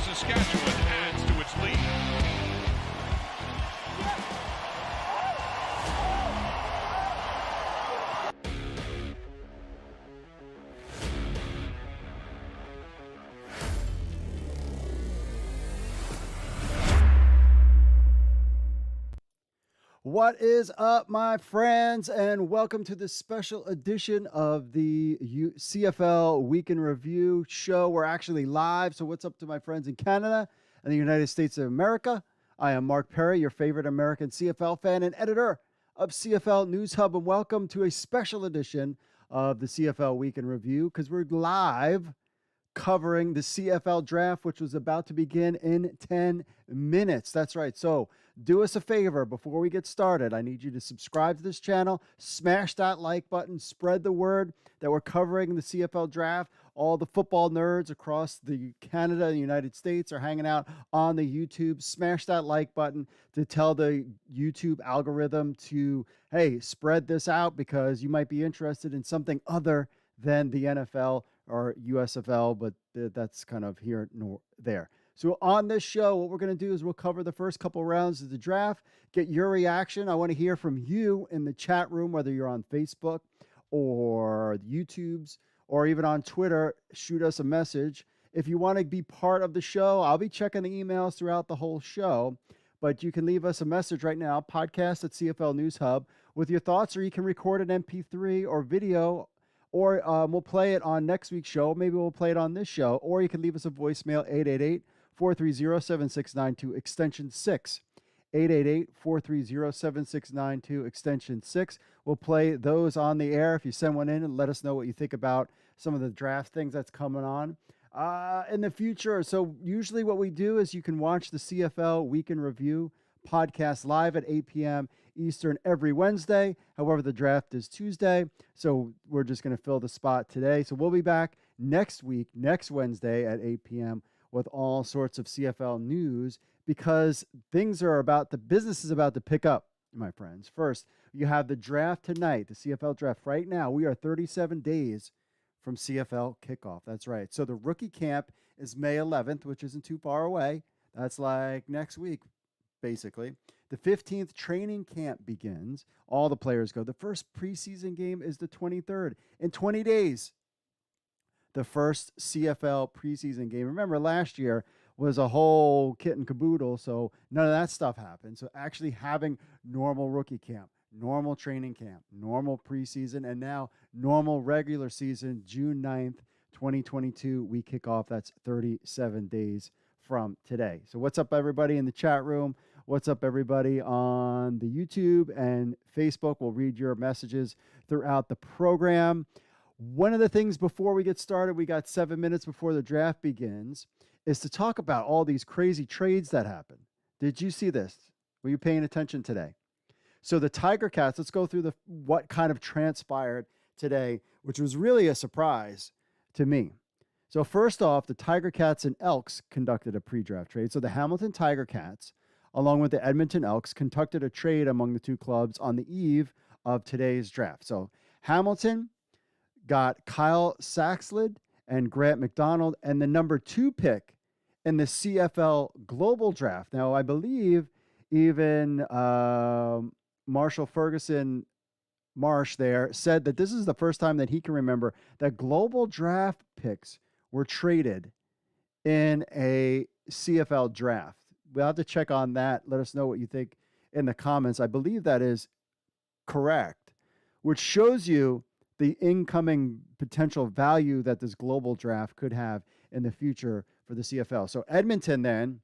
Saskatchewan adds to its lead. What is up, my friends, and welcome to this special edition of the CFL Week in Review show. We're actually live, so what's up to my friends in Canada and the United States of America? I am Mark Perry, your favorite American CFL fan and editor of CFL News Hub, and welcome to a special edition of the CFL Week in Review, because we're live covering the CFL draft, which was about to begin in 10 minutes. That's right. So do us a favor before we get started. I need you to subscribe to this channel, smash that like button, spread the word that we're covering the CFL draft. All the football nerds across the Canada and the United States are hanging out on the YouTube. Smash that like button to tell the YouTube algorithm to, hey, spread this out because you might be interested in something other than the NFL or USFL, but that's kind of here nor there. So on this show, what we're going to do is we'll cover the first couple rounds of the draft, get your reaction. I want to hear from you in the chat room, whether you're on Facebook or YouTube's or even on Twitter. Shoot us a message. If you want to be part of the show, I'll be checking the emails throughout the whole show, but you can leave us a message right now, podcast at CFL News Hub, with your thoughts, or you can record an MP3 or video, or we'll play it on next week's show. Maybe we'll play it on this show, or you can leave us a voicemail, 888-430-7692, extension 6. 888-430-7692, extension 6. We'll play those on the air if you send one in and let us know what you think about some of the draft things that's coming on in the future. So usually what we do is you can watch the CFL Week in Review podcast live at 8 p.m. Eastern every Wednesday. However, the draft is Tuesday, so we're just going to fill the spot today. So we'll be back next week, next Wednesday at 8 p.m. with all sorts of CFL news, because the business is about to pick up, my friends. First, you have the draft tonight, the CFL draft. Right now, we are 37 days from CFL kickoff. That's right. So the rookie camp is May 11th, which isn't too far away. That's like next week, basically. The 15th training camp begins. All the players go. The first preseason game is the 23rd. In 20 days, the first CFL preseason game. Remember, last year was a whole kit and caboodle, so none of that stuff happened. So actually having normal rookie camp, normal training camp, normal preseason, and now normal regular season, June 9th, 2022, we kick off. That's 37 days from today. So what's up, everybody in the chat room? What's up, everybody on the YouTube and Facebook? We'll read your messages throughout the program. One of the things before we get started, we got 7 minutes before the draft begins, is to talk about all these crazy trades that happen. Did you see this? Were you paying attention today? So the Tiger Cats, let's go through what kind of transpired today, which was really a surprise to me. So first off, the Tiger Cats and Elks conducted a pre-draft trade. So the Hamilton Tiger Cats, along with the Edmonton Elks, conducted a trade among the two clubs on the eve of today's draft. So Hamilton got Kyle Saxlid and Grant McDonald and the number 2 pick in the CFL Global Draft. Now, I believe even Marshall Ferguson Marsh there said that this is the first time that he can remember that global draft picks were traded in a CFL draft. We'll have to check on that. Let us know what you think in the comments. I believe that is correct, which shows you the incoming potential value that this global draft could have in the future for the CFL. So Edmonton then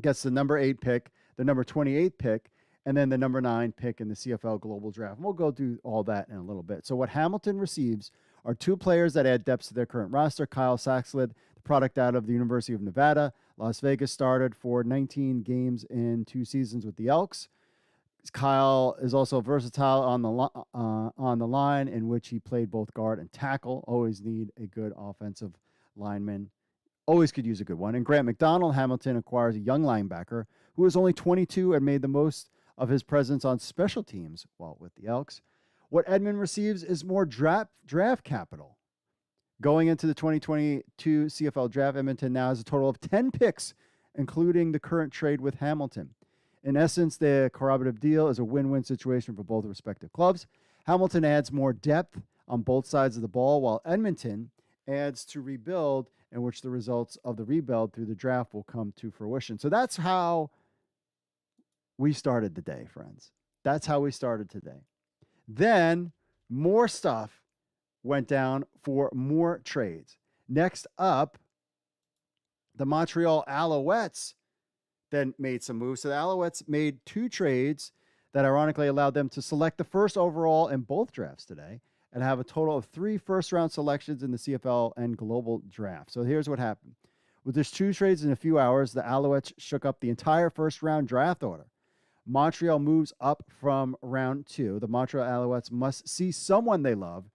gets the number 8 pick, the number 28 pick, and then the number 9 pick in the CFL Global Draft. And we'll go through all that in a little bit. So what Hamilton receives are 2 players that add depth to their current roster. Kyle Saxlid, the product out of the University of Nevada, Las Vegas, started for 19 games in 2 seasons with the Elks. Kyle is also versatile on the line, in which he played both guard and tackle. Always need a good offensive lineman. Always could use a good one. And Grant McDonald, Hamilton acquires a young linebacker who is only 22 and made the most of his presence on special teams while with the Elks. What Edmond receives is more draft capital. Going into the 2022 CFL Draft, Edmonton now has a total of 10 picks, including the current trade with Hamilton. In essence, the corroborative deal is a win-win situation for both respective clubs. Hamilton adds more depth on both sides of the ball, while Edmonton adds to rebuild, in which the results of the rebuild through the draft will come to fruition. So that's how we started the day, friends. That's how we started today. Then more stuff went down for more trades. Next up, the Montreal Alouettes then made some moves. So the Alouettes made 2 trades that ironically allowed them to select the first overall in both drafts today and have a total of 3 first-round selections in the CFL and Global Draft. So here's what happened. With just 2 trades in a few hours, the Alouettes shook up the entire first-round draft order. Montreal moves up from round 2. The Montreal Alouettes must see someone they love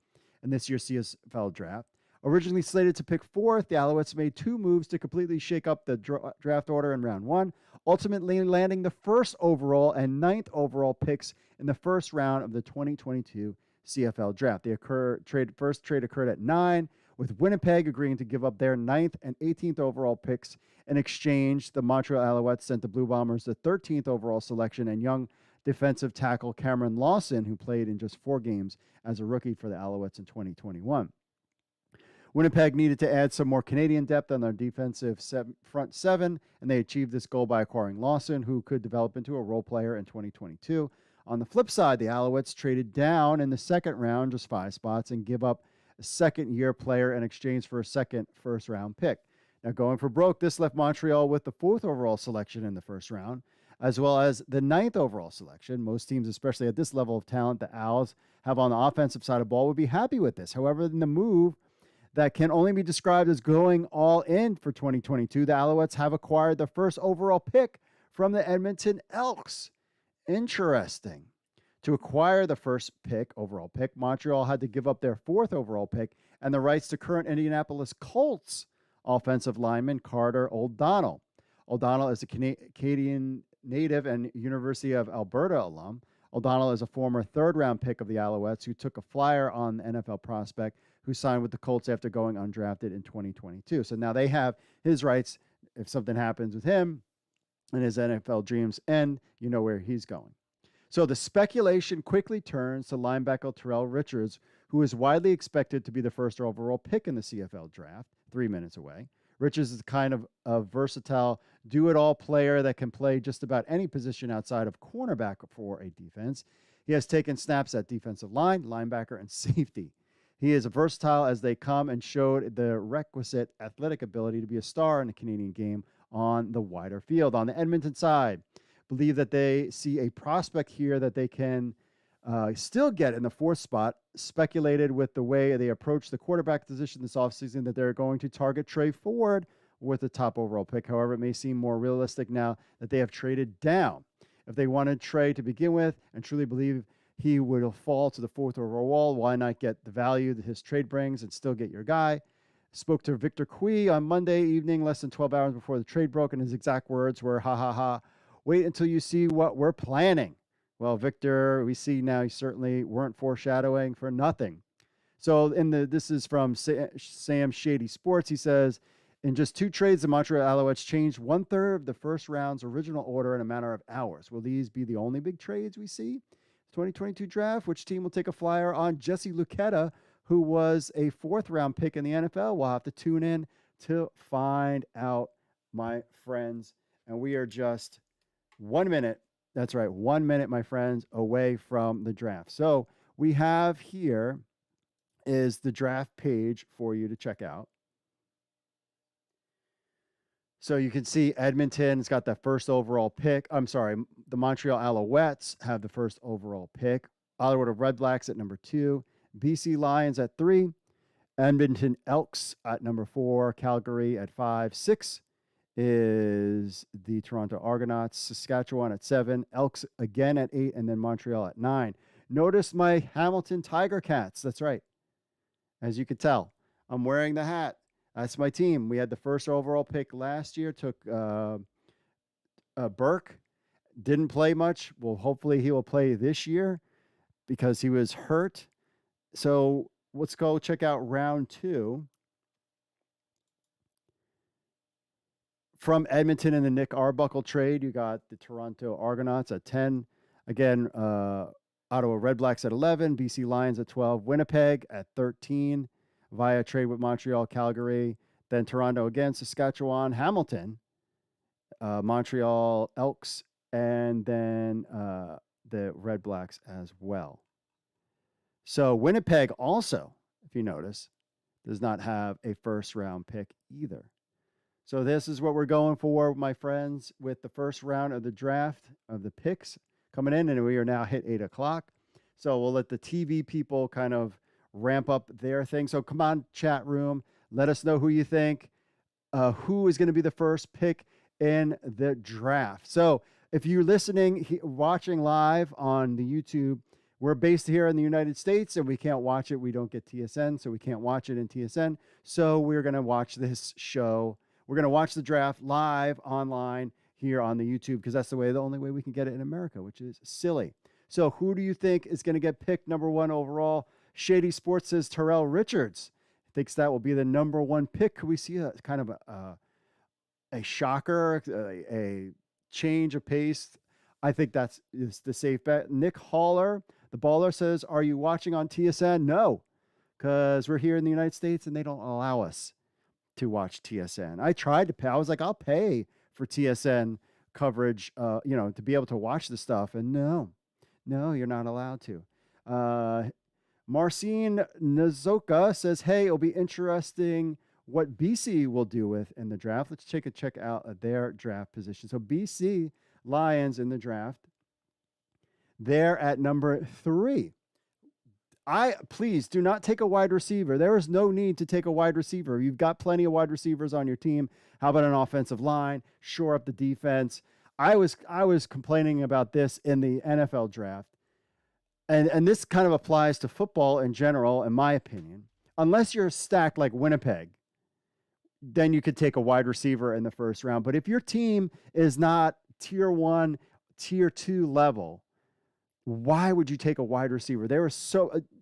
in this year's CFL Draft. Originally slated to pick 4th, the Alouettes made 2 moves to completely shake up the draft order in round 1, ultimately landing the 1st overall and 9th overall picks in the first round of the 2022 CFL Draft. The first trade occurred at 9, with Winnipeg agreeing to give up their 9th and 18th overall picks. In exchange, the Montreal Alouettes sent the Blue Bombers the 13th overall selection and young defensive tackle Cameron Lawson, who played in just 4 games as a rookie for the Alouettes in 2021. Winnipeg needed to add some more Canadian depth on their defensive front 7, and they achieved this goal by acquiring Lawson, who could develop into a role player in 2022. On the flip side, the Alouettes traded down in the 2nd round, just 5 spots, and give up a second-year player in exchange for a second first-round pick. Now, going for broke, this left Montreal with the 4th overall selection in the first round, as well as the 9th overall selection. Most teams, especially at this level of talent the Owls have on the offensive side of the ball, would be happy with this. However, in the move that can only be described as going all in for 2022, the Alouettes have acquired the 1st overall pick from the Edmonton Elks. Interesting. To acquire the 1st overall pick, Montreal had to give up their 4th overall pick and the rights to current Indianapolis Colts offensive lineman Carter O'Donnell. O'Donnell is a Canadian native and University of Alberta alum. O'Donnell is a former 3rd-round pick of the Alouettes who took a flyer on the NFL prospect who signed with the Colts after going undrafted in 2022. So now they have his rights. If something happens with him and his NFL dreams end, you know where he's going. So the speculation quickly turns to linebacker Terrell Richards, who is widely expected to be the 1st overall pick in the CFL Draft, 3 minutes away. Richards is kind of a versatile, do-it-all player that can play just about any position outside of cornerback for a defense. He has taken snaps at defensive line, linebacker, and safety. He is versatile as they come and showed the requisite athletic ability to be a star in the Canadian game on the wider field. On the Edmonton side, believe that they see a prospect here that they can still get in the 4th spot. Speculated with the way they approach the quarterback position this offseason that they're going to target Trey Ford with the top overall pick. However, it may seem more realistic now that they have traded down. If they wanted Trey to begin with and truly believe he will fall to the 4th overall, why not get the value that his trade brings and still get your guy? Spoke to Victor Cui on Monday evening, less than 12 hours before the trade broke, and his exact words were, ha, ha, ha, wait until you see what we're planning. Well, Victor, we see now you certainly weren't foreshadowing for nothing. So this is from Sam Shady Sports. He says, in just 2 trades, the Montreal Alouettes changed 1/3 of the first round's original order in a matter of hours. Will these be the only big trades we see? 2022 draft, which team will take a flyer on Jesse Luketa, who was a 4th-round pick in the NFL? We'll have to tune in to find out, my friends. And we are just 1 minute. That's right, 1 minute, my friends, away from the draft. So we have here is the draft page for you to check out. So you can see Edmonton's got that 1st overall pick. I'm sorry, the Montreal Alouettes have the 1st overall pick. Ottawa Red Blacks at number 2. BC Lions at 3. Edmonton Elks at number 4. Calgary at 5. 6 is the Toronto Argonauts. Saskatchewan at 7. Elks again at 8. And then Montreal at 9. Notice my Hamilton Tiger Cats. That's right. As you can tell, I'm wearing the hat. That's my team. We had the 1st overall pick last year. Took Burke. Didn't play much. Well, hopefully he will play this year because he was hurt. So let's go check out round 2. From Edmonton in the Nick Arbuckle trade, you got the Toronto Argonauts at 10. Again, Ottawa Redblacks at 11, BC Lions at 12, Winnipeg at 13 via trade with Montreal, Calgary, then Toronto again, Saskatchewan, Hamilton, Montreal Elks, and then the Redblacks as well. So Winnipeg also, if you notice, does not have a first round pick either. So this is what we're going for, my friends, with the first round of the draft of the picks coming in, and we are now hit 8 o'clock. So we'll let the TV people kind of ramp up their thing. So come on, chat room. Let us know who you think, who is going to be the first pick in the draft. So if you're listening, watching live on the YouTube, we're based here in the United States, and we can't watch it. We don't get TSN, so we can't watch it in TSN. So we're going to watch this show. We're going to watch the draft live online here on the YouTube because that's the only way we can get it in America, which is silly. So who do you think is going to get picked number 1 overall? Shady Sports says Terrell Richards. Thinks that will be the number 1 pick. Could we see a kind of a shocker, a change of pace? I think that's the safe bet. Nick Haller, the baller, says, are you watching on TSN? No, because we're here in the United States and they don't allow us to watch TSN. I tried to pay. I was like, I'll pay for TSN coverage, to be able to watch the stuff. And no, you're not allowed to. Marcin Nazoka says, hey, it'll be interesting what BC will do with in the draft. Let's take a check out their draft position. So BC Lions in the draft. They're at number 3. Please do not take a wide receiver. There is no need to take a wide receiver. You've got plenty of wide receivers on your team. How about an offensive line? Shore up the defense. I was complaining about this in the NFL draft. And this kind of applies to football in general, in my opinion. Unless you're stacked like Winnipeg, then you could take a wide receiver in the first round. But if your team is not tier 1, tier 2 level, why would you take a wide receiver? They were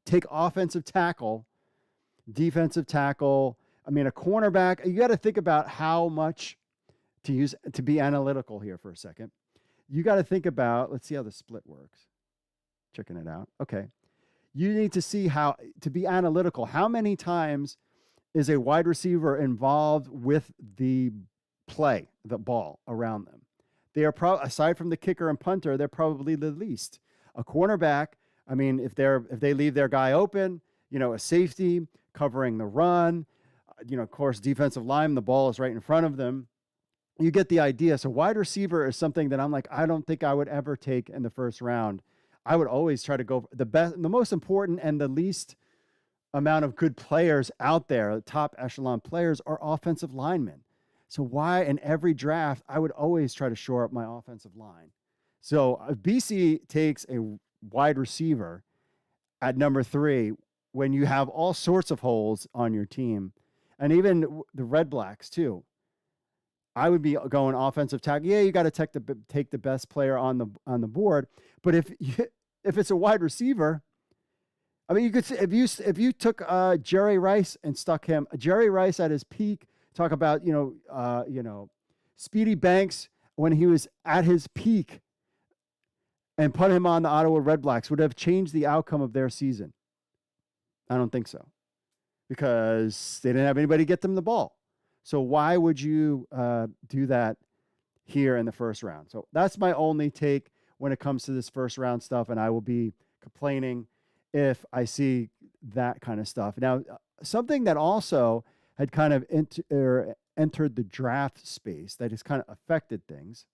take offensive tackle, defensive tackle. I mean, a cornerback. You got to think about how much to be analytical here for a second. You got to think about, let's see how the split works. Checking it out. Okay. You need to see to be analytical. How many times is a wide receiver involved with the play, the ball around them? They are aside from the kicker and punter, they're probably the least. A cornerback, I mean, if they leave their guy open, a safety covering the run, of course, defensive line, the ball is right in front of them. You get the idea. So wide receiver is something that I'm like, I don't think I would ever take in the first round. I would always try to go the best, the most important, and the least amount of good players out there. The top echelon players are offensive linemen. So why in every draft, I would always try to shore up my offensive line. So if BC takes a wide receiver at number 3, when you have all sorts of holes on your team, and even the Red Blacks too, I would be going offensive tackle. Yeah, you got to take the best player on the board. But if it's a wide receiver, I mean, you could see if you took Jerry Rice and stuck him, Jerry Rice at his peak. Talk about Speedy Banks when he was at his peak, and put him on the Ottawa Redblacks, would have changed the outcome of their season. I don't think so, because they didn't have anybody get them the ball. So why would you do that here in the first round? So that's my only take when it comes to this first round stuff, and I will be complaining if I see that kind of stuff. Now, something that also had kind of entered the draft space that has kind of affected things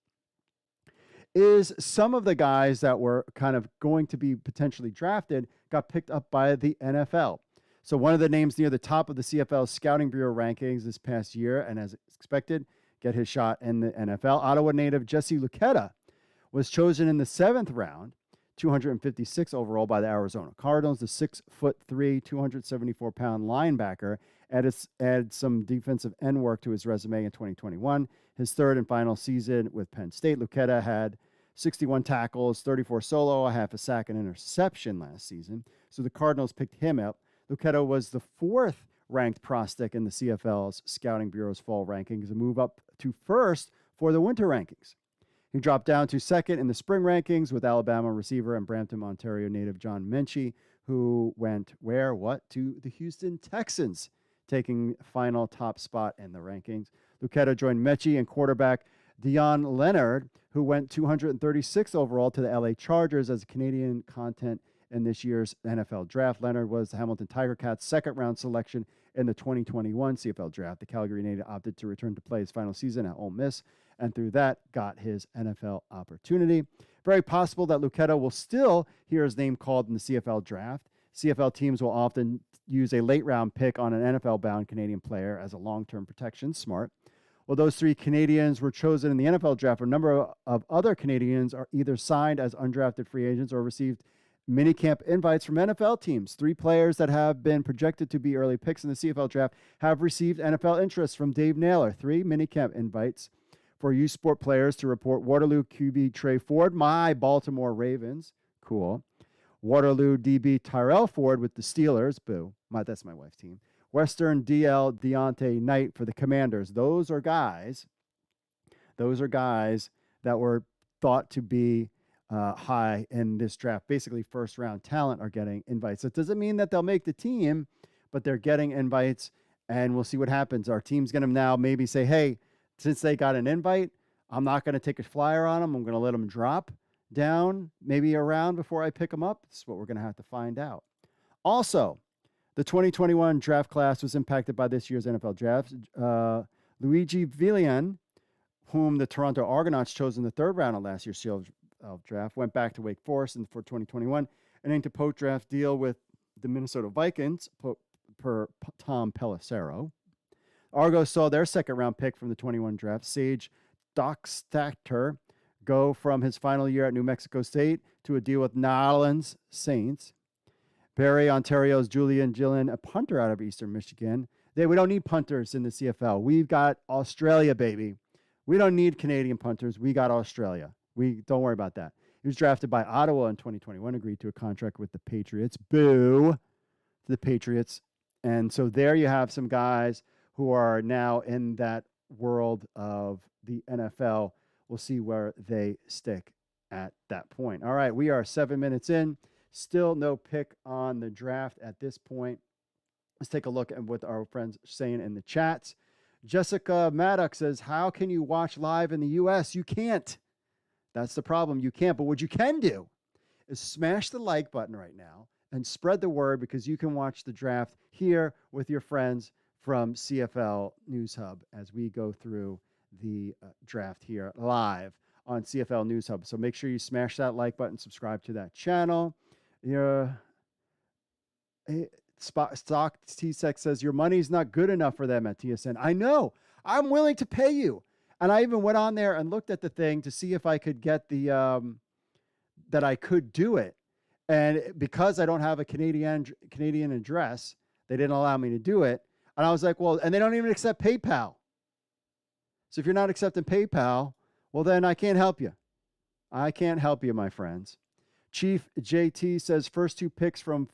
is some of the guys that were kind of going to be potentially drafted got picked up by the NFL. So one of the names near the top of the CFL Scouting Bureau rankings this past year, and as expected, get his shot in the NFL. Ottawa native Jesse Luketa was chosen in the 7th round, 256 overall by the Arizona Cardinals. The 6'3", 274-pound linebacker added some defensive end work to his resume in 2021. His 3rd and final season with Penn State, Luketa had 61 tackles, 34 solo, a half a sack, and interception last season. So the Cardinals picked him up. Luketa was the 4th ranked prospect in the CFL's Scouting Bureau's fall rankings and move up to first for the winter rankings. He dropped down to second in the spring rankings with Alabama receiver and Brampton, Ontario native John Minchie, who went where? What? To the Houston Texans, taking final top spot in the rankings. Lucetta joined Mechie and quarterback Dion Leonard, who went 236th overall to the LA Chargers as a Canadian content in this year's NFL draft. Leonard was the Hamilton Tiger Cats' second-round selection in the 2021 CFL draft. The Calgary native opted to return to play his final season at Ole Miss, and through that got his NFL opportunity. Very possible that Lucetta will still hear his name called in the CFL draft. CFL teams will often use a late-round pick on an NFL-bound Canadian player as a long-term protection. Smart. Well, those three Canadians were chosen in the NFL draft. A number of other Canadians are either signed as undrafted free agents or received minicamp invites from NFL teams. Three players that have been projected to be early picks in the CFL draft have received NFL interest from Dave Naylor. 3 minicamp invites for U Sport players to report: Waterloo QB Trey Ford, my Baltimore Ravens. Cool. Waterloo DB Tyrell Ford with the Steelers. Boo. That's my wife's team. Western DL Deontay Knight for the Commanders. Those are guys that were thought to be high in this draft. Basically, first-round talent are getting invites. It doesn't mean that they'll make the team, but they're getting invites, and we'll see what happens. Our team's going to now maybe say, hey, since they got an invite, I'm not going to take a flyer on them. I'm going to let them drop down maybe a round before I pick them up. This is what we're going to have to find out. Also, the 2021 draft class was impacted by this year's NFL draft. Luigi Villian, whom the Toronto Argonauts chose in the third round of last year's CFL draft, went back to Wake Forest for 2021 and inked a post-draft deal with the Minnesota Vikings per Tom Pelissero. Argos saw their second-round pick from the 21 draft, Sage Dockstader, go from his final year at New Mexico State to a deal with New Orleans Saints. Barrie, Ontario's Julian Gillen, a punter out of Eastern Michigan. We don't need punters in the CFL. We've got Australia, baby. We don't need Canadian punters. We got Australia. Don't worry about that. He was drafted by Ottawa in 2021, agreed to a contract with the Patriots. Boo to the Patriots. And so there you have some guys who are now in that world of the NFL. We'll see where they stick at that point. All right, we are 7 minutes in. Still no pick on the draft at this point. Let's take a look at what our friends are saying in the chats. Jessica Maddox says, how can you watch live in the U.S.? You can't. That's the problem. You can't. But what you can do is smash the like button right now and spread the word, because you can watch the draft here with your friends from CFL News Hub as we go through the draft here live on CFL News Hub. So make sure you smash that like button, subscribe to that channel. Stock T-Sex says, your money's not good enough for them at TSN. I know. I'm willing to pay you. And I even went on there and looked at the thing to see if I could get the that I could do it. And because I don't have a Canadian address, they didn't allow me to do it. And I was like, well, and they don't even accept PayPal. So if you're not accepting PayPal, well, then I can't help you. I can't help you, my friends. Chief JT says, first 2 picks from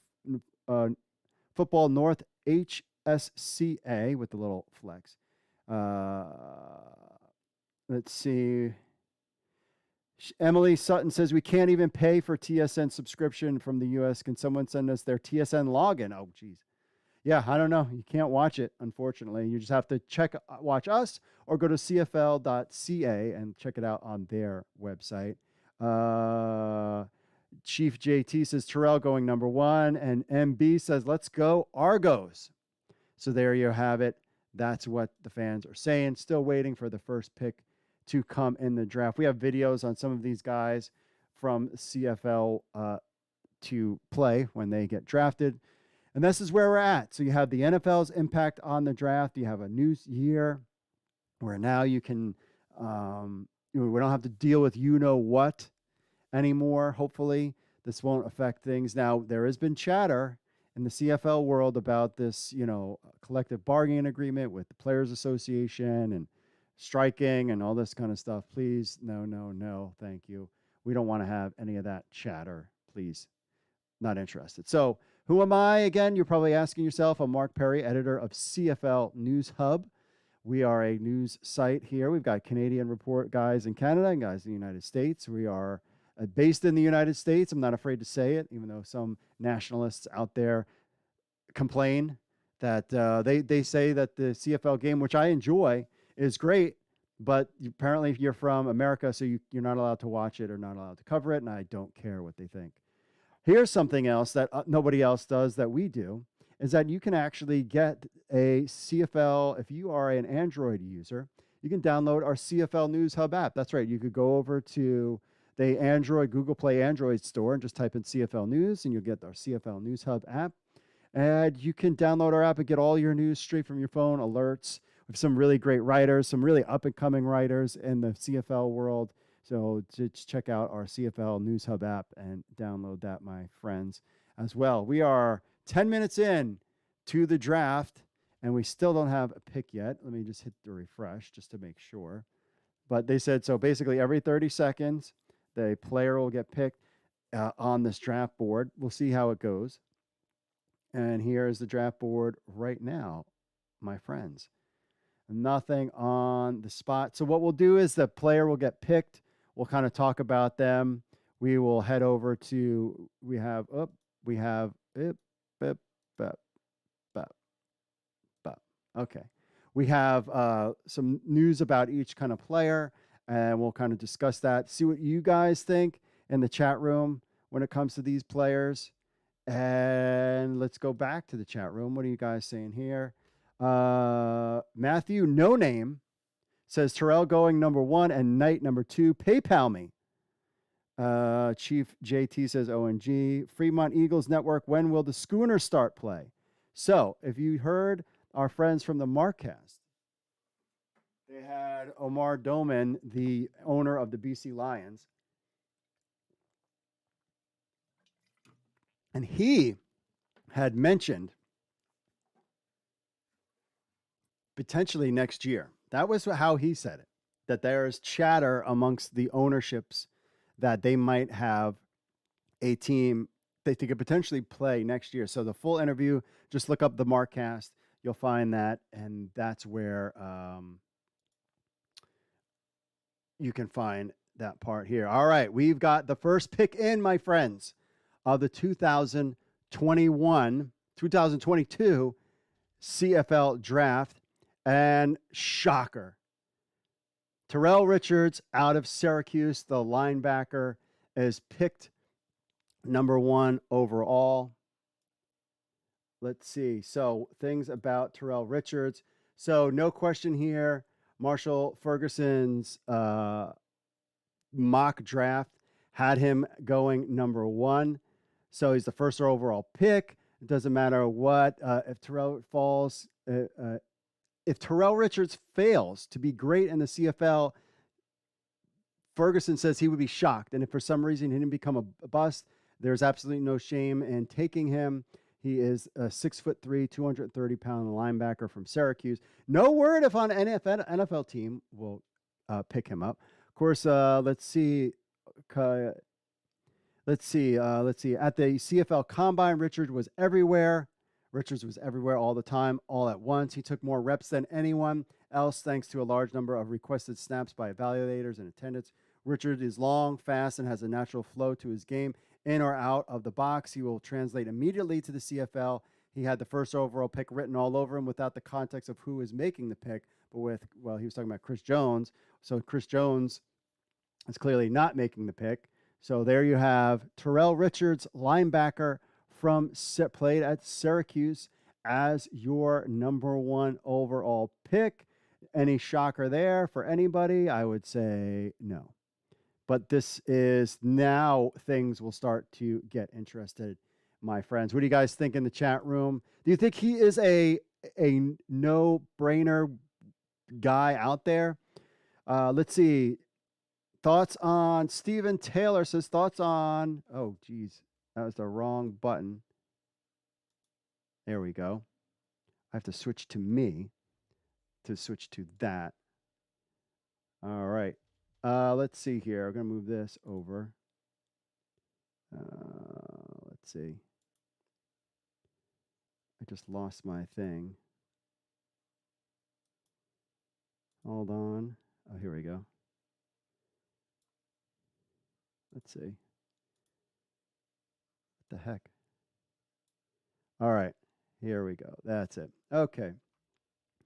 Football North HSCA with the little flex. Let's see. Emily Sutton says, we can't even pay for TSN subscription from the U.S. Can someone send us their TSN login? Oh, geez. Yeah, I don't know. You can't watch it, unfortunately. You just have to watch us or go to cfl.ca and check it out on their website. Chief JT says, Terrell going number 1. And MB says, let's go Argos. So there you have it. That's what the fans are saying. Still waiting for the first pick to come in the draft. We have videos on some of these guys from CFL to play when they get drafted. And this is where we're at. So you have the NFL's impact on the draft. You have a new year where now you can, we don't have to deal with what anymore. Hopefully this won't affect things. Now, there has been chatter in the CFL world about this, collective bargaining agreement with the Players Association and striking and all this kind of stuff. Please, no, thank you. We don't want to have any of that chatter, please. Not interested. So Who am I? Again, you're probably asking yourself. I'm Mark Perry, editor of CFL News Hub. We are a news site here. We've got Canadian report guys in Canada and guys in the United States. We are based in the United States. I'm not afraid to say it, even though some nationalists out there complain that they say that the CFL game, which I enjoy, is great, but apparently you're from America, so you're not allowed to watch it or not allowed to cover it, and I don't care what they think. Here's something else that nobody else does that we do, is that you can actually get a CFL, if you are an Android user, you can download our CFL News Hub app. That's right. You could go over to the Google Play Android store and just type in CFL News, and you'll get our CFL News Hub app. And you can download our app and get all your news straight from your phone, alerts. We have some really great writers, some really up-and-coming writers in the CFL world. So just check out our CFL News Hub app and download that, my friends, as well. We are 10 minutes in to the draft, and we still don't have a pick yet. Let me just hit the refresh just to make sure. But they said, so basically every 30 seconds, the player will get picked on this draft board. We'll see how it goes. And here is the draft board right now, my friends. Nothing on the spot. So what we'll do is the player will get picked. We'll kind of talk about them. We will head over to, okay. We have some news about each kind of player, and we'll kind of discuss that. See what you guys think in the chat room when it comes to these players. And let's go back to the chat room. What are you guys saying here? Matthew No Name says Terrell going number 1 and Knight number 2. PayPal me. Chief JT says ONG. Fremont Eagles Network. When will the Schooner start play? So if you heard our friends from the Markcast, they had Omar Doman, the owner of the BC Lions. And he had mentioned potentially next year. That was how he said it, that there is chatter amongst the ownerships that they might have a team that they could potentially play next year. So the full interview, just look up the Markcast. You'll find that, and that's where you can find that part here. All right, we've got the first pick in, my friends, of the 2022 CFL draft. And shocker, Terrell Richards out of Syracuse, the linebacker, is picked number 1 overall. Let's see. So things about Terrell Richards. So no question here, Marshall Ferguson's mock draft had him going number 1. So he's the first overall pick. It doesn't matter what. If Terrell falls, if Terrell Richards fails to be great in the CFL, Ferguson says he would be shocked. And if for some reason he didn't become a bust, there's absolutely no shame in taking him. He is a 6'3", 230-pound linebacker from Syracuse. No word if an NFL team will pick him up. Of course, let's see. At the CFL Combine, Richards was everywhere all the time, all at once. He took more reps than anyone else, thanks to a large number of requested snaps by evaluators and attendants. Richard is long, fast, and has a natural flow to his game. In or out of the box, he will translate immediately to the CFL. He had the first overall pick written all over him without the context of who is making the pick, but he was talking about Chris Jones. So Chris Jones is clearly not making the pick. So there you have Terrell Richards, linebacker played at Syracuse, as your number 1 overall pick. Any shocker there for anybody? I would say no. But this is now things will start to get interested, my friends. What do you guys think in the chat room? Do you think he is a no-brainer guy out there? Let's see. Thoughts on Stephen Taylor says thoughts on, oh, geez, that was the wrong button. There we go. I have to switch to me to switch to that. All right. Let's see here. I'm going to move this over. Let's see. I just lost my thing. Hold on. Oh, here we go. Let's see. What the heck? All right. Here we go. That's it. Okay.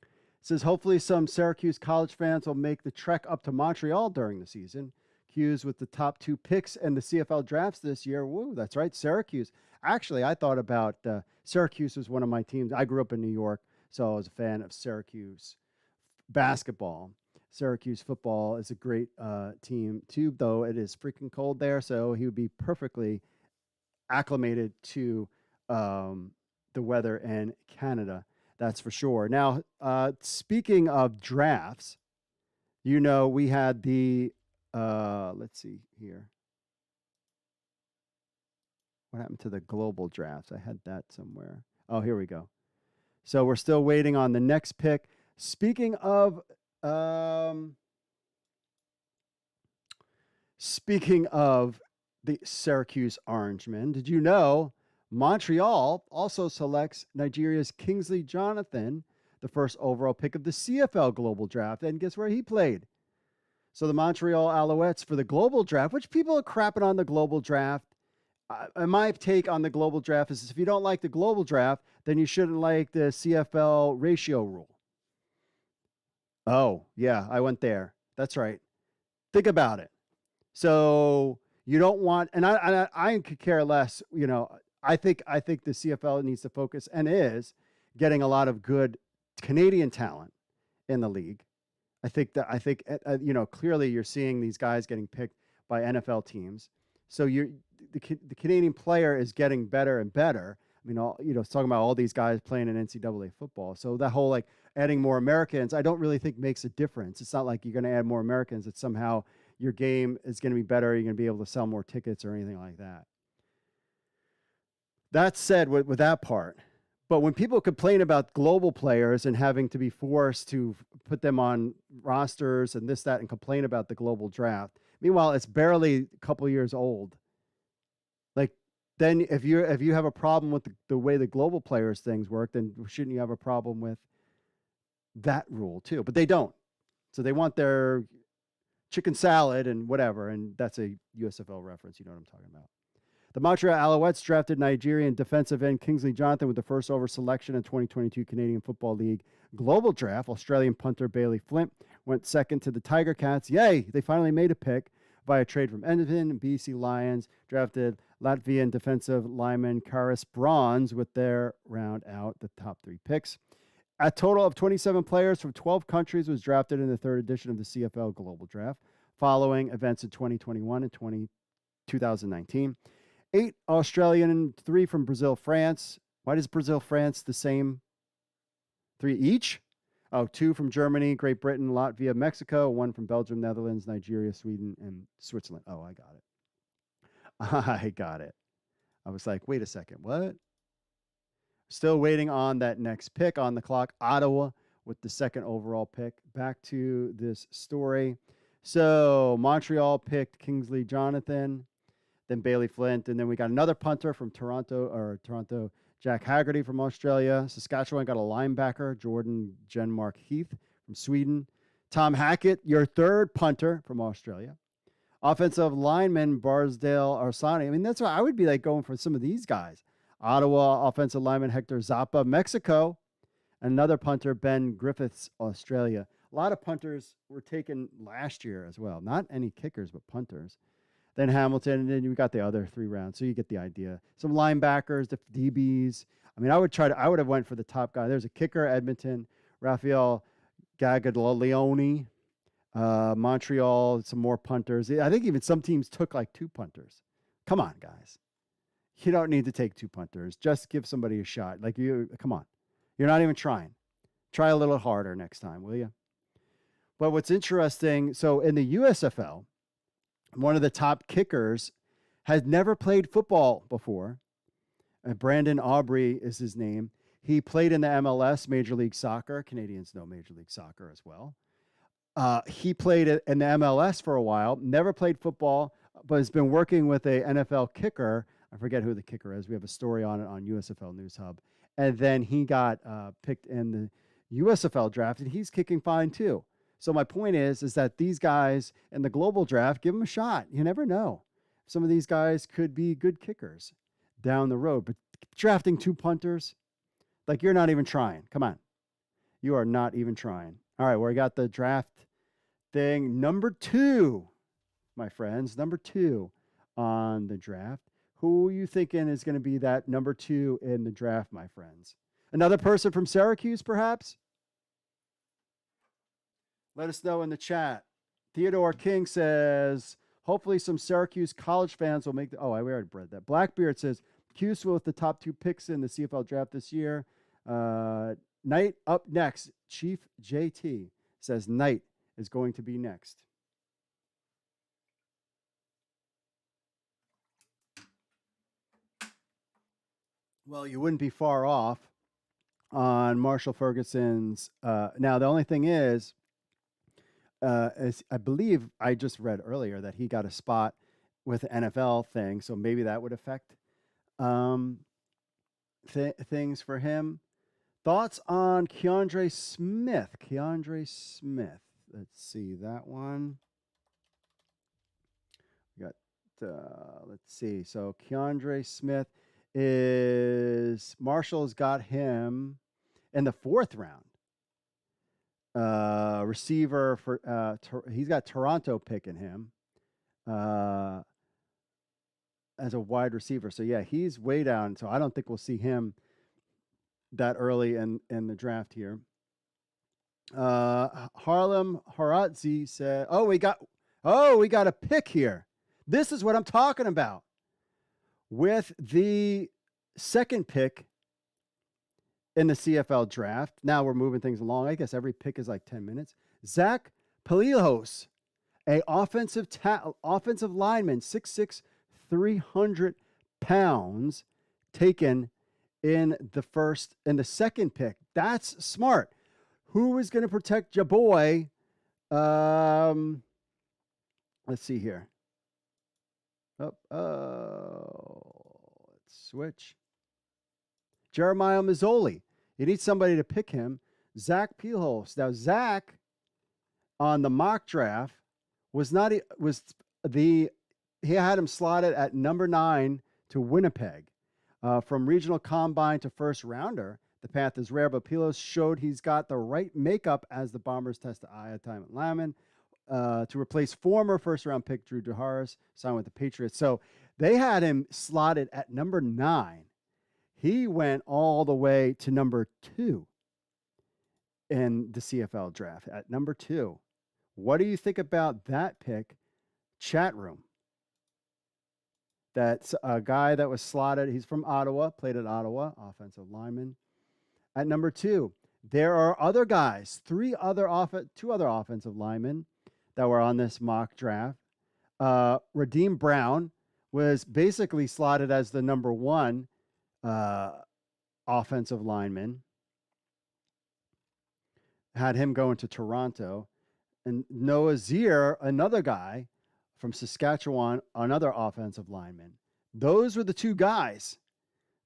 It says hopefully some Syracuse college fans will make the trek up to Montreal during the season. Q's with the top 2 picks in the CFL drafts this year. Woo, that's right, Syracuse. Actually, I thought about Syracuse was one of my teams. I grew up in New York, so I was a fan of Syracuse basketball. Syracuse football is a great team too, though it is freaking cold there. So he would be perfectly acclimated to the weather in Canada. That's for sure. Now, speaking of drafts, we had the, let's see here. What happened to the global drafts? I had that somewhere. Oh, here we go. So we're still waiting on the next pick. Speaking of the Syracuse Orangemen, did you know Montreal also selects Nigeria's Kingsley Jonathan, the first overall pick of the CFL Global Draft? And guess where he played? So the Montreal Alouettes for the Global Draft, which people are crapping on the Global Draft. My take on the Global Draft is if you don't like the Global Draft, then you shouldn't like the CFL ratio rule. Oh, yeah, I went there. That's right. Think about it. So you don't want, and I could care less. I think the CFL needs to focus and is getting a lot of good Canadian talent in the league. I think clearly you're seeing these guys getting picked by NFL teams. So the Canadian player is getting better and better. I mean, it's talking about all these guys playing in NCAA football. So that whole adding more Americans, I don't really think makes a difference. It's not like you're going to add more Americans. It's somehow your game is going to be better. You're going to be able to sell more tickets or anything like that. That said, with that part, but when people complain about global players and having to be forced to put them on rosters and this, that, and complain about the global draft, meanwhile, it's barely a couple years old. Then if you have a problem with the way the global players things work, then shouldn't you have a problem with that rule too? But they don't. So they want their chicken salad and whatever, and that's a USFL reference. You know what I'm talking about. The Montreal Alouettes drafted Nigerian defensive end Kingsley Jonathan with the first over selection in 2022 Canadian Football League Global Draft. Australian punter Bailey Flint went second to the Tiger Cats. Yay, they finally made a pick via trade from Edmonton. BC Lions drafted Latvian defensive lineman Karis Bronze with their round out the top 3 picks. A total of 27 players from 12 countries was drafted in the 3rd edition of the CFL Global Draft, following events in 2021 and 2019. 8 Australian and 3 from Brazil, France. Why does Brazil, France the same? 3 each? Oh, 2 from Germany, Great Britain, Latvia, Mexico, 1 from Belgium, Netherlands, Nigeria, Sweden, and Switzerland. Oh, I got it. I got it. I was like, wait a second, what? Still waiting on that next pick on the clock. Ottawa with the 2nd overall pick. Back to this story. So Montreal picked Kingsley Jonathan, then Bailey Flint, and then we got another punter from Toronto, Jack Haggerty from Australia. Saskatchewan got a linebacker, Jordan Genmark Heath from Sweden. Tom Hackett, your 3rd punter from Australia. Offensive lineman Barsdale Arsani. I mean, that's why I would be going for some of these guys. Ottawa offensive lineman Hector Zappa, Mexico. Another punter, Ben Griffiths, Australia. A lot of punters were taken last year as well. Not any kickers, but punters. Then Hamilton, and then you got the other 3 rounds. So you get the idea. Some linebackers, the DBs. I mean, I would have went for the top guy. There's a kicker, Edmonton, Rafael Gagaglione. Montreal, some more punters. I think even some teams took 2 punters. Come on, guys. You don't need to take 2 punters. Just give somebody a shot. Come on. You're not even trying. Try a little harder next time, will you? But what's interesting, so in the USFL, one of the top kickers has never played football before. Brandon Aubrey is his name. He played in the MLS, Major League Soccer. Canadians know Major League Soccer as well. He played in the MLS for a while, never played football, but has been working with a NFL kicker. I forget who the kicker is. We have a story on it on USFL News Hub. and then he got picked in the USFL draft, and he's kicking fine too. So my point is that these guys in the global draft, give them a shot. You never know. Some of these guys could be good kickers down the road, but drafting 2 punters, like you're not even trying. Come on. You are not even trying. All right, we got the draft thing. Number 2, my friends, number 2 on the draft. Who are you thinking is going to be that number 2 in the draft, my friends? Another person from Syracuse, perhaps? Let us know in the chat. Theodore King says, hopefully some Syracuse college fans will make the... Oh, I already read that. Blackbeard says, Cuse with the top 2 picks in the CFL draft this year. Knight up next. Chief JT says Knight is going to be next. Well, you wouldn't be far off on Marshall Ferguson's. Now, the only thing is I believe I just read earlier that he got a spot with the NFL thing, so maybe that would affect things for him. Thoughts on Keandre Smith? Keandre Smith. Let's see that one. We got, let's see. So Keandre Smith is, Marshall's got him in the 4th round. Receiver for, he's got Toronto picking him as a wide receiver. So yeah, he's way down. So I don't think we'll see him that early in the draft here. Harlem Haradzi said, we got a pick here. This is what I'm talking about. With the 2nd pick in the CFL draft. Now we're moving things along. I guess every pick is like 10 minutes. Zach Palilhos, a offensive lineman, 6'6", 300 pounds, taken in the 2nd pick. That's smart. Who is going to protect your boy? Let's see here. Let's switch. Jeremiah Mazzoli. You need somebody to pick him. Zach Palilhos. Now, Zach on the mock draft he had him slotted at number 9 to Winnipeg. From regional combine to 1st rounder, the path is rare, but Palilhos showed he's got the right makeup as the Bombers test the eye time at Lyman to replace former 1st-round pick Drew DeHaris, signed with the Patriots. So they had him slotted at number 9. He went all the way to number 2 in the CFL draft, at number 2. What do you think about that pick? Chat room. That's a guy that was slotted. He's from Ottawa, played at Ottawa, offensive lineman. At number 2, there are other guys, 2 other offensive linemen that were on this mock draft. Raheem Brown was basically slotted as the number 1 offensive lineman. Had him going to Toronto. And Noah Zier, another guy from Saskatchewan, another offensive lineman. Those were the 2 guys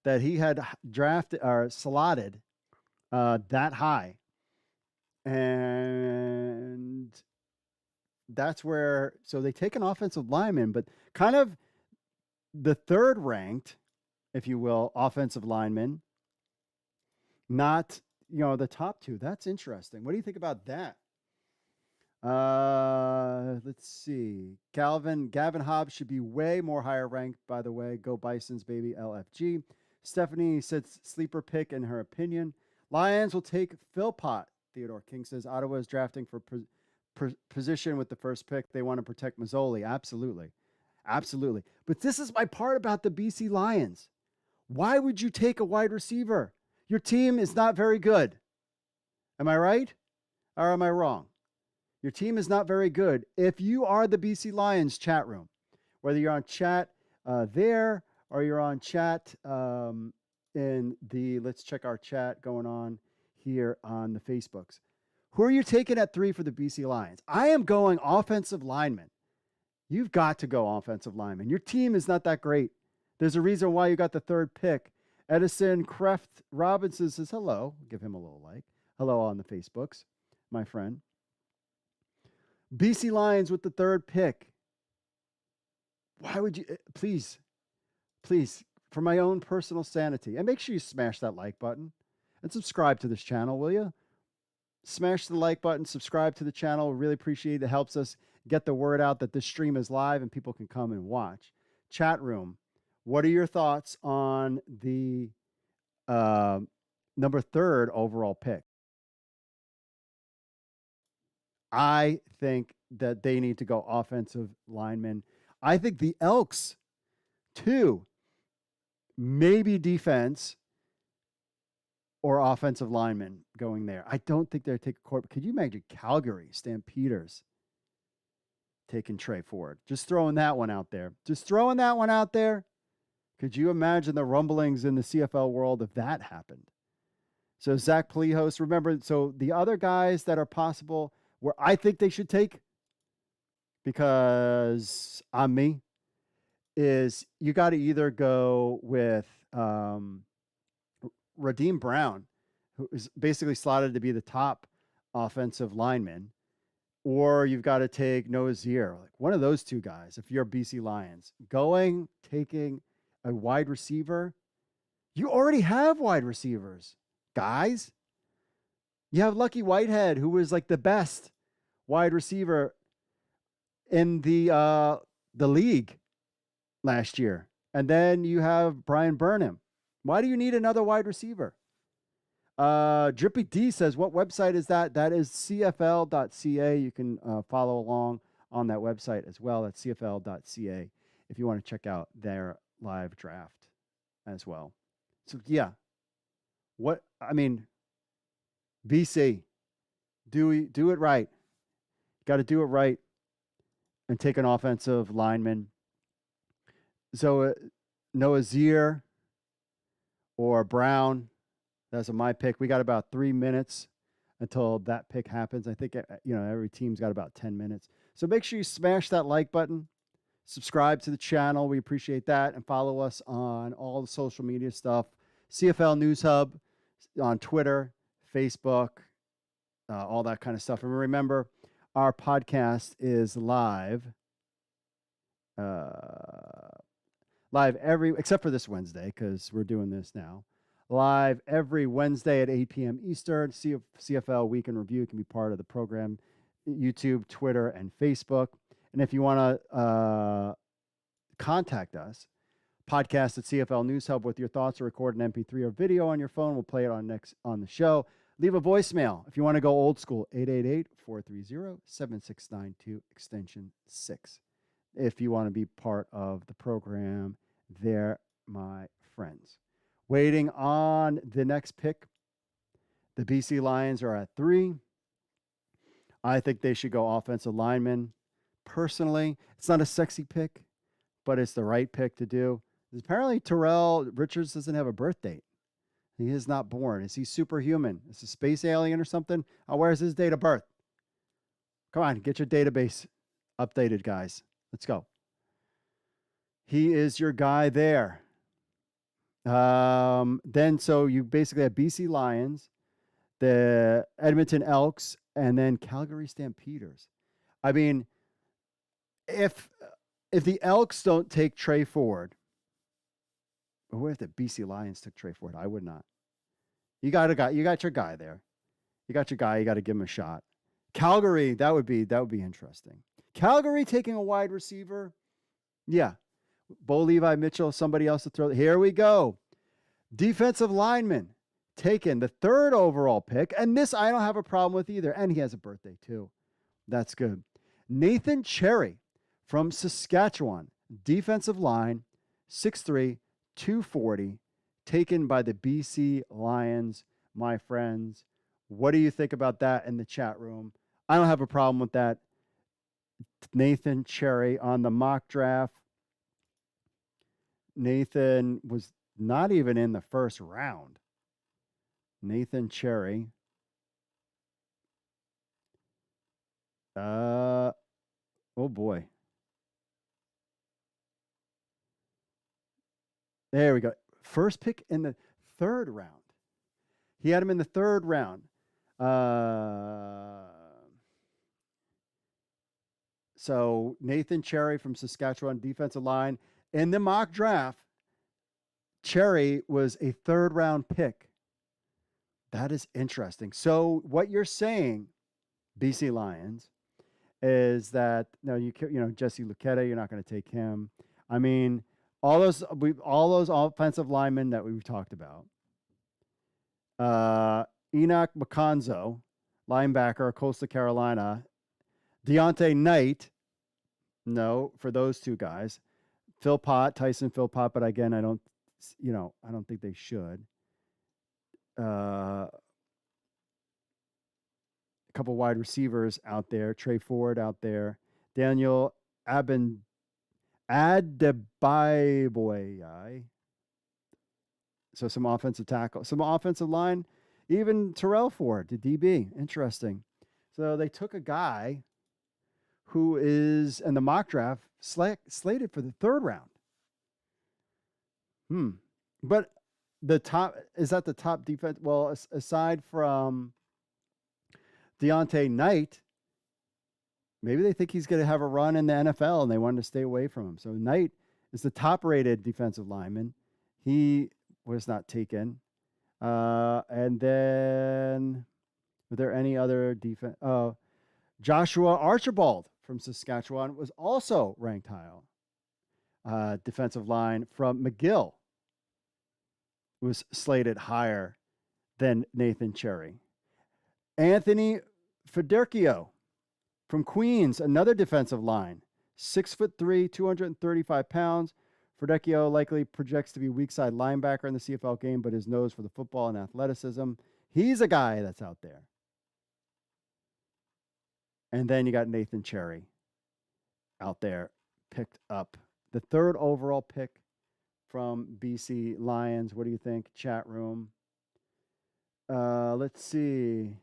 that he had drafted or slotted that high. And that's where, so they take an offensive lineman, but kind of the 3rd ranked, if you will, offensive lineman, not, the top 2. That's interesting. What do you think about that? Let's see. Gavin Hobbs should be way more higher ranked, by the way. Go Bisons, baby, LFG. Stephanie said sleeper pick in her opinion. Lions will take Philpott. Theodore King says Ottawa is drafting for position with the 1st pick. They want to protect Mazzoli. Absolutely. Absolutely. But this is my part about the BC Lions. Why would you take a wide receiver? Your team is not very good. Am I right? Or am I wrong? Your team is not very good. If you are the BC Lions chat room, whether you're on chat there or you're on chat let's check our chat going on here on the Facebooks. Who are you taking at 3 for the BC Lions? I am going offensive lineman. You've got to go offensive lineman. Your team is not that great. There's a reason why you got the 3rd pick Edison Kreft Robinson says hello. Give him a little like. Hello on the Facebooks, my friend. BC Lions with the 3rd pick. Why would you, please, for my own personal sanity, and make sure you smash that like button and subscribe to this channel, will you? Smash the like button, subscribe to the channel. We really appreciate it. It helps us get the word out that this stream is live and people can come and watch. Chat room, what are your thoughts on the number 3rd overall pick? I think that they need to go offensive linemen. I think the Elks, too, maybe defense or offensive linemen going there. I don't think they're taking court. Could you imagine Calgary Stampeders taking Trey Ford? Just throwing that one out there. Could you imagine the rumblings in the CFL world if that happened? So Zach Plehos, remember, so the other guys that are possible where I think they should take, because I'm me, is you got to either go with Raheem Brown, who is basically slotted to be the top offensive lineman, or you've got to take Noah Zier, like one of those two guys. If you're BC Lions, taking a wide receiver, you already have wide receivers, guys. You have Lucky Whitehead, who was like the best wide receiver in the league last year. And then you have Brian Burnham. Why do you need another wide receiver? Drippy D says, what website is that? That is CFL.ca. You can follow along on that website as well. That's CFL.ca if you want to check out their live draft as well. So, yeah. BC, do it right. Got to do it right and take an offensive lineman. So Noah Zier or Brown, that's my pick. We got about 3 minutes until that pick happens. I think every team's got about 10 minutes. So make sure you smash that like button, subscribe to the channel. We appreciate that, and follow us on all the social media stuff. CFL News Hub on Twitter, Facebook, all that kind of stuff. And remember, our podcast is live every, except for this Wednesday, because we're doing this now, live every Wednesday at 8 p.m. Eastern. CFL Week in Review can be part of the program, YouTube, Twitter, and Facebook. And if you want to contact us, podcast at CFL News Hub with your thoughts, or record an MP3 or video on your phone. We'll play it on the show. Leave a voicemail if you want to go old school, 888-430-7692, extension 6. If you want to be part of the program there, my friends. Waiting on the next pick. The BC Lions are at 3. I think they should go offensive lineman. Personally, it's not a sexy pick, but it's the right pick to do. Apparently, Terrell Richards doesn't have a birth date. He is not born. Is he superhuman? Is he a space alien or something? Oh, where's his date of birth? Come on, get your database updated, guys. Let's go. He is your guy there. Then, so you basically have BC Lions, the Edmonton Elks, and then Calgary Stampeders. I mean, if the Elks don't take Trey Ford, or what if the BC Lions took Trey Ford? I would not. You got a guy. You got your guy there. You got your guy. You got to give him a shot. Calgary, that would be interesting. Calgary taking a wide receiver. Yeah. Bo Levi Mitchell, somebody else to throw. Here we go. Defensive lineman taken, the 3rd overall pick. And this I don't have a problem with either. And he has a birthday too. That's good. Nathan Cherry from Saskatchewan. Defensive line, 6'3", 240, taken by the BC Lions, my friends. What do you think about that in the chat room? I don't have a problem with that. Nathan Cherry on the mock draft. Nathan was not even in the first round. Nathan Cherry. Oh boy. There we go. First pick in the third round. He had him in the third round. So Nathan Cherry from Saskatchewan, defensive line. In the mock draft, Cherry was a third round pick. That is interesting. So what you're saying, BC Lions, is that Jesse Luketa, you're not going to take him. I mean, all those offensive linemen that we've talked about. Enoch McConzo, linebacker, Coastal Carolina. Deontay Knight, no, for those two guys. Tyson Philpott, but again, I don't think they should. A couple wide receivers out there. Trey Ford out there. Daniel Adebayoye. So some offensive tackle, some offensive line, even Terrell Ford, the DB. Interesting. So they took a guy who is in the mock draft slated for the third round. But is that the top defense? Well, aside from Deontay Knight, maybe they think he's going to have a run in the NFL and they wanted to stay away from him. So Knight is the top-rated defensive lineman. He was not taken. And then, were there any other defense? Joshua Archibald from Saskatchewan was also ranked high. Defensive line from McGill was slated higher than Nathan Cherry. Anthony Federchio from Queens, another defensive line, 6'3", 235 pounds. Federchio likely projects to be weak side linebacker in the CFL game, but his nose for the football and athleticism. He's a guy that's out there. And then you got Nathan Cherry out there, picked up. The third overall pick from BC Lions. What do you think? Chat room. Let's see.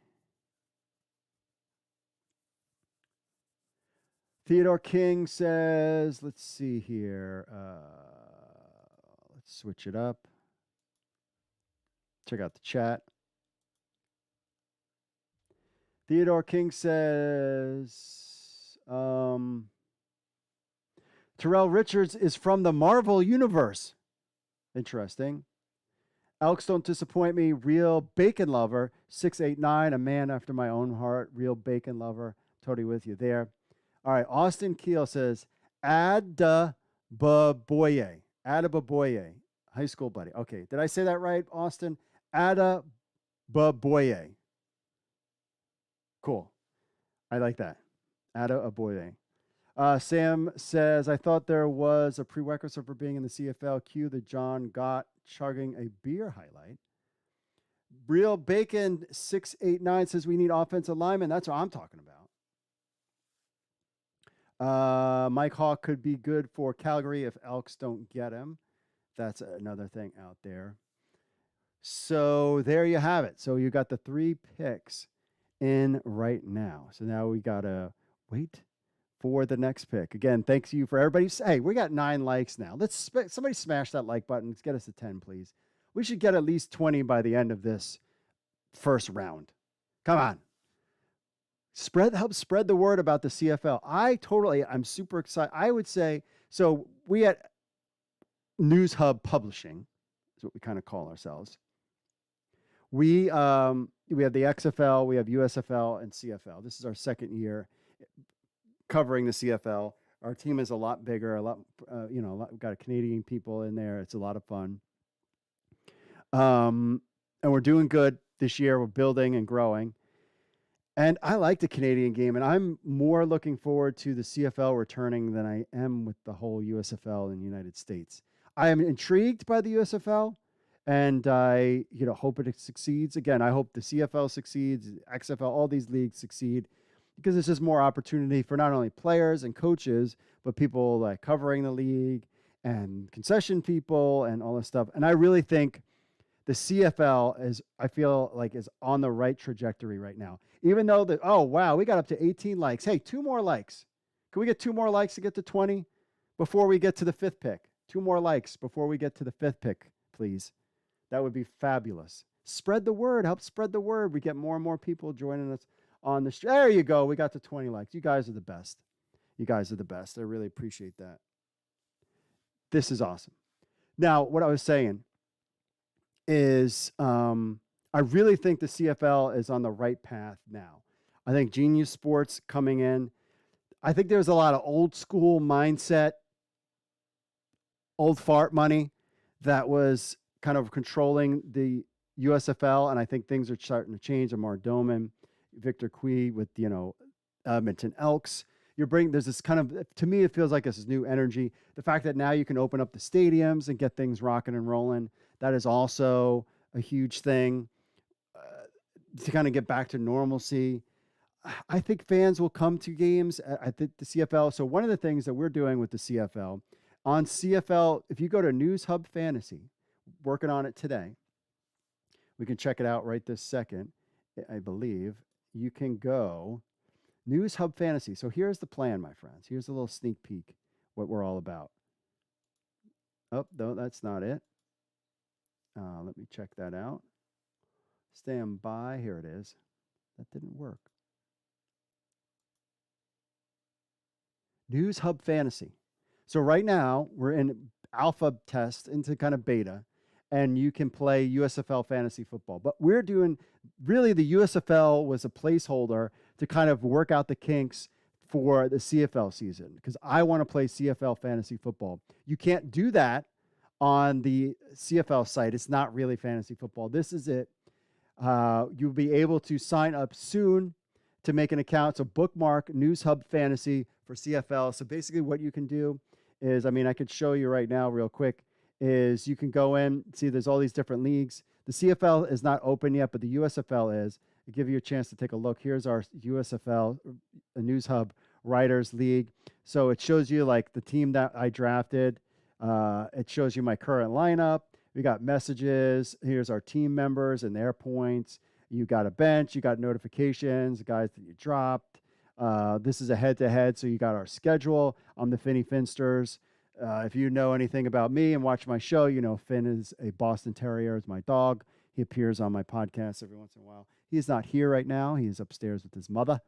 Theodore King says, let's see here. Let's switch it up. Check out the chat. Theodore King says, Terrell Richards is from the Marvel Universe. Interesting. Elks don't disappoint me. Real bacon lover. 6'8'9", a man after my own heart. Real bacon lover. Totally with you there. All right. Austin Keel says, Adebayoye. Adebayoye. High school buddy. Okay. Did I say that right, Austin? Adebayoye. Cool. I like that. Adebayoye. Sam says, I thought there was a prerequisite for being in the CFL. Cue the John Gott chugging a beer highlight. Real Bacon 689 says we need offensive linemen. That's what I'm talking about. Mike Hawk could be good for Calgary if Elks don't get him. That's another thing out there. So there you have it. So you got the 3 picks in right now. So now we got to wait for the next pick. Again, thanks you for everybody. Hey, we got 9 likes now. Somebody smash that like button. Let's get us to 10, please. We should get at least 20 by the end of this first round. Come on. Help spread the word about the CFL. I'm super excited. I would say, so we at News Hub Publishing is what we kind of call ourselves. We have the XFL, we have USFL and CFL. This is our second year covering the CFL. Our team is a lot bigger, we've got Canadian people in there. It's a lot of fun. And we're doing good this year. We're building and growing. And I like the Canadian game, and I'm more looking forward to the CFL returning than I am with the whole USFL in the United States. I am intrigued by the USFL, and I hope it succeeds. Again, I hope the CFL succeeds, XFL, all these leagues succeed, because it's just more opportunity for not only players and coaches, but people like covering the league and concession people and all this stuff. And I really think the CFL is on the right trajectory right now. Even though we got up to 18 likes. Hey, 2 more likes. Can we get 2 more likes to get to 20 before we get to the 5th pick? 2 more likes before we get to the 5th pick, please. That would be fabulous. Spread the word. Help spread the word. We get more and more people joining us on the stream. There you go. We got to 20 likes. You guys are the best. You guys are the best. I really appreciate that. This is awesome. Now, what I was saying is I really think the CFL is on the right path now. I think Genius Sports coming in. I think there's a lot of old school mindset, old fart money that was kind of controlling the USFL, and I think things are starting to change. Amar Doman, Victor Cui with, Edmonton Elks. There's this kind of, to me, it feels like this is new energy. The fact that now you can open up the stadiums and get things rocking and rolling, that is also a huge thing to kind of get back to normalcy. I think fans will come to games. I think the CFL. So one of the things that we're doing with the CFL on CFL, if you go to News Hub Fantasy, working on it today, we can check it out right this second. I believe you can go News Hub Fantasy. So here's the plan, my friends. Here's a little sneak peek what we're all about. Oh, no, that's not it. Let me check that out. Stand by. Here it is. That didn't work. News Hub Fantasy. So right now we're in alpha test into kind of beta, and you can play USFL fantasy football. But we're doing, really the USFL was a placeholder to kind of work out the kinks for the CFL season, because I want to play CFL fantasy football. You can't do that on the CFL site. It's not really fantasy football. This is it. You'll be able to sign up soon to make an account. So bookmark News Hub Fantasy for CFL. So basically what you can do is, I could show you right now real quick, is you can go in, see there's all these different leagues. The CFL is not open yet, but the USFL is. I'll give you a chance to take a look. Here's our USFL News Hub Writers League. So it shows you like the team that I drafted. It shows you my current lineup. We got messages. Here's our team members and their points. You got a bench. You got notifications, guys that you dropped. This is a head-to-head, so you got our schedule. I'm the Finny Finsters. If you know anything about me and watch my show, you know Finn is a Boston Terrier. It's my dog. He appears on my podcast every once in a while. He's not here right now. He's upstairs with his mother.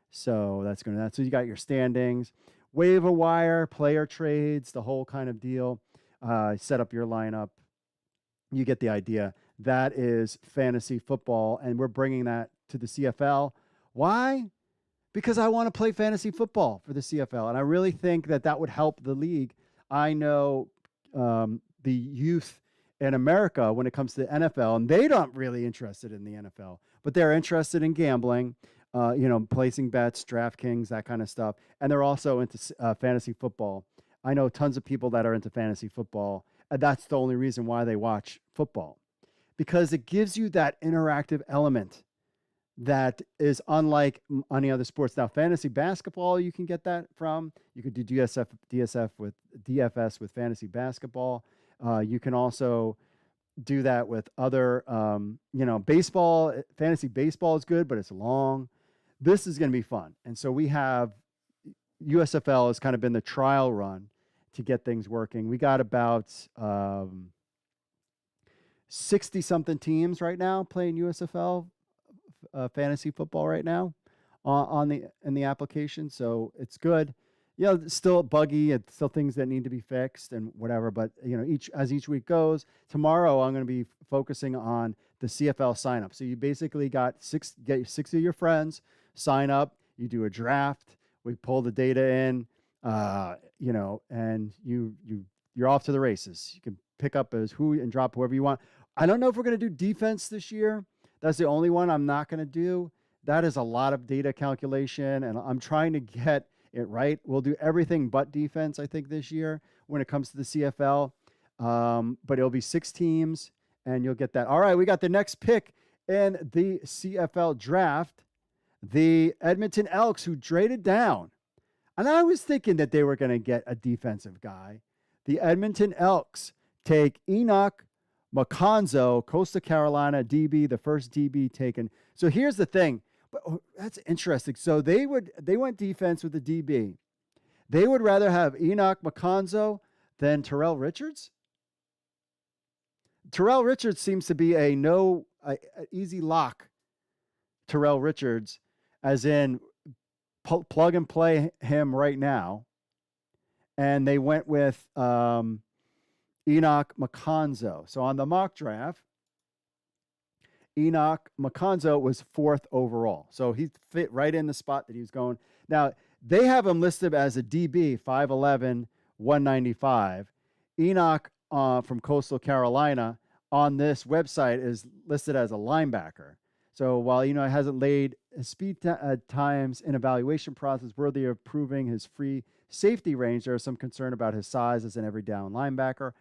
So that's going to that. So you got your standings, waiver wire, player trades, the whole kind of deal. Set up your lineup. You get the idea. That is fantasy football, and we're bringing that to the CFL. Why? Because I want to play fantasy football for the CFL, and I really think that that would help the league. I know the youth in America when it comes to the NFL, and they're not really interested in the NFL, but they're interested in gambling, placing bets, DraftKings, that kind of stuff, and they're also into fantasy football. I know tons of people that are into fantasy football, and that's the only reason why they watch football, because it gives you that interactive element that is unlike any other sports. Now, fantasy basketball, you can get that from. You could do DFS with fantasy basketball. You can also do that with other, baseball. Fantasy baseball is good, but it's long. This is going to be fun. And so we have USFL has kind of been the trial run to get things working. We got about 60-something teams right now playing USFL fantasy football right now in the application. So it's good. It's still buggy. It's still things that need to be fixed and whatever. But as each week goes, tomorrow I'm going to be focusing on the CFL sign up. So you basically get six of your friends sign up. You do a draft. We pull the data in, and you're off to the races. You can pick up and drop whoever you want. I don't know if we're going to do defense this year. That's the only one I'm not going to do. That is a lot of data calculation, and I'm trying to get it right. We'll do everything but defense, I think, this year when it comes to the CFL. But it'll be 6 teams, and you'll get that. All right, we got the next pick in the CFL draft. The Edmonton Elks, who traded down. And I was thinking that they were going to get a defensive guy. The Edmonton Elks take Enoch Maconzo, Coastal Carolina DB, the first DB taken. So here's the thing. But that's interesting. So they went defense with the DB. They would rather have Enoch Maconzo than Terrell Richards. Terrell Richards seems to be a easy lock. Terrell Richards, as in plug and play him right now. And they went with Enoch Maconzo. So on the mock draft, Enoch Maconzo was 4th overall. So he fit right in the spot that he was going. Now, they have him listed as a DB, 5'11", 195. Enoch from Coastal Carolina on this website is listed as a linebacker. So while he hasn't laid his speed times in evaluation process worthy of proving his free safety range, there is some concern about his size as an every down linebacker.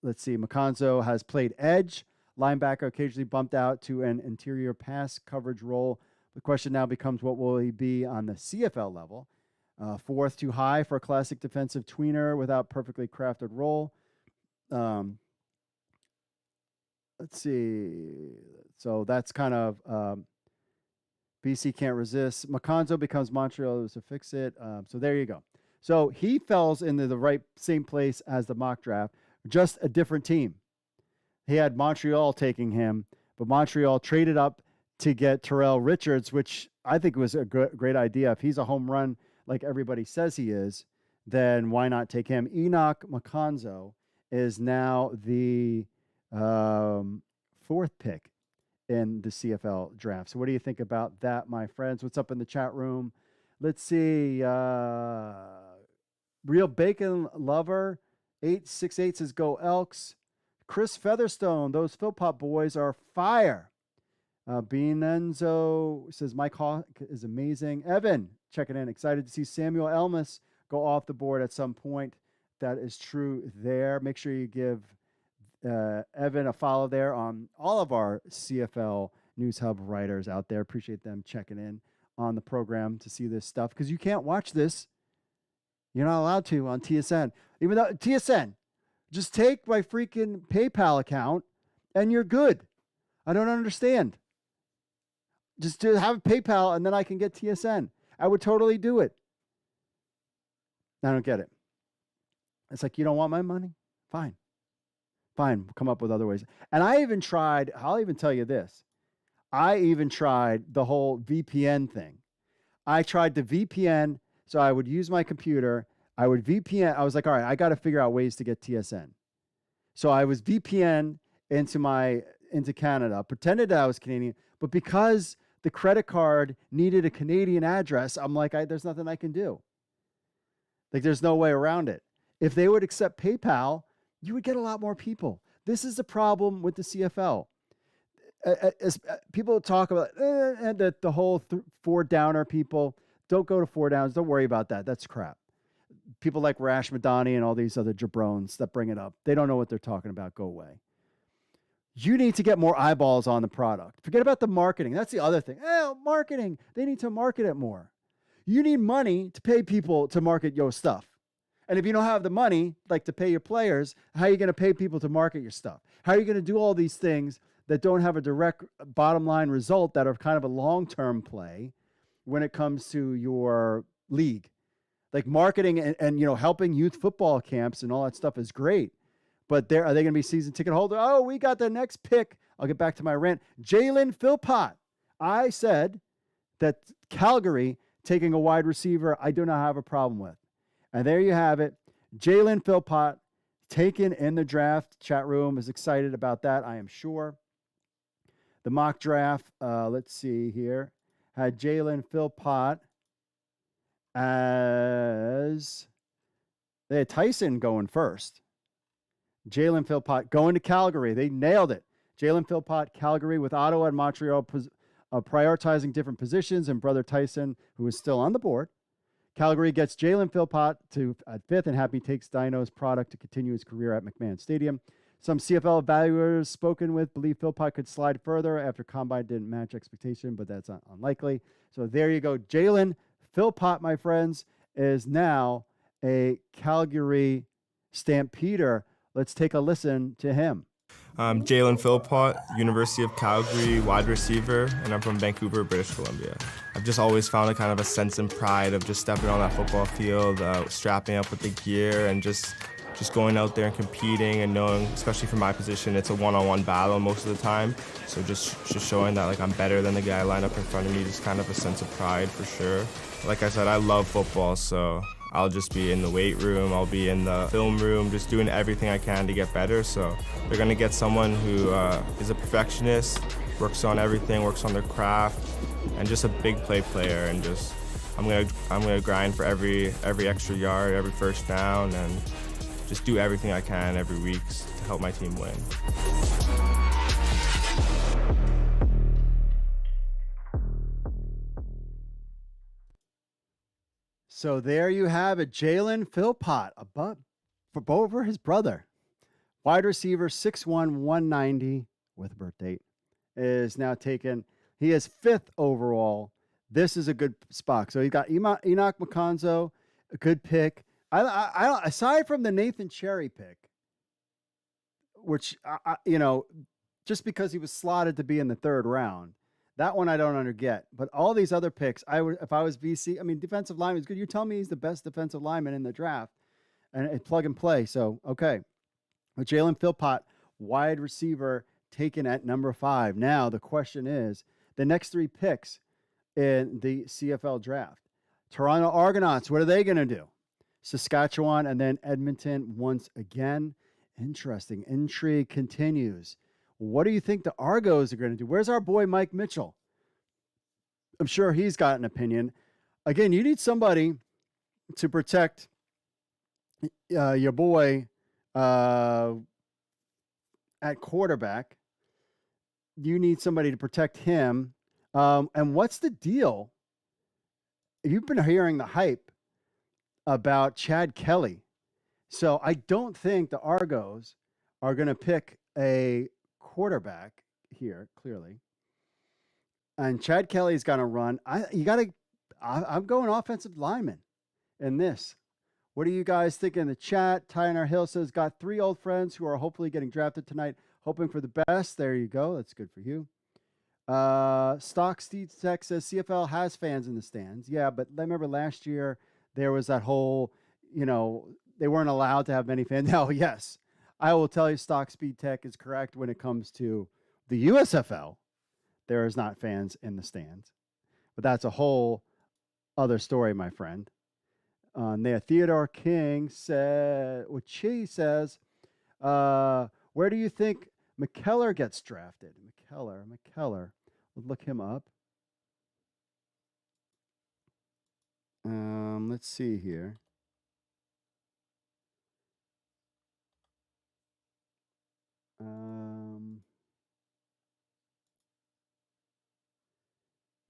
Let's see. Maconzo has played edge linebacker, occasionally bumped out to an interior pass coverage role. The question now becomes, what will he be on the CFL level? 4th too high for a classic defensive tweener without perfectly crafted role. Let's see. So that's kind of BC can't resist. Maconzo becomes Montreal to fix it. So there you go. So he falls into the same place as the mock draft, just a different team. He had Montreal taking him, but Montreal traded up to get Terrell Richards, which I think was a great idea. If he's a home run like everybody says he is, then why not take him? Enoch Maconzo is now the 4th pick in the CFL draft. So what do you think about that, my friends? What's up in the chat room? Let's see. Real Bacon Lover 868 says go Elks. Chris Featherstone, those Philpott boys are fire. Benenzo says Mike Hawk is amazing. Evan checking in, excited to see Samuel Elmas go off the board at some point. That is true there. Make sure you give Evan a follow there on all of our CFL News Hub writers out there. Appreciate them checking in on the program to see this stuff, because you can't watch this. You're not allowed to on TSN. Even though TSN, just take my freaking PayPal account and you're good. I don't understand. Just to have PayPal and then I can get TSN. I would totally do it. I don't get it. It's like, you don't want my money? Fine. Fine. We'll come up with other ways. And I even tried, I'll even tell you this. I even tried the whole VPN thing. I tried the VPN, so I would use my computer. I would VPN. I was like, all right, I got to figure out ways to get TSN. So I was VPN into Canada, pretended that I was Canadian, but because the credit card needed a Canadian address, I'm like, there's nothing I can do. Like, there's no way around it. If they would accept PayPal, you would get a lot more people. This is the problem with the CFL. As people talk about the whole 4-downer people, don't go to 4 downs. Don't worry about that. That's crap. People like Rash Madani and all these other jabrones that bring it up, they don't know what they're talking about. Go away. You need to get more eyeballs on the product. Forget about the marketing. That's the other thing. Marketing. They need to market it more. You need money to pay people to market your stuff. And if you don't have the money, like to pay your players, how are you going to pay people to market your stuff? How are you going to do all these things that don't have a direct bottom line result, that are kind of a long-term play when it comes to your league? Like marketing and helping youth football camps and all that stuff is great. But are they going to be season ticket holder? Oh, we got the next pick. I'll get back to my rant. Jalen Philpott. I said that Calgary taking a wide receiver, I do not have a problem with. And there you have it. Jalen Philpott taken in the draft. Chat room is excited about that, I am sure. The mock draft, let's see here, had Jalen Philpott as they had Tyson going first. Jalen Philpott going to Calgary. They nailed it. Jalen Philpott, Calgary, with Ottawa and Montreal prioritizing different positions, and brother Tyson, who is still on the board. Calgary gets Jalen Philpott at 5th, and Happy takes Dino's product to continue his career at McMahon Stadium. Some CFL evaluators spoken with believe Philpott could slide further after Combine didn't match expectation, but that's unlikely. So there you go. Jalen Philpott, my friends, is now a Calgary Stampeder. Let's take a listen to him. I'm Jalen Philpott, University of Calgary wide receiver, and I'm from Vancouver, British Columbia. I've just always found a kind of a sense and pride of just stepping on that football field, strapping up with the gear, and just just going out there and competing and knowing, especially for my position, it's a one-on-one battle most of the time. So just showing that like I'm better than the guy lined up in front of me, just kind of a sense of pride for sure. Like I said, I love football, so I'll just be in the weight room, I'll be in the film room, just doing everything I can to get better. So they're gonna get someone who is a perfectionist, works on everything, works on their craft, and just a big play player. And just I'm gonna grind for every extra yard, every first down, and just do everything I can every week to help my team win. So there you have it. Jalen Philpott, over his brother. Wide receiver, 6'1", 190 with a birth date, is now taken. He is 5th overall. This is a good spot. So he's got Enoch McConzo, a good pick. I aside from the Nathan Cherry pick, which just because he was slotted to be in the 3rd round, that one I don't get. But all these other picks, if I was VC, I mean, defensive lineman is good. You tell me he's the best defensive lineman in the draft, and plug and play. So okay, but Jalen Philpott, wide receiver, taken at number 5. Now the question is the next 3 picks in the CFL draft. Toronto Argonauts, what are they going to do? Saskatchewan and then Edmonton once again. Interesting. Intrigue continues. What do you think the Argos are going to do? Where's our boy Mike Mitchell? I'm sure he's got an opinion. Again, you need somebody to protect your boy at quarterback. You need somebody to protect him. And what's the deal? You've been hearing the hype about Chad Kelly. So I don't think the Argos are going to pick a quarterback here, clearly. And Chad Kelly's going to run. I'm going offensive lineman in this. What do you guys think in the chat? Tyner Hill says, got 3 old friends who are hopefully getting drafted tonight, hoping for the best. There you go. That's good for you. Stock Steve Tech says CFL has fans in the stands. Yeah, but I remember last year there was that whole, they weren't allowed to have many fans. Now, yes, I will tell you Stock Speed Tech is correct when it comes to the USFL. There is not fans in the stands. But that's a whole other story, my friend. There, Theodore King says, where do you think McKellar gets drafted? McKellar. We'll look him up. Let's see here.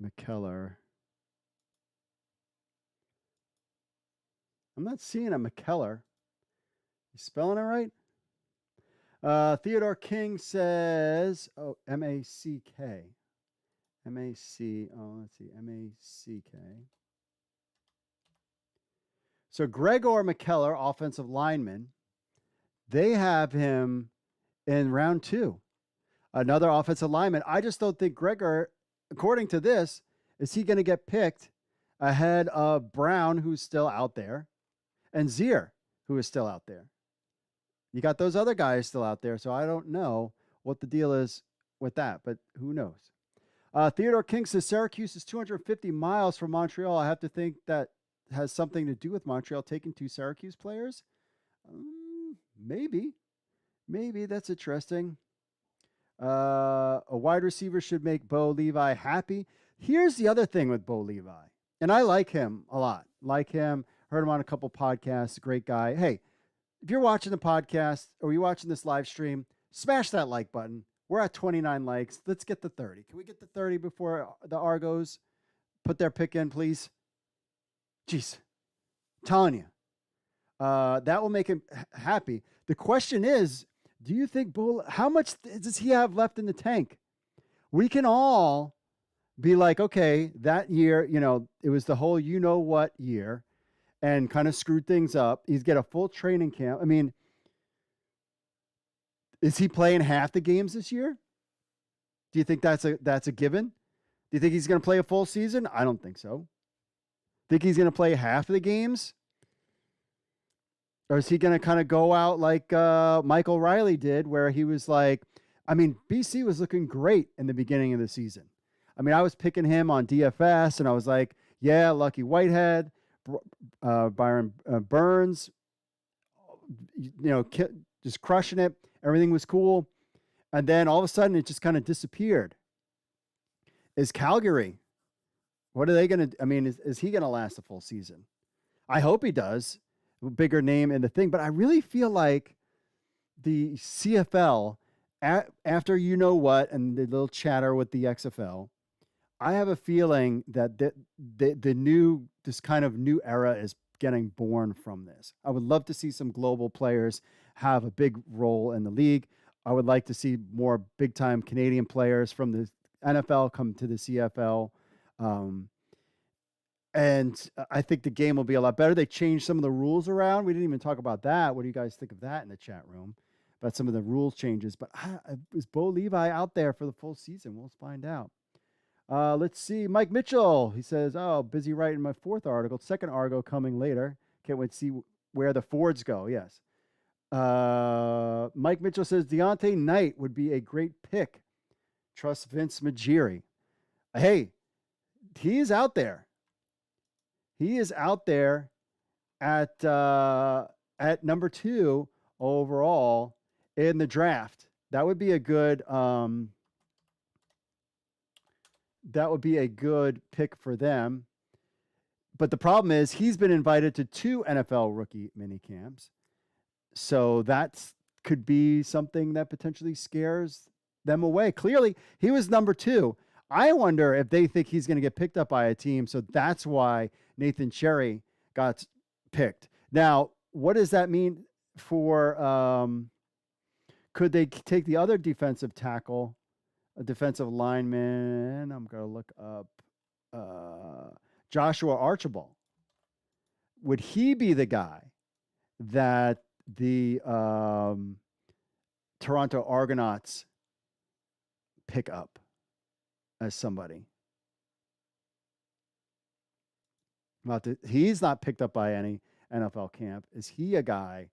McKellar. I'm not seeing a McKellar. You spelling it right? Theodore King says, M-A-C-K. M-A-C, let's see, M-A-C-K. So Gregor McKellar, offensive lineman, they have him in round 2. Another offensive lineman. I just don't think Gregor, according to this, is he going to get picked ahead of Brown, who's still out there, and Zier, who is still out there. You got those other guys still out there, so I don't know what the deal is with that, but who knows? Theodore King says Syracuse is 250 miles from Montreal. I have to think that has something to do with Montreal taking 2 Syracuse players. Maybe that's interesting. A wide receiver should make Bo Levi happy. Here's the other thing with Bo Levi, and I like him a lot. Heard him on a couple podcasts. Great guy. Hey, if you're watching the podcast or you're watching this live stream, smash that like button. We're at 29 likes. Let's get the 30. Can we get the 30 before the Argos put their pick in, please? Jeez, I'm telling you, that will make him happy. The question is, do you think how much does he have left in the tank? We can all be like, okay, that year, it was the whole what year and kind of screwed things up. He's got a full training camp. I mean, is he playing half the games this year? Do you think that's a given? Do you think he's going to play a full season? I don't think so. Think he's going to play half of the games? Or is he going to kind of go out like Michael Riley did, where he was like, I mean, BC was looking great in the beginning of the season. I mean, I was picking him on DFS, and I was like, yeah, Lucky Whitehead, Byron Burns, just crushing it. Everything was cool. And then all of a sudden, it just kind of disappeared. Is Calgary, what are they going to, I mean, is he going to last a full season? I hope he does. Bigger name in the thing, but I really feel like the CFL, after you know what, and the little chatter with the XFL, I have a feeling that this kind of new era is getting born from this. I would love to see some global players have a big role in the league. I would like to see more big time Canadian players from the NFL come to the CFL. And I think the game will be a lot better. They changed some of the rules around. We didn't even talk about that. What do you guys think of that in the chat room? About some of the rules changes. But is Bo Levi out there for the full season? We'll find out. Let's see. Mike Mitchell. He says, oh, busy writing my 4th article. 2nd article coming later. Can't wait to see where the Fords go. Yes. Mike Mitchell says, Deontay Knight would be a great pick. Trust Vince Majiri. Hey, he's out there. He is out there at number 2 overall in the draft. That would be a good pick for them. But the problem is he's been invited to 2 NFL rookie mini camps. So that could be something that potentially scares them away. Clearly, he was number 2. I wonder if they think he's going to get picked up by a team. So that's why Nathan Cherry got picked. Now, what does that mean for, could they take the other defensive tackle, a defensive lineman? I'm going to look up Joshua Archibald. Would he be the guy that the Toronto Argonauts pick up as somebody? He's not picked up by any NFL camp. Is he a guy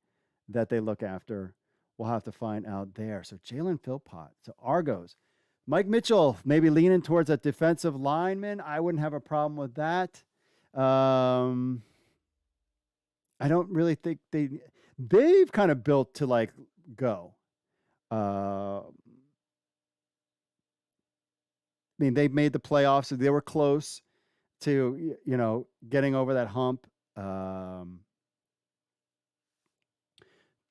that they look after? We'll have to find out there. So Jalen Philpott. So Argos. Mike Mitchell, maybe leaning towards a defensive lineman. I wouldn't have a problem with that. I don't really think they've kind of built to like go. I mean, they've made the playoffs, so they were close to, getting over that hump.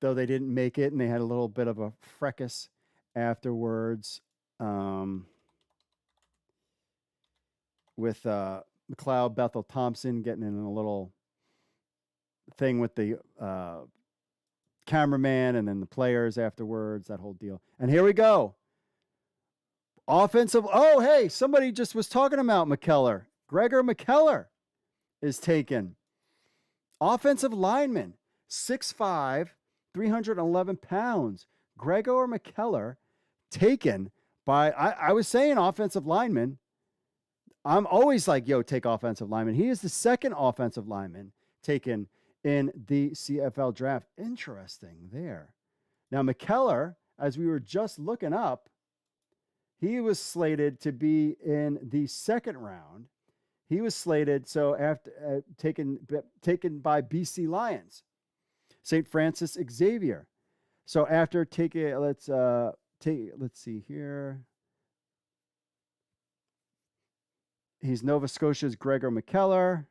Though they didn't make it, and they had a little bit of a fracas afterwards with McLeod Bethel Thompson getting in a little thing with the cameraman and then the players afterwards, that whole deal. And here we go. Offensive. Oh, hey, somebody just was talking about McKellar. Gregor McKellar is taken. Offensive lineman, 6'5", 311 pounds. Gregor McKellar taken by, I was saying offensive lineman. I'm always like, yo, take offensive lineman. He is the 2nd offensive lineman taken in the CFL draft. Interesting there. Now, McKellar, as we were just looking up, he was slated to be in the 2nd round. He was slated, so after taken by BC Lions, St. Francis Xavier. So after taking, let's see here. He's Nova Scotia's Gregor McKellar,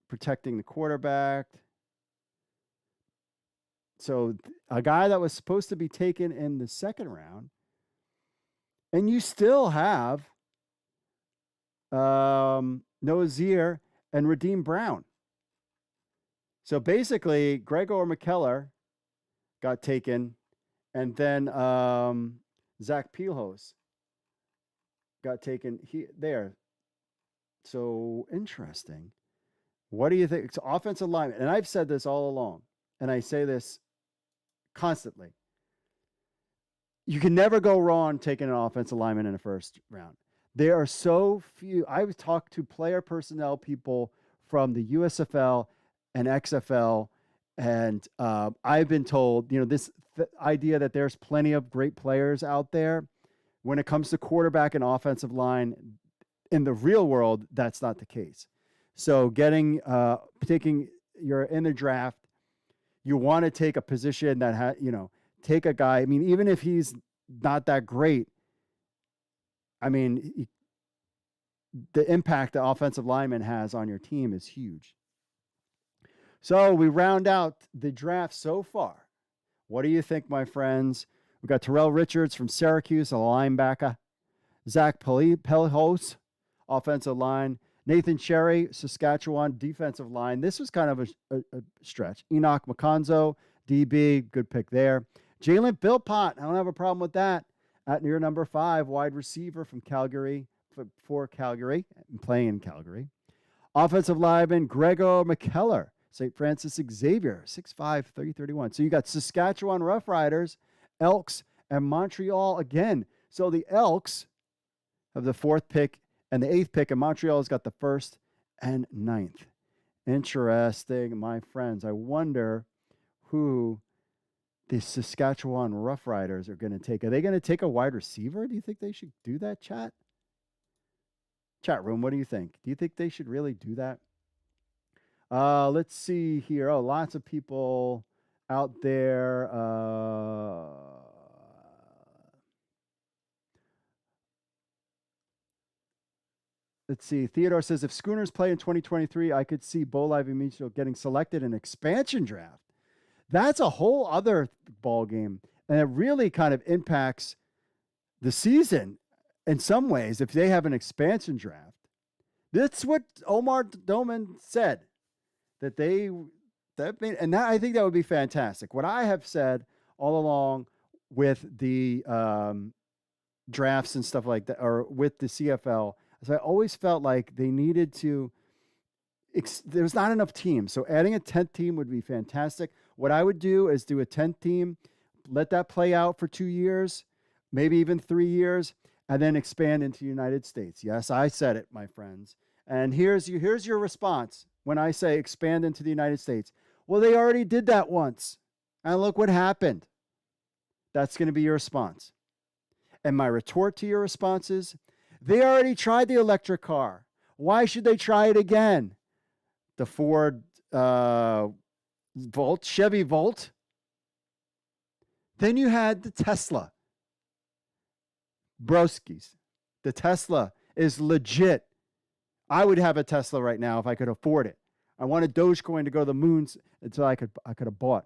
protecting the quarterback. So a guy that was supposed to be taken in the 2nd round, and you still have Noah Zier and Raheem Brown. So basically, Gregor McKellar got taken, and then Zach Peelhose got taken there. So interesting. What do you think? It's offensive lineman, and I've said this all along, and I say this constantly. You can never go wrong taking an offensive lineman in the 1st round. There are so few. I've talked to player personnel people from the USFL and XFL. And I've been told, this idea that there's plenty of great players out there. When it comes to quarterback and offensive line, in the real world, that's not the case. So you're in the draft, you want to take a position that take a guy. I mean, even if he's not that great, I mean, the impact the offensive lineman has on your team is huge. So we round out the draft so far. What do you think, my friends? We got Terrell Richards from Syracuse, a linebacker. Zach Pelhos, offensive line. Nathan Cherry, Saskatchewan, defensive line. This was kind of a stretch. Enoch McConzo, DB, good pick there. Jalen Philpott, I don't have a problem with that. At near number 5, wide receiver from Calgary, for Calgary, playing in Calgary. Offensive lineman, Gregor McKellar, St. Francis Xavier, 6'5", 30-31. So you got Saskatchewan Roughriders, Elks, and Montreal again. So the Elks have the 4th pick and the 8th pick, and Montreal has got the 1st and 9th. Interesting, my friends. I wonder who the Saskatchewan Roughriders are going to take. Are they going to take a wide receiver? Do you think they should do that, chat? Chat room, what do you think? Do you think they should really do that? Let's see here. Oh, lots of people out there. Let's see. Theodore says, if Schooners play in 2023, I could see Bo Lively Mitchell getting selected in an expansion draft. That's a whole other ball game, and it really kind of impacts the season in some ways if they have an expansion draft. That's what Omar Doman said, I think that would be fantastic. What I have said all along with the drafts and stuff like that, or with the CFL, is I always felt like they needed to. There's not enough teams, so adding a 10th team would be fantastic. What I would do is do a 10th team, let that play out for 2 years, maybe even 3 years, and then expand into the United States. Yes, I said it, my friends. And here's your response when I say expand into the United States. Well, they already did that once, and look what happened. That's going to be your response. And my retort to your response is, they already tried the electric car. Why should they try it again? The Ford Volt, Chevy Volt. Then you had the Tesla. Broskies. The Tesla is legit. I would have a Tesla right now if I could afford it. I wanted Dogecoin to go to the moons until I could have bought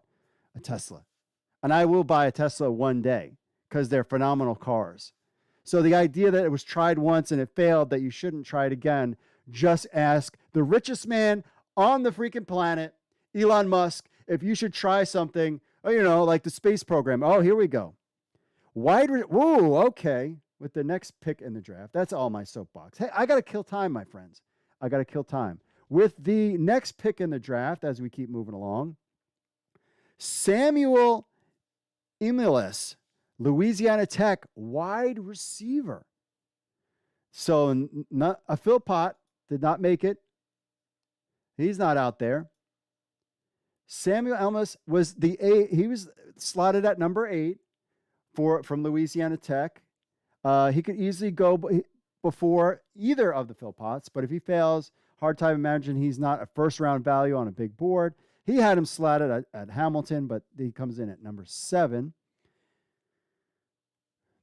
a Tesla. And I will buy a Tesla one day because they're phenomenal cars. So the idea that it was tried once and it failed, that you shouldn't try it again, just ask the richest man on the freaking planet, Elon Musk, if you should try something, like the space program. Oh, here we go. Okay. With the next pick in the draft. That's all my soapbox. Hey, I got to kill time, my friends. I got to kill time. With the next pick in the draft, as we keep moving along, Samuel Emilis, Louisiana Tech, wide receiver. So not a Philpott did not make it. He's not out there. Samuel Emilis was he was slotted at number 8 from Louisiana Tech. He could easily go before either of the Philpotts, but if he fails, hard time imagining he's not a first-round value on a big board. He had him slotted at Hamilton, but he comes in at number 7.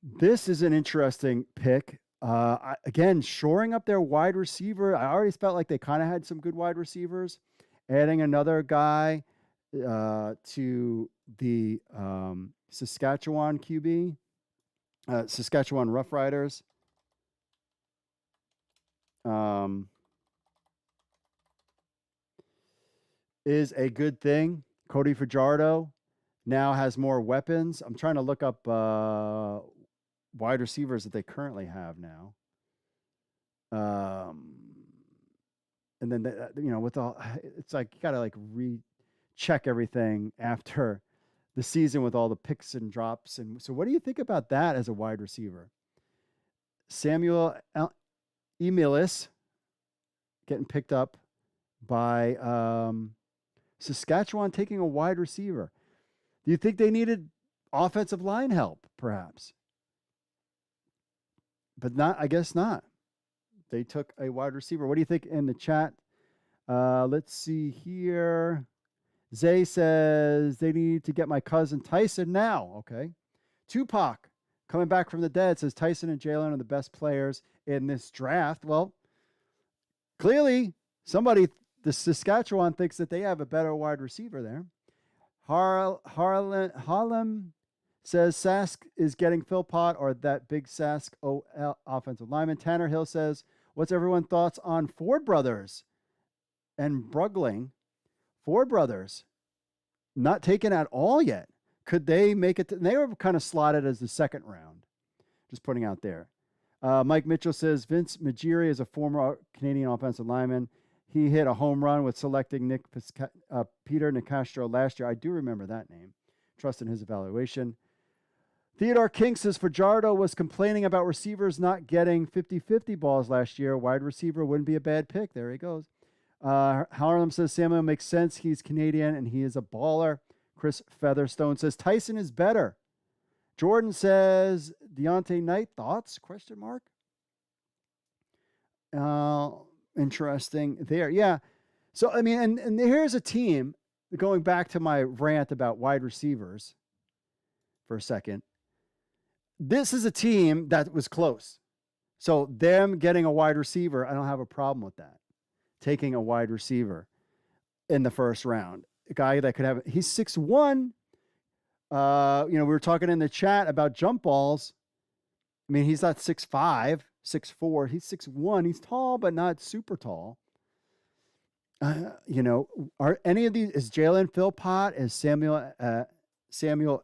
This is an interesting pick. Again, shoring up their wide receiver. I already felt like they kind of had some good wide receivers. Adding another guy to the Saskatchewan QB. Saskatchewan Roughriders. Is a good thing. Cody Fajardo now has more weapons. I'm trying to look up wide receivers that they currently have now. And then with all, it's like you got to recheck everything after the season with all the picks and drops. And so what do you think about that as a wide receiver? Samuel Emilis getting picked up by Saskatchewan taking a wide receiver. Do you think they needed offensive line help, perhaps? But not, I guess not. They took a wide receiver. What do you think in the chat? Let's see here. Zay says they need to get my cousin Tyson now. Okay. Tupac coming back from the dead says Tyson and Jalen are the best players in this draft. Well, clearly somebody, the Saskatchewan, thinks that they have a better wide receiver there. Harlem says Sask is getting Philpott or that big Sask offensive lineman. Tanner Hill says, what's everyone's thoughts on Ford Brothers and Brugling? Ford Brothers, not taken at all yet. Could they make it? They were kind of slotted as the second round. Just putting out there. Mike Mitchell says Vince Majiri is a former Canadian offensive lineman. He hit a home run with selecting Peter Nicastro last year. I do remember that name. Trust in his evaluation. Theodore King says Fajardo was complaining about receivers not getting 50-50 balls last year. Wide receiver wouldn't be a bad pick. There he goes. Harlem says Samuel makes sense. He's Canadian and he is a baller. Chris Featherstone says Tyson is better. Jordan says Deontay Knight thoughts? Question mark. Interesting there. Yeah. So I mean, and here's a team going back to my rant about wide receivers for a second. This is a team that was close. So them getting a wide receiver, I don't have a problem with that. Taking a wide receiver in the first round. A guy that could have, he's 6'1". We were talking in the chat about jump balls. I mean, he's not 6'5", 6'4". He's 6'1". He's tall, but not super tall. Are any of these, is Jalen Philpott, is Samuel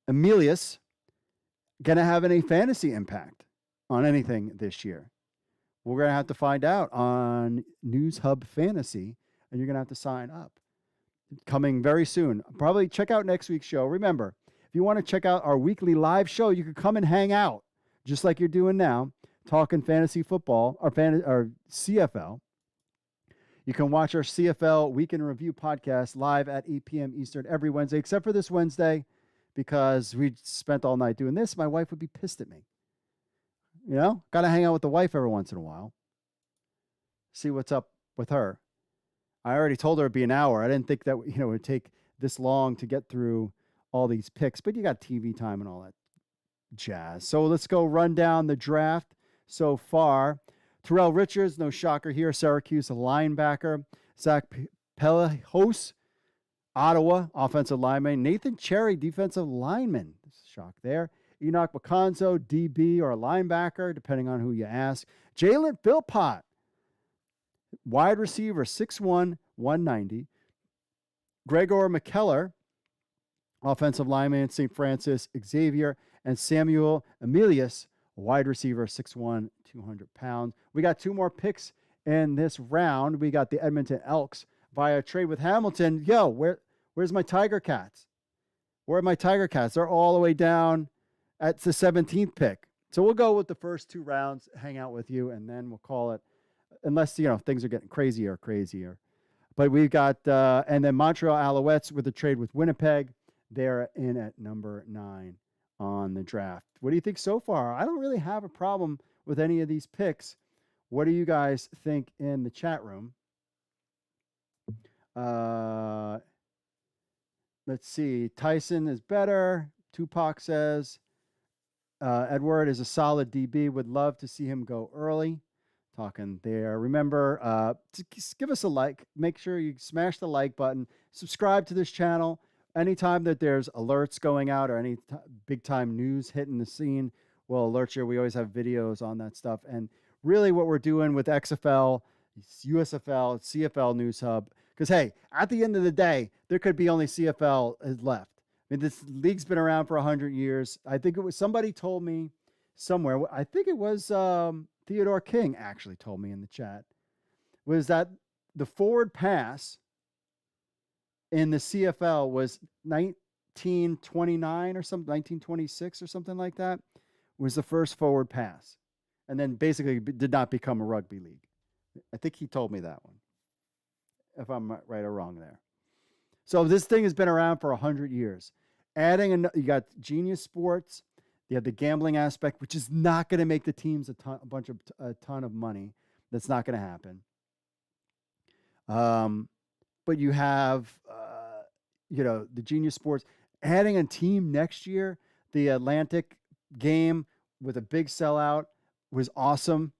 Emilius going to have any fantasy impact on anything this year? We're going to have to find out on News Hub Fantasy, and you're going to have to sign up. Coming very soon. Probably check out next week's show. Remember, if you want to check out our weekly live show, you can come and hang out, just like you're doing now, talking fantasy football or CFL. You can watch our CFL Week in Review podcast live at 8 p.m. Eastern every Wednesday, except for this Wednesday, because we spent all night doing this. My wife would be pissed at me. Got to hang out with the wife every once in a while. See what's up with her. I already told her it'd be an hour. I didn't think that, it would take this long to get through all these picks, but you got TV time and all that jazz. So let's go run down the draft so far. Terrell Richards, no shocker here. Syracuse, a linebacker. Zach Pelihos, Ottawa, offensive lineman. Nathan Cherry, defensive lineman. Shock there. Enoch Baconzo, DB or a linebacker, depending on who you ask. Jalen Philpott, wide receiver, 6'1", 190. Gregor McKellar, offensive lineman, St. Francis Xavier. And Samuel Emilius, wide receiver, 6'1", 200 pounds. We got two more picks in this round. We got the Edmonton Elks via trade with Hamilton. Yo, where's my Tiger Cats? Where are my Tiger Cats? They're all the way down at the 17th pick. So we'll go with the first two rounds, hang out with you, and then we'll call it, unless, things are getting crazier. But we've got, and then Montreal Alouettes with a trade with Winnipeg. They're in at number 9 on the draft. What do you think so far? I don't really have a problem with any of these picks. What do you guys think in the chat room? Let's see. Tyson is better. Tupac says, Edward is a solid DB. Would love to see him go early. Talking there. Remember, just give us a like. Make sure you smash the like button. Subscribe to this channel. Anytime that there's alerts going out or any big time news hitting the scene, we'll alert you. We always have videos on that stuff. And really what we're doing with XFL, USFL, CFL News Hub, because, hey, at the end of the day, there could be only CFL left. I mean, this league's been around for 100 years. I think it was somebody told me somewhere, I think it was Theodore King actually told me in the chat, was that the forward pass in the CFL was 1929 or something, 1926 or something like that, was the first forward pass. And then basically did not become a rugby league. I think he told me that one, if I'm right or wrong there. So this thing has been around for 100 years. You got Genius Sports. You have the gambling aspect, which is not going to make the teams a ton of money. That's not going to happen. But you have, the Genius Sports adding a team next year. The Atlantic game with a big sellout was awesome.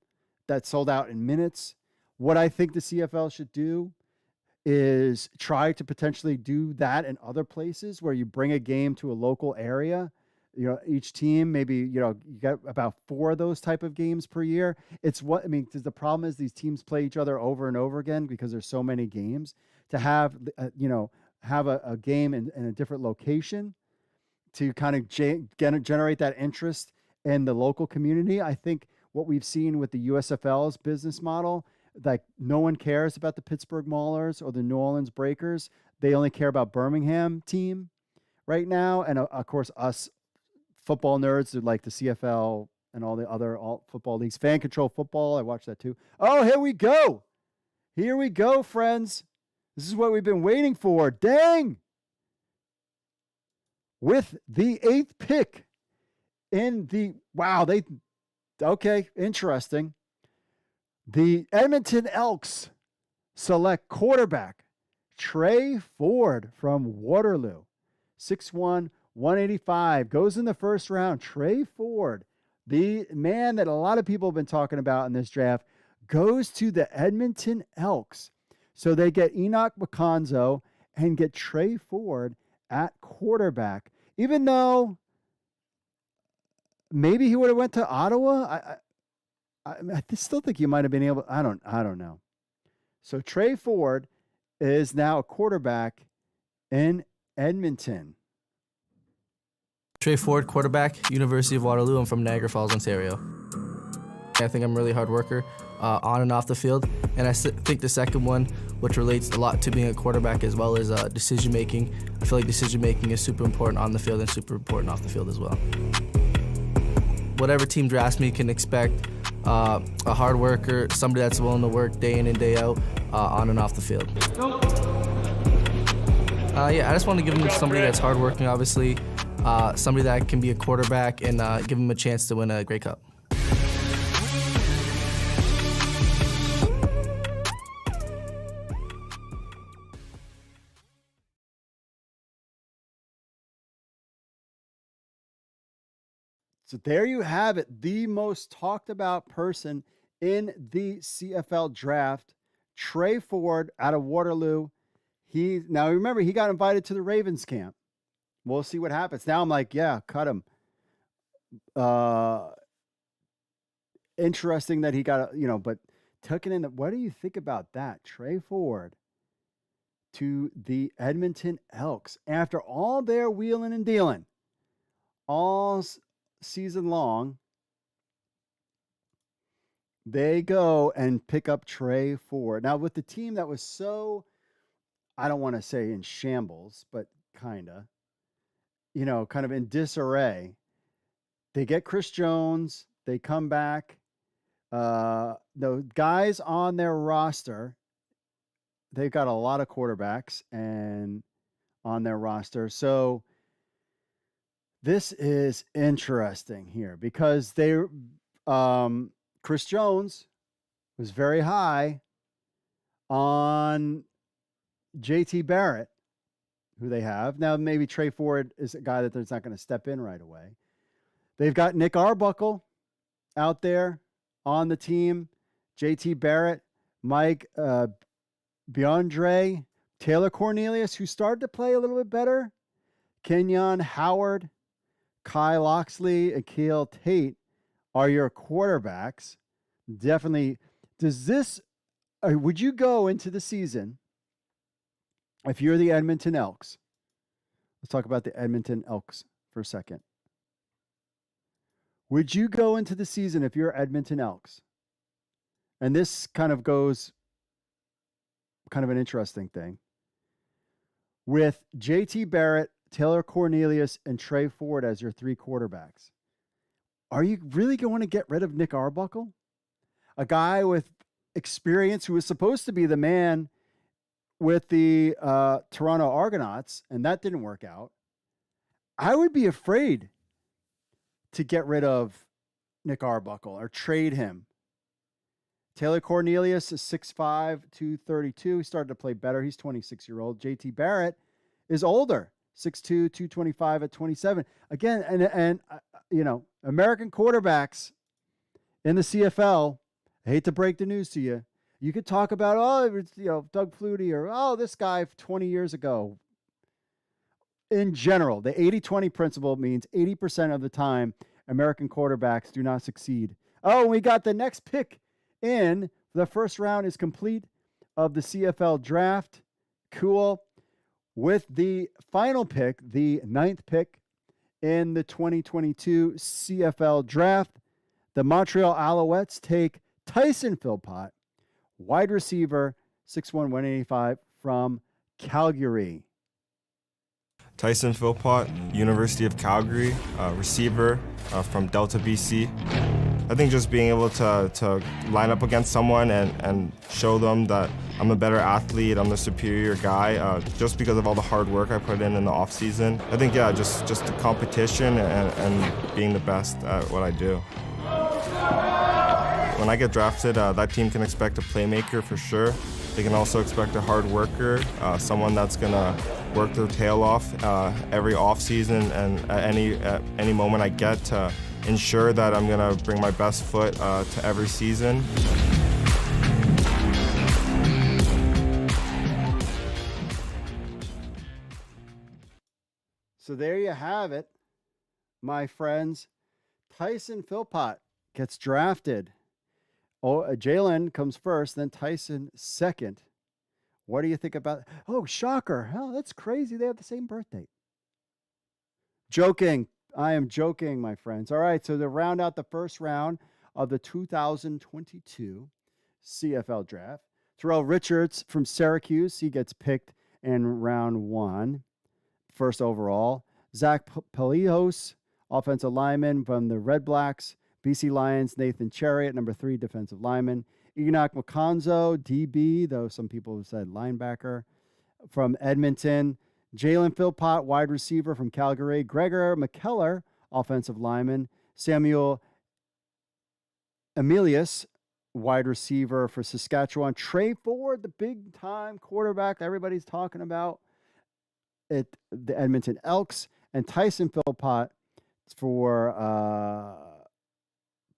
That sold out in minutes. What I think the CFL should do is try to potentially do that in other places where you bring a game to a local area. Each team, maybe, you got about 4 of those type of games per year. Because the problem is these teams play each other over and over again because there's so many games. To have, have a game in a different location to kind of generate that interest in the local community. I think what we've seen with the USFL's business model, like no one cares about the Pittsburgh Maulers or the New Orleans Breakers. They only care about Birmingham team right now. And of course, us football nerds who like the CFL and all the other football leagues, fan control football. I watch that too. Oh, here we go. Here we go, friends. This is what we've been waiting for. Dang. With the 8th pick in the, interesting. The Edmonton Elks select quarterback Trey Ford from Waterloo. 6'1", 185, goes in the first round. Trey Ford, the man that a lot of people have been talking about in this draft, goes to the Edmonton Elks. So they get Enoch McConzo and get Trey Ford at quarterback. Even though maybe he would have went to Ottawa, I still think he might have been able. I don't know. So Trey Ford is now a quarterback in Edmonton. Trey Ford, quarterback, University of Waterloo. I'm from Niagara Falls, Ontario. I think I'm a really hard worker on and off the field. And I think the second one, which relates a lot to being a quarterback as well as decision-making. I feel like decision-making is super important on the field and super important off the field as well. Whatever team drafts me can expect a hard worker, somebody that's willing to work day in and day out on and off the field. I just want to give them somebody that's hardworking, obviously, somebody that can be a quarterback and give them a chance to win a Grey Cup. So there you have it. The most talked about person in the CFL draft, Trey Ford out of Waterloo. Now remember, he got invited to the Ravens camp. We'll see what happens. Now I'm like, yeah, cut him. Interesting that he got, but tucking in. What do you think about that? Trey Ford to the Edmonton Elks after all their wheeling and dealing all season long. They go and pick up Trey Ford. Now with the team that was so, I don't want to say in shambles, but kind of in disarray. They get Chris Jones. They come back. The guys on their roster, they've got a lot of quarterbacks and on their roster. So this is interesting here because Chris Jones was very high on JT Barrett, who they have. Now, maybe Trey Ford is a guy that's not going to step in right away. They've got Nick Arbuckle out there on the team, JT Barrett, Mike Beyondre, Taylor Cornelius, who started to play a little bit better, Kenyon Howard, Kyle Loxley, Akil Tate are your quarterbacks. Definitely. Would you go into the season if you're the Edmonton Elks? Let's talk about the Edmonton Elks for a second. Would you go into the season if you're Edmonton Elks? And this kind of goes kind of an interesting thing. With JT Barrett, Taylor Cornelius, and Trey Ford as your 3 quarterbacks. Are you really going to get rid of Nick Arbuckle? A guy with experience who was supposed to be the man with the Toronto Argonauts, and that didn't work out. I would be afraid to get rid of Nick Arbuckle or trade him. Taylor Cornelius is 6'5", 232. He started to play better. He's 26-year-old. JT Barrett is older, 6'2", 225 at 27. Again, and American quarterbacks in the CFL, I hate to break the news to you. You could talk about, Doug Flutie or, this guy 20 years ago. In general, the 80-20 principle means 80% of the time American quarterbacks do not succeed. Oh, we got the next pick in. The first round is complete of the CFL draft. Cool. With the final pick, the 9th pick in the 2022 CFL draft, the Montreal Alouettes take Tyson Philpott, wide receiver, 6'1", 185 from Calgary. Tyson Philpott, University of Calgary, receiver from Delta, BC. I think just being able to line up against someone and show them that I'm a better athlete, I'm the superior guy, just because of all the hard work I put in the off season. I think, just the competition and being the best at what I do. When I get drafted, that team can expect a playmaker for sure. They can also expect a hard worker, someone that's gonna work their tail off every off season and at any moment I get to ensure that I'm gonna bring my best foot to every season. So there you have it, my friends. Tyson Philpott gets drafted. Jalen comes first, then Tyson second. What do you think about? Oh, shocker. Hell, that's crazy. They have the same birthday. Joking. I am joking, my friends. All right, so to round out the first round of the 2022 CFL draft, Terrell Richards from Syracuse, he gets picked in round 1, first overall. Zach Palios, offensive lineman from the Red Blacks. BC Lions, Nathan Cherry at number 3, defensive lineman. Enoch Maconzo, DB, though some people have said linebacker, from Edmonton. Jalen Philpott, wide receiver from Calgary. Gregor McKellar, offensive lineman. Samuel Emilius, wide receiver for Saskatchewan. Trey Ford, the big-time quarterback everybody's talking about at the Edmonton Elks. And Tyson Philpott for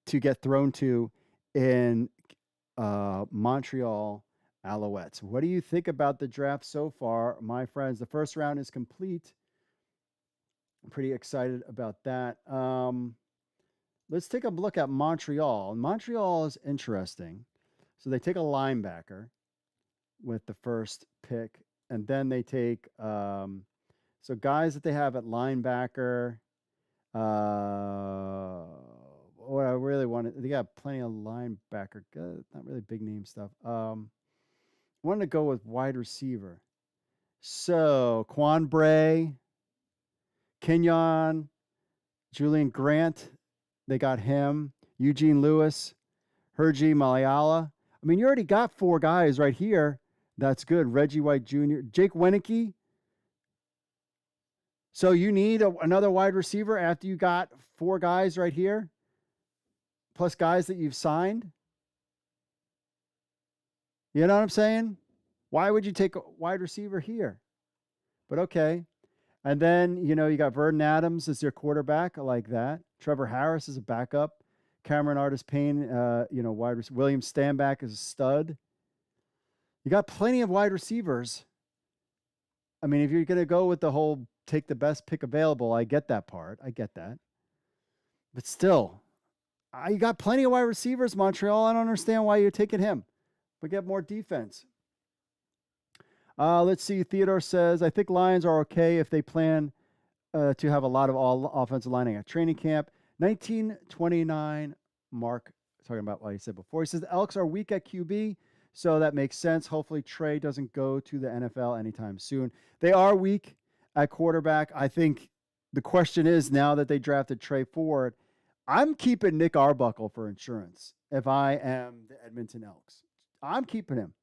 to get thrown to in Montreal Alouettes. What do you think about the draft so far, my friends? The first round is complete. I'm pretty excited about that. Let's take a look at Montreal. Montreal is interesting. So they take a linebacker with the first pick, and then they take so guys that they have at linebacker. What I really wanted, they got plenty of linebacker, not really big name stuff. Wanted to go with wide receiver. So Quan Bray, Kenyon, Julian Grant, they got him. Eugene Lewis, Hergy Malayala. I mean, you already got 4 guys right here. That's good. Reggie White Jr., Jake Wenicky. So you need another wide receiver after you got 4 guys right here, plus guys that you've signed. You know what I'm saying? Why would you take a wide receiver here? But okay. And then, you got Vernon Adams as your quarterback. I like that. Trevor Harris is a backup. Cameron Artis-Payne, wide receiver. William Stanback is a stud. You got plenty of wide receivers. I mean, if you're going to go with the whole take the best pick available, I get that part. I get that. But still, you got plenty of wide receivers, Montreal. I don't understand why you're taking him. But get more defense. Let's see. Theodore says, I think Lions are okay if they plan to have a lot of all offensive lining at training camp. 1929, Mark, talking about what he said before. He says the Elks are weak at QB, so that makes sense. Hopefully Trey doesn't go to the NFL anytime soon. They are weak at quarterback. I think the question is, now that they drafted Trey Ford, I'm keeping Nick Arbuckle for insurance if I am the Edmonton Elks. I'm keeping him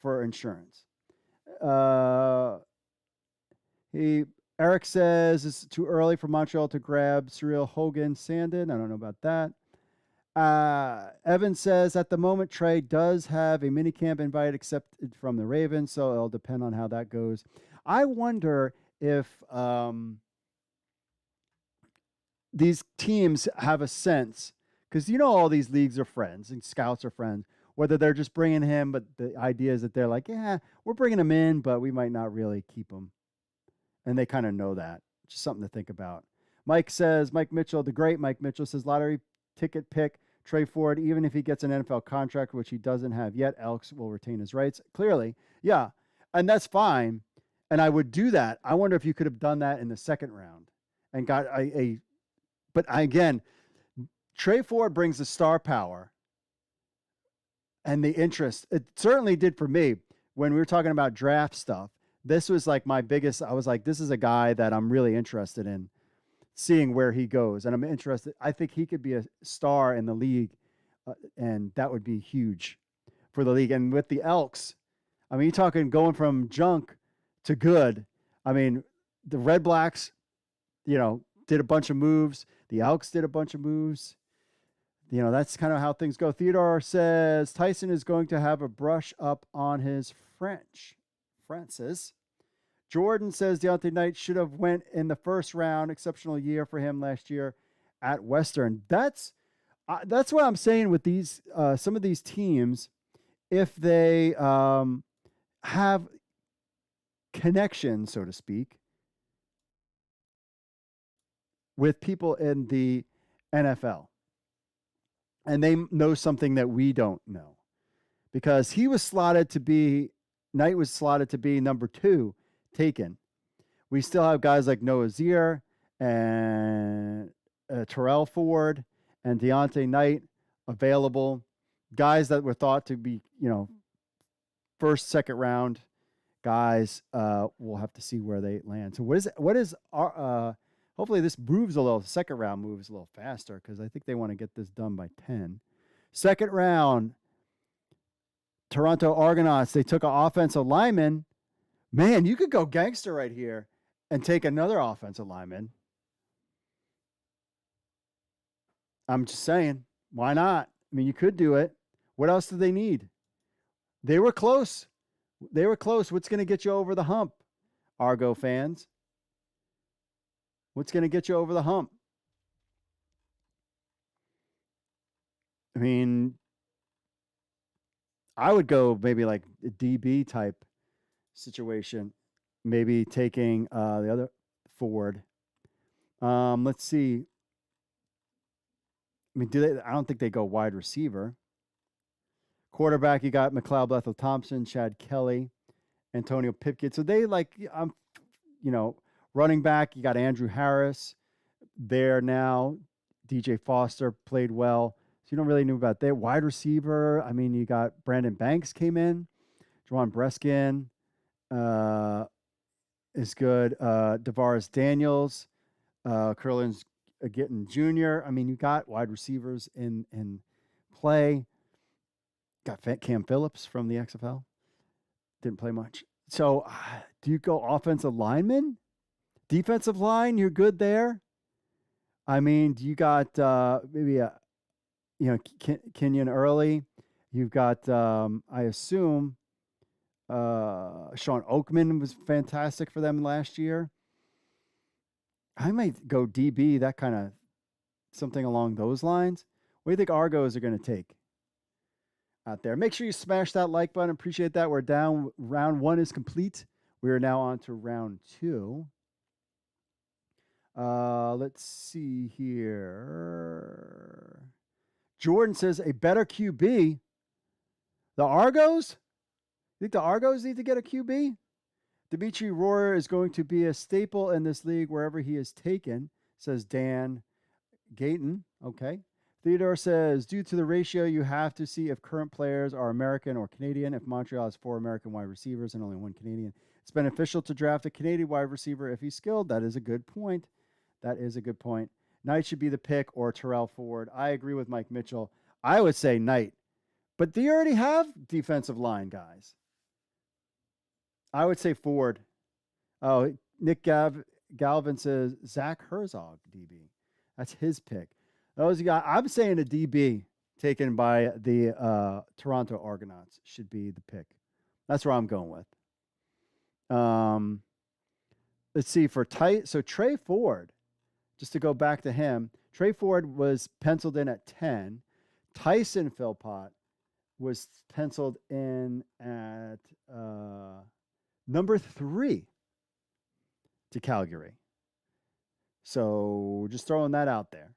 for insurance. Eric says it's too early for Montreal to grab Cyril Hogan Sandin. I don't know about that. Evan says at the moment Trey does have a minicamp invite accepted from the Ravens, so it'll depend on how that goes. I wonder if these teams have a sense, because all these leagues are friends and scouts are friends, whether they're just bringing him, but the idea is that they're like, yeah, we're bringing him in, but we might not really keep him. And they kind of know that. Just something to think about. Mike Mitchell, the great Mike Mitchell says, lottery ticket pick, Trey Ford, even if he gets an NFL contract, which he doesn't have yet, Elks will retain his rights. Clearly, yeah. And that's fine. And I would do that. I wonder if you could have done that in the second round and got but again, Trey Ford brings the star power and the interest. It certainly did for me when we were talking about draft stuff. This was like my biggest, I was like, this is a guy that I'm really interested in seeing where he goes. And I'm interested. I think he could be a star in the league. And that would be huge for the league. And with the Elks, I mean, you're talking going from junk to good. I mean, the Red Blacks, did a bunch of moves. The Elks did a bunch of moves. That's kind of how things go. Theodore says Tyson is going to have a brush up on his French. Francis. Jordan says Deontay Knight should have went in the first round. Exceptional year for him last year at Western. That's what I'm saying with these some of these teams. If they have connections, so to speak, with people in the NFL, and they know something that we don't know, because Knight was slotted to be number 2 taken. We still have guys like Noah Zier and Terrell Ford and Deontay Knight available, guys that were thought to be, first, second round guys. We'll have to see where they land. So what is our, hopefully this second round moves a little faster, because I think they want to get this done by 10. Second round, Toronto Argonauts, they took an offensive lineman. Man, you could go gangster right here and take another offensive lineman. I'm just saying, why not? I mean, you could do it. What else do they need? They were close. What's going to get you over the hump, Argo fans? What's going to get you over the hump? I mean, I would go maybe like a DB type situation, maybe taking the other Ford. Let's see. I mean, I don't think they go wide receiver. Quarterback, you got McLeod Bethel Thompson, Chad Kelly, Antonio Pipkin. So they running back, you got Andrew Harris there now. DJ Foster played well. So you don't really know about that. Wide receiver, I mean, you got Brandon Banks came in. Juwan Breskin is good. Devaris Daniels, Curlin's getting Jr. I mean, you got wide receivers in play. Got Cam Phillips from the XFL. Didn't play much. So do you go offensive lineman? Defensive line, you're good there. I mean, you got maybe Kenyon Early. You've got, I assume, Sean Oakman was fantastic for them last year. I might go DB, that kind of something along those lines. What do you think Argos are going to take out there? Make sure you smash that like button. Appreciate that. We're down. Round 1 is complete. We are now on to round 2. Let's see here. Jordan says a better QB. The Argos? You think the Argos need to get a QB? Dimitri Royer is going to be a staple in this league wherever he is taken, says Dan Gayton. Okay. Theodore says, due to the ratio, you have to see if current players are American or Canadian. If Montreal has 4 American wide receivers and only 1 Canadian, it's beneficial to draft a Canadian wide receiver if he's skilled. That is a good point. Knight should be the pick, or Terrell Ford. I agree with Mike Mitchell. I would say Knight. But do you already have defensive line guys? I would say Ford. Oh, Galvin says Zach Herzog, DB. That's his pick. Those guys, I'm saying a DB taken by the Toronto Argonauts should be the pick. That's where I'm going with. Let's see for tight. So Trey Ford, just to go back to him, Trey Ford was penciled in at 10. Tyson Philpott was penciled in at number 3 to Calgary. So just throwing that out there.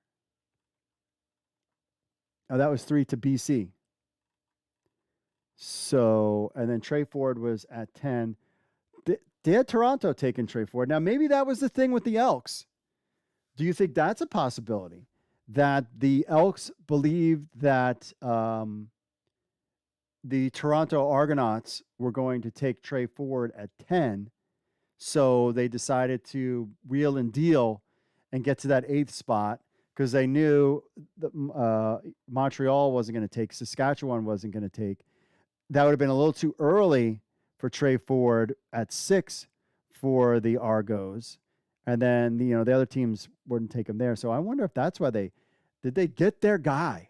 Oh, that was 3 to BC. So, and then Trey Ford was at 10. They had Toronto taking Trey Ford. Now, maybe that was the thing with the Elks. Do you think that's a possibility? That the Elks believed that the Toronto Argonauts were going to take Trey Ford at 10. So they decided to wheel and deal and get to that 8th spot because they knew that Montreal wasn't going to take, Saskatchewan wasn't going to take. That would have been a little too early for Trey Ford at 6 for the Argos. And then, the other teams wouldn't take him there. So I wonder if that's why did they get their guy?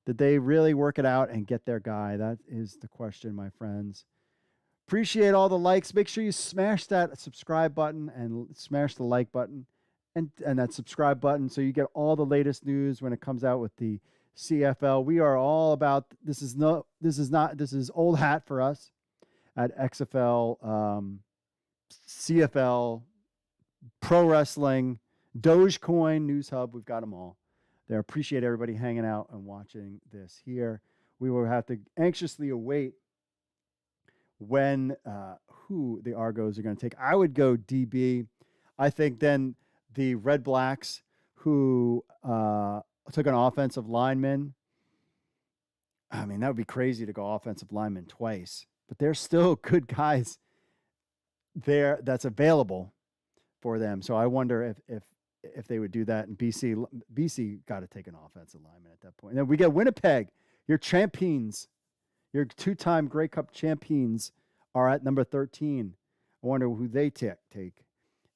Did they really work it out and get their guy? That is the question, my friends. Appreciate all the likes. Make sure you smash that subscribe button and smash the like button and that subscribe button so you get all the latest news when it comes out with the CFL. We are all about this is old hat for us at XFL, CFL, Pro Wrestling, Dogecoin, News Hub. We've got them all there. Appreciate everybody hanging out and watching this here. We will have to anxiously await when who the Argos are going to take. I would go DB. I think then the Red Blacks, who took an offensive lineman. I mean, that would be crazy to go offensive lineman twice, but there's still good guys there that's available for them. So I wonder if they would do that. And BC got to take an offensive lineman at that point. And then we get Winnipeg, your champions. Your 2-time Grey Cup champions are at number 13. I wonder who they take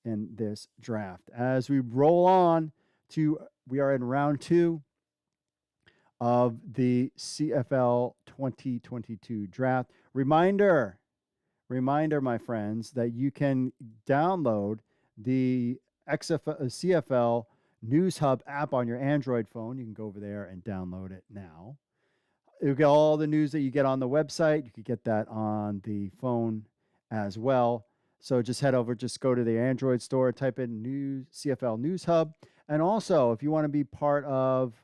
in this draft. As we roll on we are in round 2 of the CFL 2022 draft. Reminder, my friends, that you can download the CFL News Hub app on your Android phone. You can go over there and download it now. You'll get all the news that you get on the website. You could get that on the phone as well. So just go to the Android store, type in CFL News Hub. And also, if you want to be part of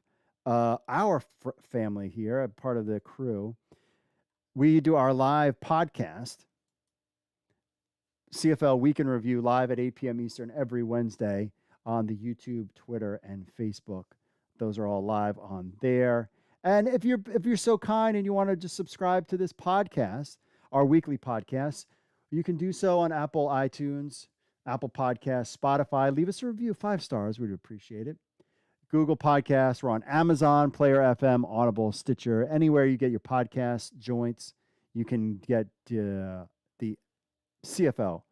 our family here, a part of the crew, we do our live podcast, CFL Week in Review, live at 8 p.m. Eastern every Wednesday on the YouTube, Twitter, and Facebook. Those are all live on there. And if you're so kind and you want to just subscribe to this podcast, our weekly podcast, you can do so on Apple iTunes, Apple Podcasts, Spotify. Leave us a review, 5 stars. We'd appreciate it. Google Podcasts. We're on Amazon, Player FM, Audible, Stitcher. Anywhere you get your podcast joints, you can get the CFL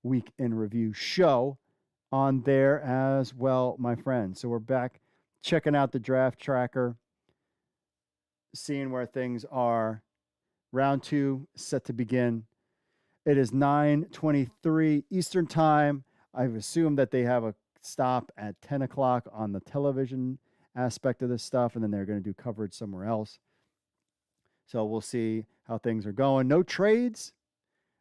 Week in Review show on there as well, my friends. So we're back checking out the draft tracker, seeing where things are. Round 2 set to begin. It is 9:23 Eastern time. I've assumed that they have a stop at 10 o'clock on the television aspect of this stuff, and then they're going to do coverage somewhere else. So we'll see how things are going. No trades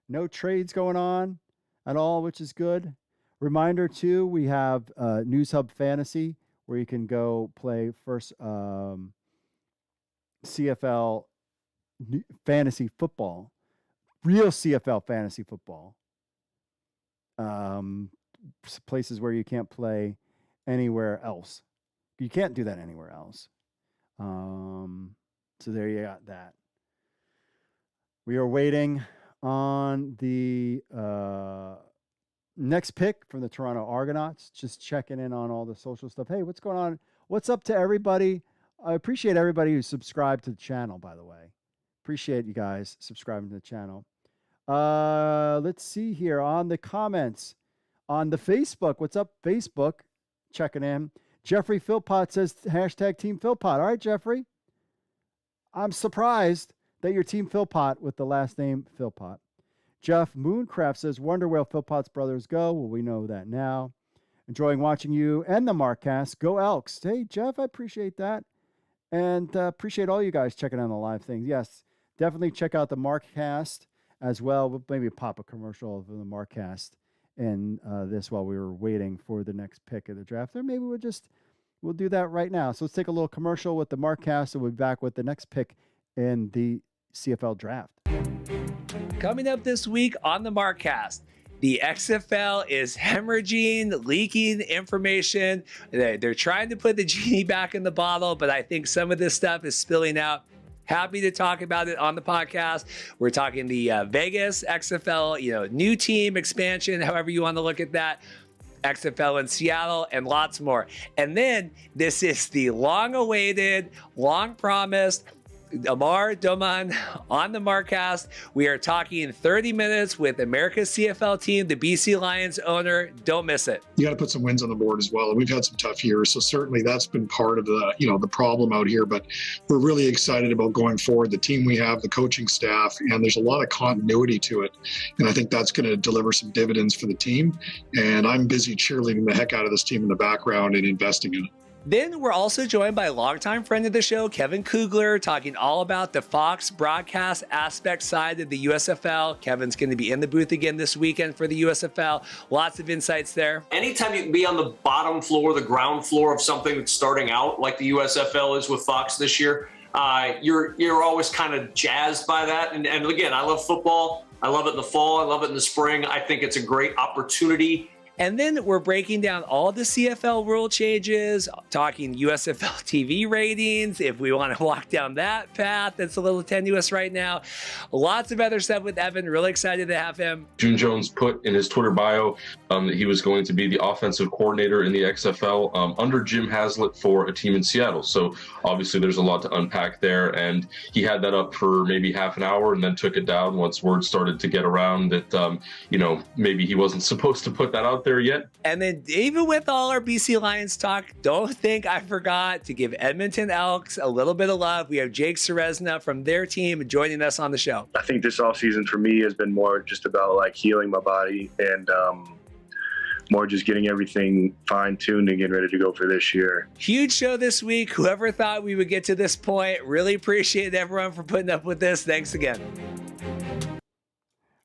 going on at all, which is good. Reminder too, we have News Hub Fantasy, where you can go play first CFL fantasy football, real CFL fantasy football. Places where you can't play anywhere else. You can't do that anywhere else. So there you got that. We are waiting on the next pick from the Toronto Argonauts. Just checking in on all the social stuff. Hey, what's going on? What's up to everybody? I appreciate everybody who subscribed to the channel, by the way. Appreciate you guys subscribing to the channel. Let's see here on the comments on the Facebook. What's up, Facebook? Checking in. Jeffrey Philpott says hashtag Team Philpott. All right, Jeffrey. I'm surprised that you're Team Philpott with the last name Philpott. Jeff Mooncraft says, wonder where Philpott's brothers go. Well, we know that now. Enjoying watching you and the Markcast. Go Elks. Hey, Jeff, I appreciate that. And appreciate all you guys checking on the live things. Yes, definitely check out the Markcast as well. We'll maybe pop a commercial of the Markcast in this while we were waiting for the next pick of the draft. Or maybe we'll do that right now. So let's take a little commercial with the Markcast, and we'll be back with the next pick in the CFL draft. Coming up this week on the Markcast, the XFL is hemorrhaging, leaking information. They're trying to put the genie back in the bottle, but I think some of this stuff is spilling out. Happy to talk about it on the podcast. We're talking the Vegas XFL, new team expansion, however you want to look at that. XFL in Seattle, and lots more. And then this is the long-awaited, long-promised Amar Doman on the Markcast. We are talking 30 minutes with America's CFL team, the BC Lions owner. Don't miss it. You got to put some wins on the board as well. And we've had some tough years. So certainly that's been part of the problem out here, but we're really excited about going forward. The team we have, the coaching staff, and there's a lot of continuity to it. And I think that's going to deliver some dividends for the team. And I'm busy cheerleading the heck out of this team in the background and investing in it. Then we're also joined by a longtime friend of the show, Kevin Kugler, talking all about the Fox broadcast aspect side of the USFL. Kevin's going to be in the booth again this weekend for the USFL. Lots of insights there. Anytime you can be on the bottom floor, the ground floor of something that's starting out like the USFL is with Fox this year, you're always kind of jazzed by that. And again, I love football. I love it in the fall. I love it in the spring. I think it's a great opportunity. And then we're breaking down all the CFL rule changes, talking USFL TV ratings, if we want to walk down that path that's a little tenuous right now. Lots of other stuff with Evan. Really excited to have him. June Jones put in his Twitter bio that he was going to be the offensive coordinator in the XFL under Jim Haslett for a team in Seattle. So obviously there's a lot to unpack there. And he had that up for maybe half an hour and then took it down once word started to get around that, maybe he wasn't supposed to put that out there yet. And then even with all our BC Lions talk, don't think I forgot to give Edmonton Elks a little bit of love. We have Jake Serezna from their team joining us on the show. I think this offseason for me has been more just about like healing my body and more just getting everything fine-tuned and getting ready to go for this year. Huge show this week. Whoever thought we would get to this point, really appreciate everyone for putting up with this. Thanks again.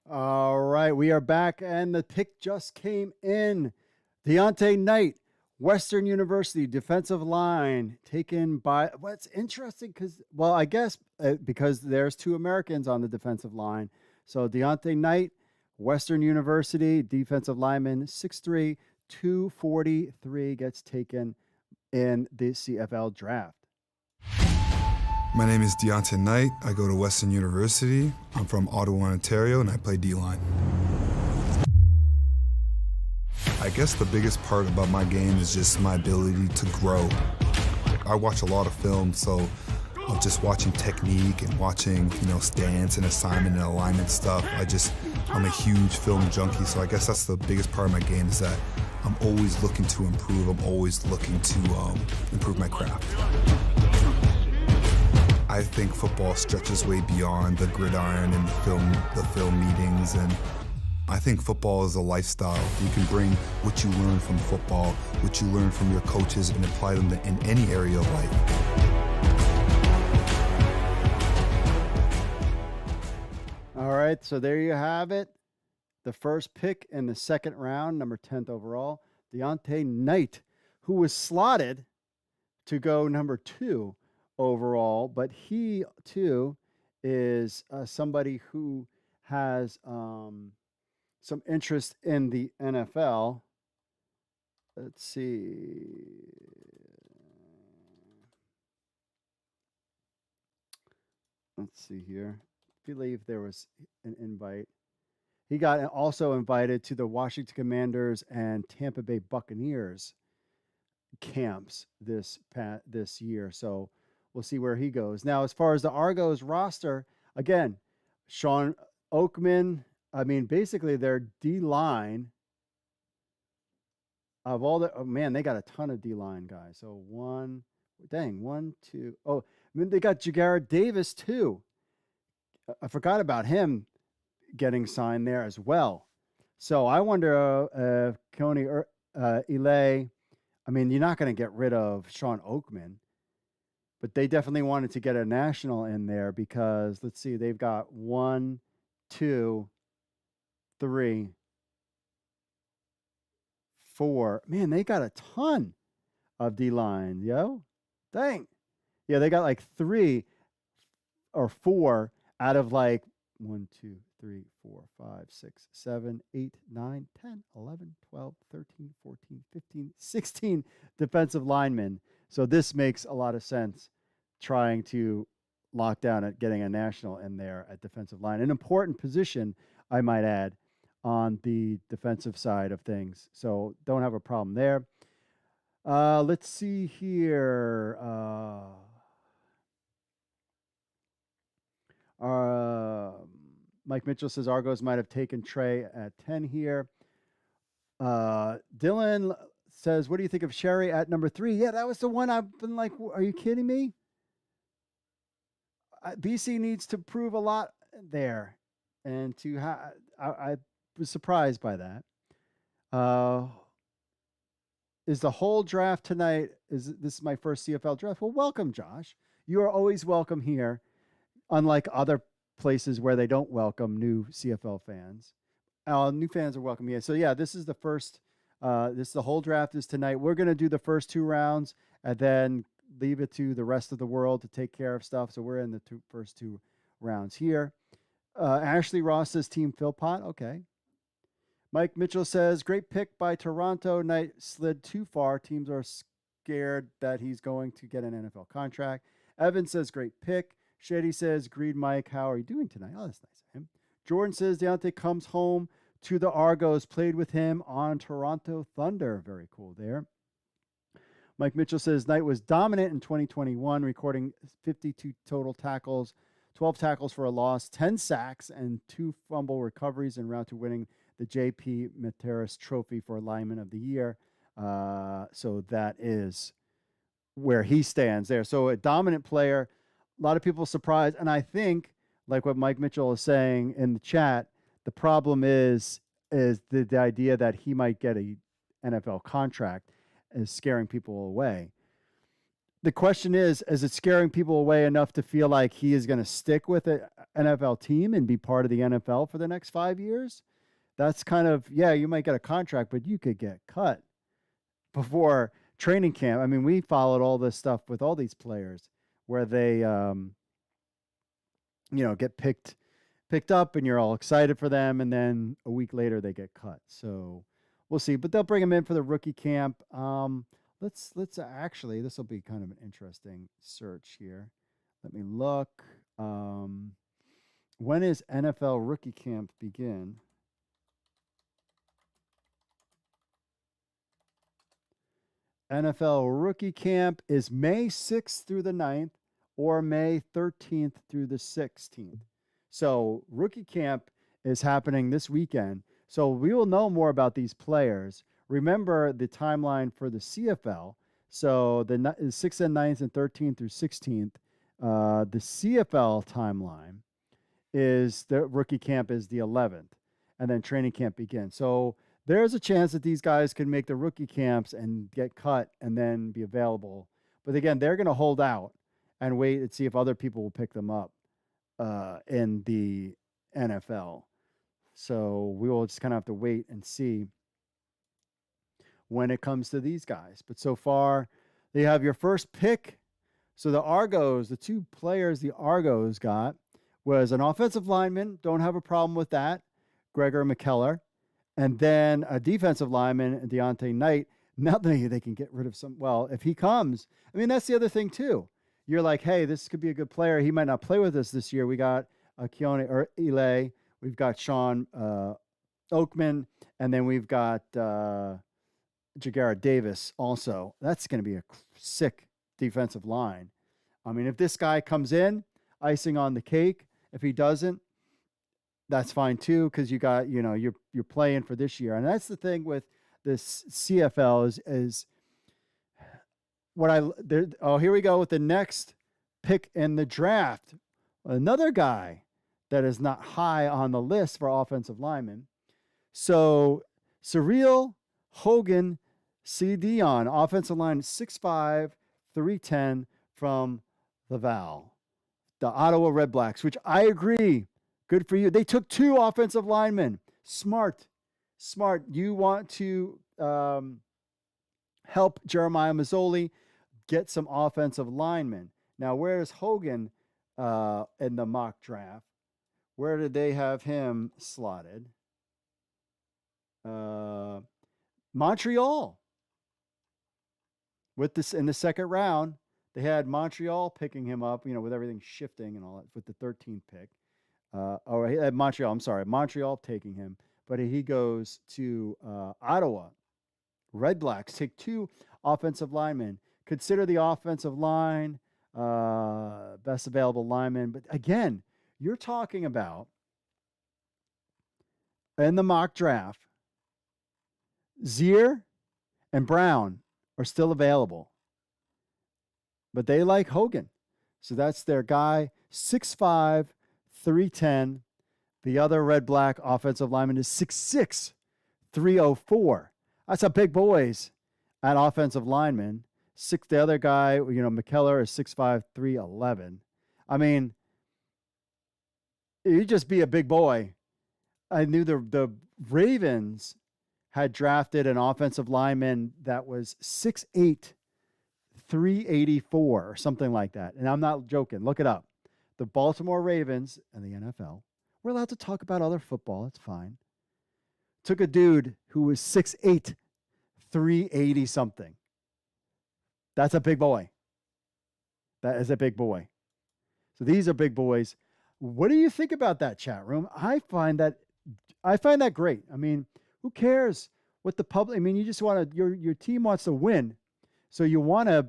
All right, we are back, and the pick just came in. Deontay Knight, Western University defensive line, taken by. What's interesting, because there's two Americans on the defensive line. So Deontay Knight, Western University defensive lineman, 6'3", 243, gets taken in the CFL draft. My name is Deontay Knight. I go to Western University. I'm from Ottawa, Ontario, and I play D-line. I guess the biggest part about my game is just my ability to grow. I watch a lot of film, so I'm just watching technique and watching, stance and assignment and alignment stuff. I'm a huge film junkie, so I guess that's the biggest part of my game is that I'm always looking to improve. I'm always looking to improve my craft. I think football stretches way beyond the gridiron and the film meetings, and I think football is a lifestyle. You can bring what you learn from football, what you learn from your coaches, and apply them in any area of life. All right, so there you have it. The first pick in the second round, number 10th overall, Deontay Knight, who was slotted to go number 2 overall, but he too is somebody who has some interest in the NFL. Let's see. Let's see here. I believe there was an invite. He got also invited to the Washington Commanders and Tampa Bay Buccaneers camps this year. So we'll see where he goes. Now, as far as the Argos roster, again, Sean Oakman, I mean, basically their D line of all the, oh man, they got a ton of D line guys. So one, two. Oh, I mean, they got Jagara Davis too. I forgot about him getting signed there as well. So I wonder if Coney Ile, I mean, you're not going to get rid of Sean Oakman, but they definitely wanted to get a national in there because let's see, they've got 1, 2, 3, 4. Man, they got a ton of D line, yo. Dang. Yeah, they got like 3 or 4 out of like 1, 2, 3, 4, 5, 6, 7, 8, 9, 10, 11, 12, 13, 14, 15, 16 defensive linemen. So this makes a lot of sense trying to lock down at getting a national in there at defensive line. An important position, I might add, on the defensive side of things. So don't have a problem there. Let's see here. Mike Mitchell says Argos might have taken Trey at 10 here. Dylan says, what do you think of Sherry at number 3? Yeah, that was the one I've been like, are you kidding me? BC needs to prove a lot there. And to I was surprised by that. Is the whole draft tonight, this is my first CFL draft? Well, welcome, Josh. You are always welcome here, unlike other places where they don't welcome new CFL fans. New fans are welcome here. So yeah, this is the first, the whole draft is tonight. We're going to do the first 2 rounds and then leave it to the rest of the world to take care of stuff. So we're in the first 2 rounds here. Ashley Ross says Team Philpott. Okay. Mike Mitchell says, great pick by Toronto. Knight slid too far. Teams are scared that he's going to get an NFL contract. Evan says, great pick. Shady says, greed Mike. How are you doing tonight? Oh, that's nice of him. Jordan says, Deontay comes home to the Argos. Played with him on Toronto Thunder. Very cool there. Mike Mitchell says, Knight was dominant in 2021, recording 52 total tackles, 12 tackles for a loss, 10 sacks, and 2 fumble recoveries en route to winning the J.P. Materis Trophy for Lineman of the Year. So that is where he stands there. So a dominant player. A lot of people surprised. And I think, like what Mike Mitchell is saying in the chat, the problem is the idea that he might get a NFL contract is scaring people away. The question is it scaring people away enough to feel like he is going to stick with an NFL team and be part of the NFL for the next 5 years? That's kind of, yeah, you might get a contract, but you could get cut before training camp. I mean, we followed all this stuff with all these players where they, get picked up and you're all excited for them. And then a week later they get cut. So we'll see, but they'll bring them in for the rookie camp. Let's actually, this will be kind of an interesting search here. Let me look. When is NFL rookie camp begin? NFL rookie camp is May 6th through the 9th or May 13th through the 16th. So rookie camp is happening this weekend. So we will know more about these players. Remember the timeline for the CFL. So the 6th and 9th and 13th through 16th. The CFL timeline is the rookie camp is the 11th, and then training camp begins. So there's a chance that these guys can make the rookie camps and get cut and then be available. But again, they're going to hold out and wait and see if other people will pick them up in the NFL. So we will just kind of have to wait and see when it comes to these guys. But so far, they have your first pick. So the Argos, the 2 players the Argos got was an offensive lineman. Don't have a problem with that. Gregor McKellar. And then a defensive lineman, Deontay Knight. Now they can get rid of some. Well, if he comes, I mean, that's the other thing too. You're like, hey, this could be a good player. He might not play with us this year. We got Keone or Ile. We've got Sean Oakman. And then we've got Jagara Davis also. That's going to be a sick defensive line. I mean, if this guy comes in, icing on the cake. If he doesn't, that's fine too, because you got, you're playing for this year. And that's the thing with this CFL is what here we go with the next pick in the draft. Another guy that is not high on the list for offensive linemen. So Cyril Hogan C. Dion, offensive line, 6'5", 310 from Laval, the Ottawa Red Blacks, which I agree. Good for you. They took 2 offensive linemen. Smart. You want to help Jeremiah Mazzoli get some offensive linemen. Now, where's Hogan in the mock draft? Where did they have him slotted? Montreal. With this in the second round, they had Montreal picking him up, with everything shifting and all that, with the 13th pick. He had Montreal. I'm sorry, Montreal taking him, but he goes to Ottawa. Red Blacks take 2 offensive linemen. Consider the offensive line, best available lineman. But again, you're talking about in the mock draft, Zier and Brown are still available, but they like Hogan. So that's their guy, 6'5", 310. The other Red Black offensive lineman is 6'6", 304. That's a big boys at offensive lineman. The other guy, McKellar is 6'5", 311. I mean, you just be a big boy. I knew the Ravens had drafted an offensive lineman that was 6'8", 384 or something like that. And I'm not joking. Look it up. The Baltimore Ravens and the NFL, we're allowed to talk about other football. It's fine. Took a dude who was 6'8", 380 something. That's a big boy. That is a big boy. So these are big boys. What do you think about that, chat room? I find that great. I mean, who cares what the public? I mean, you just want to. Your team wants to win, so you want to.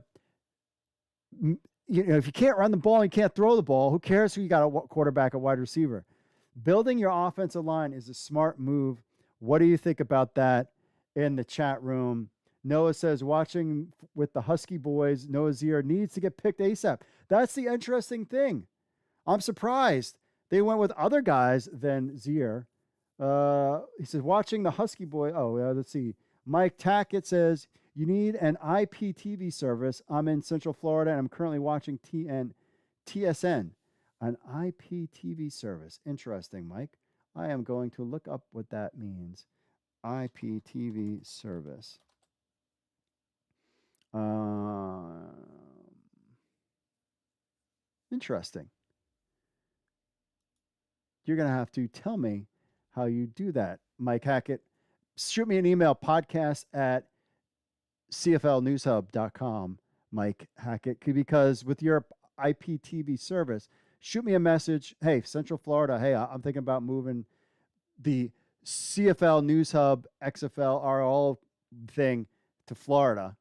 If you can't run the ball and you can't throw the ball, who cares who you got a quarterback, a wide receiver? Building your offensive line is a smart move. What do you think about that in the chat room? Noah says, watching with the Husky boys, Noah Zier needs to get picked ASAP. That's the interesting thing. I'm surprised they went with other guys than Zier. He says, watching the Husky boy. Let's see. Mike Tackett says, you need an IPTV service. I'm in Central Florida, and I'm currently watching TSN, an IPTV service. Interesting, Mike. I am going to look up what that means. IPTV service. Interesting. You're going to have to tell me how you do that, Mike Hackett. Shoot me an email, podcast@cflnewshub.com, Mike Hackett, because with your IPTV service, shoot me a message. Hey, Central Florida. Hey, I'm thinking about moving the CFL News Hub, XFL, RL thing to Florida.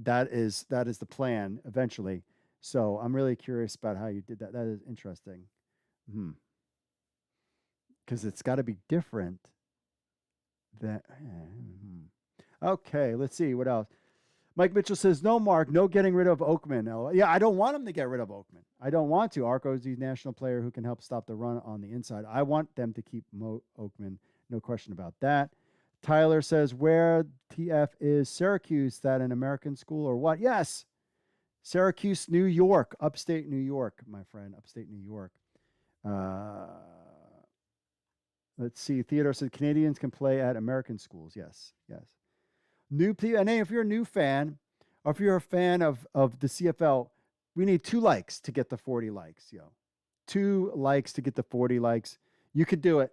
That is the plan eventually. So I'm really curious about how you did that. That is interesting. Because it's got to be different. Okay, let's see what else. Mike Mitchell says, no, Mark, no getting rid of Oakman. Yeah, I don't want him to get rid of Oakman. I don't want to. Arco is the national player who can help stop the run on the inside. I want them to keep Oakman. No question about that. Tyler says, where TF is Syracuse, that an American school or what? Yes. Syracuse, New York, upstate New York, my friend, upstate New York. Let's see. Theodore said Canadians can play at American schools. Yes. New people, and if you're a new fan, or if you're a fan of the CFL, we need 2 likes to get the 40 likes. 2 likes to get the 40 likes. You could do it.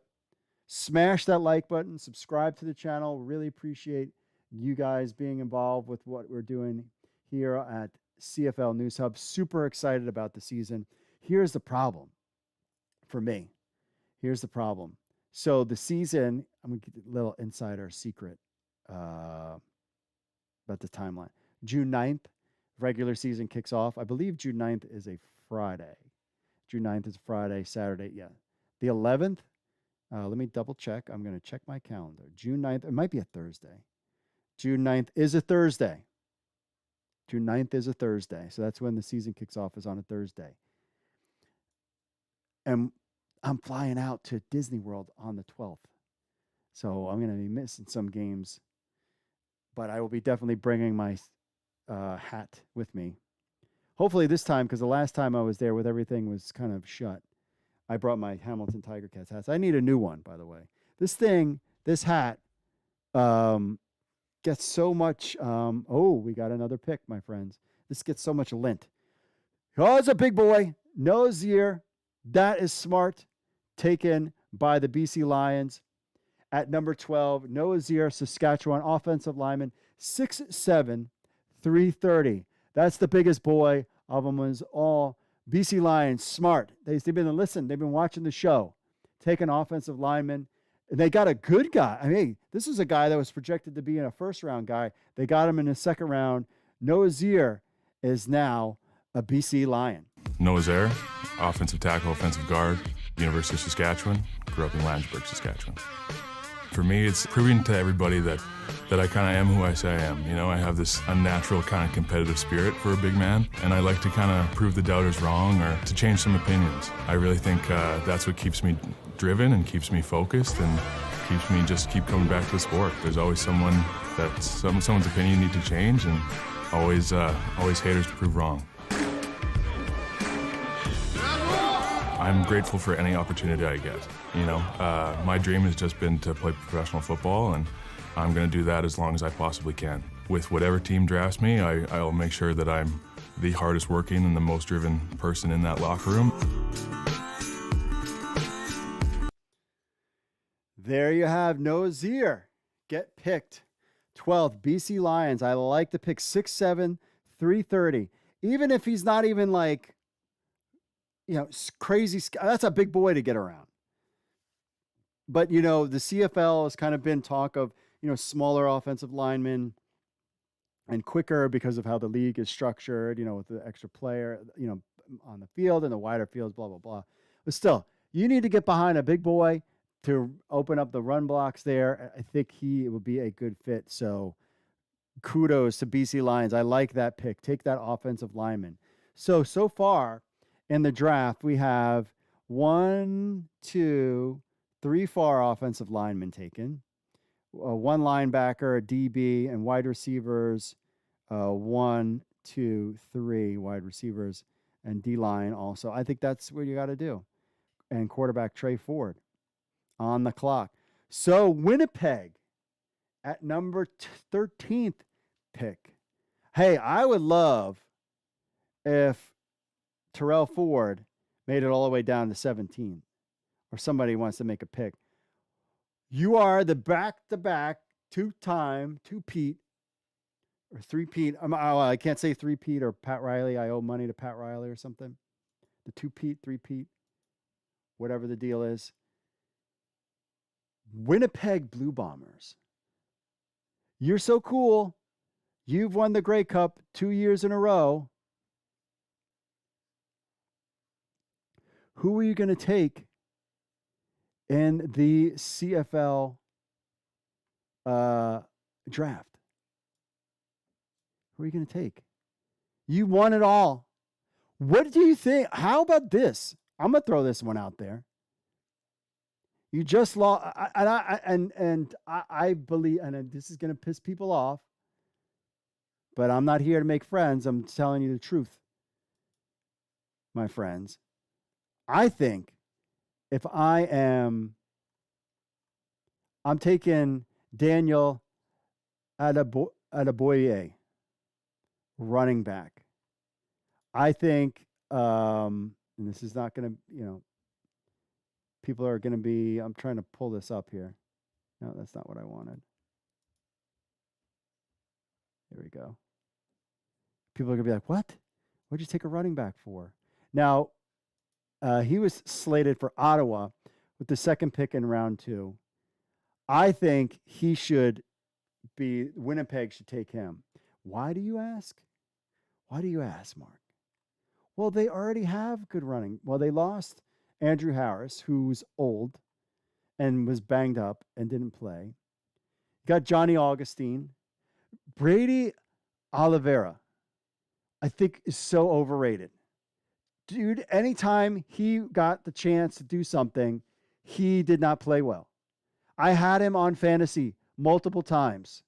Smash that like button. Subscribe to the channel. Really appreciate you guys being involved with what we're doing here at CFL News Hub. Super excited about the season. Here's the problem for me. Here's the problem. So the season, I'm going to get a little insider secret about the timeline. June 9th, regular season kicks off. I believe June 9th is a Friday. June 9th is Friday, Saturday. Yeah. The 11th, let me double check. I'm going to check my calendar. June 9th, it might be a Thursday. June 9th is a Thursday. June 9th is a Thursday. So that's when the season kicks off, is on a Thursday. And I'm flying out to Disney World on the 12th. So I'm going to be missing some games. But I will be definitely bringing my hat with me. Hopefully this time, because the last time I was there with everything was kind of shut, I brought my Hamilton Tiger Cats hats. I need a new one, by the way. This hat gets so much. We got another pick, my friends. This gets so much lint. Oh, it's a big boy. Nozier. That is smart. Taken by the BC Lions at number 12. Nozier, Saskatchewan, offensive lineman, 6'7", 330. That's the biggest boy of them. Was all BC Lions, smart. They've been listening. They've been watching the show. Taking offensive lineman. And they got a good guy. I mean, this is a guy that was projected to be in a first-round guy. They got him in the second round. Nozier is now a BC Lion. Nozier, offensive tackle, offensive guard, University of Saskatchewan. Grew up in Landsberg, Saskatchewan. For me, it's proving to everybody that I kind of am who I say I am. You know, I have this unnatural kind of competitive spirit for a big man, and I like to kind of prove the doubters wrong or to change some opinions. I really think that's what keeps me driven and keeps me focused and keeps me keep coming back to the sport. There's always someone that someone's opinion need to change, and always haters to prove wrong. I'm grateful for any opportunity I get. You know, my dream has just been to play professional football, and I'm going to do that as long as I possibly can. With whatever team drafts me, I'll make sure that I'm the hardest working and the most driven person in that locker room. There you have Nozier. Get picked. 12th, BC Lions. I like the pick, 6'7", 330. Even if he's not even like, crazy. That's a big boy to get around. But, the CFL has kind of been talk of, smaller offensive linemen and quicker because of how the league is structured, with the extra player, on the field and the wider fields, blah, blah, blah. But still, you need to get behind a big boy to open up the run blocks there. I think he will be a good fit. So kudos to BC Lions. I like that pick. Take that offensive lineman. So far in the draft, we have 1, 2, 3 far offensive linemen taken, 1 linebacker, a DB, and wide receivers, 1, 2, 3 wide receivers, and D-line also. I think that's what you got to do. And quarterback Trey Ford on the clock. So Winnipeg at number 13th pick. Hey, I would love if Terrell Ford made it all the way down to 17, or somebody wants to make a pick. You are the back-to-back two-time, two-peat, or three-peat. I can't say three-peat or Pat Riley. I owe money to Pat Riley or something. The two-peat, three-peat, whatever the deal is. Winnipeg Blue Bombers. You're so cool. You've won the Grey Cup 2 years in a row. Who are you going to take in the CFL draft? Who are you going to take? You won it all. What do you think? How about this? I'm going to throw this one out there. You just lost, I believe, and this is going to piss people off, but I'm not here to make friends. I'm telling you the truth, my friends. I think if I'm taking Daniel Adeboye, running back. I think, and this is not going to, people are going to be, I'm trying to pull this up here. No, that's not what I wanted. Here we go. People are going to be like, what? What'd you take a running back for? Now, he was slated for Ottawa with the second pick in round 2. I think he should be, Winnipeg should take him. Why do you ask? Why do you ask, Mark? Well, they already have good running. Well, they lost Andrew Harris, who's old and was banged up and didn't play. Got Johnny Augustine. Brady Oliveira, I think, is so overrated. Dude, anytime he got the chance to do something, he did not play well. I had him on fantasy multiple times.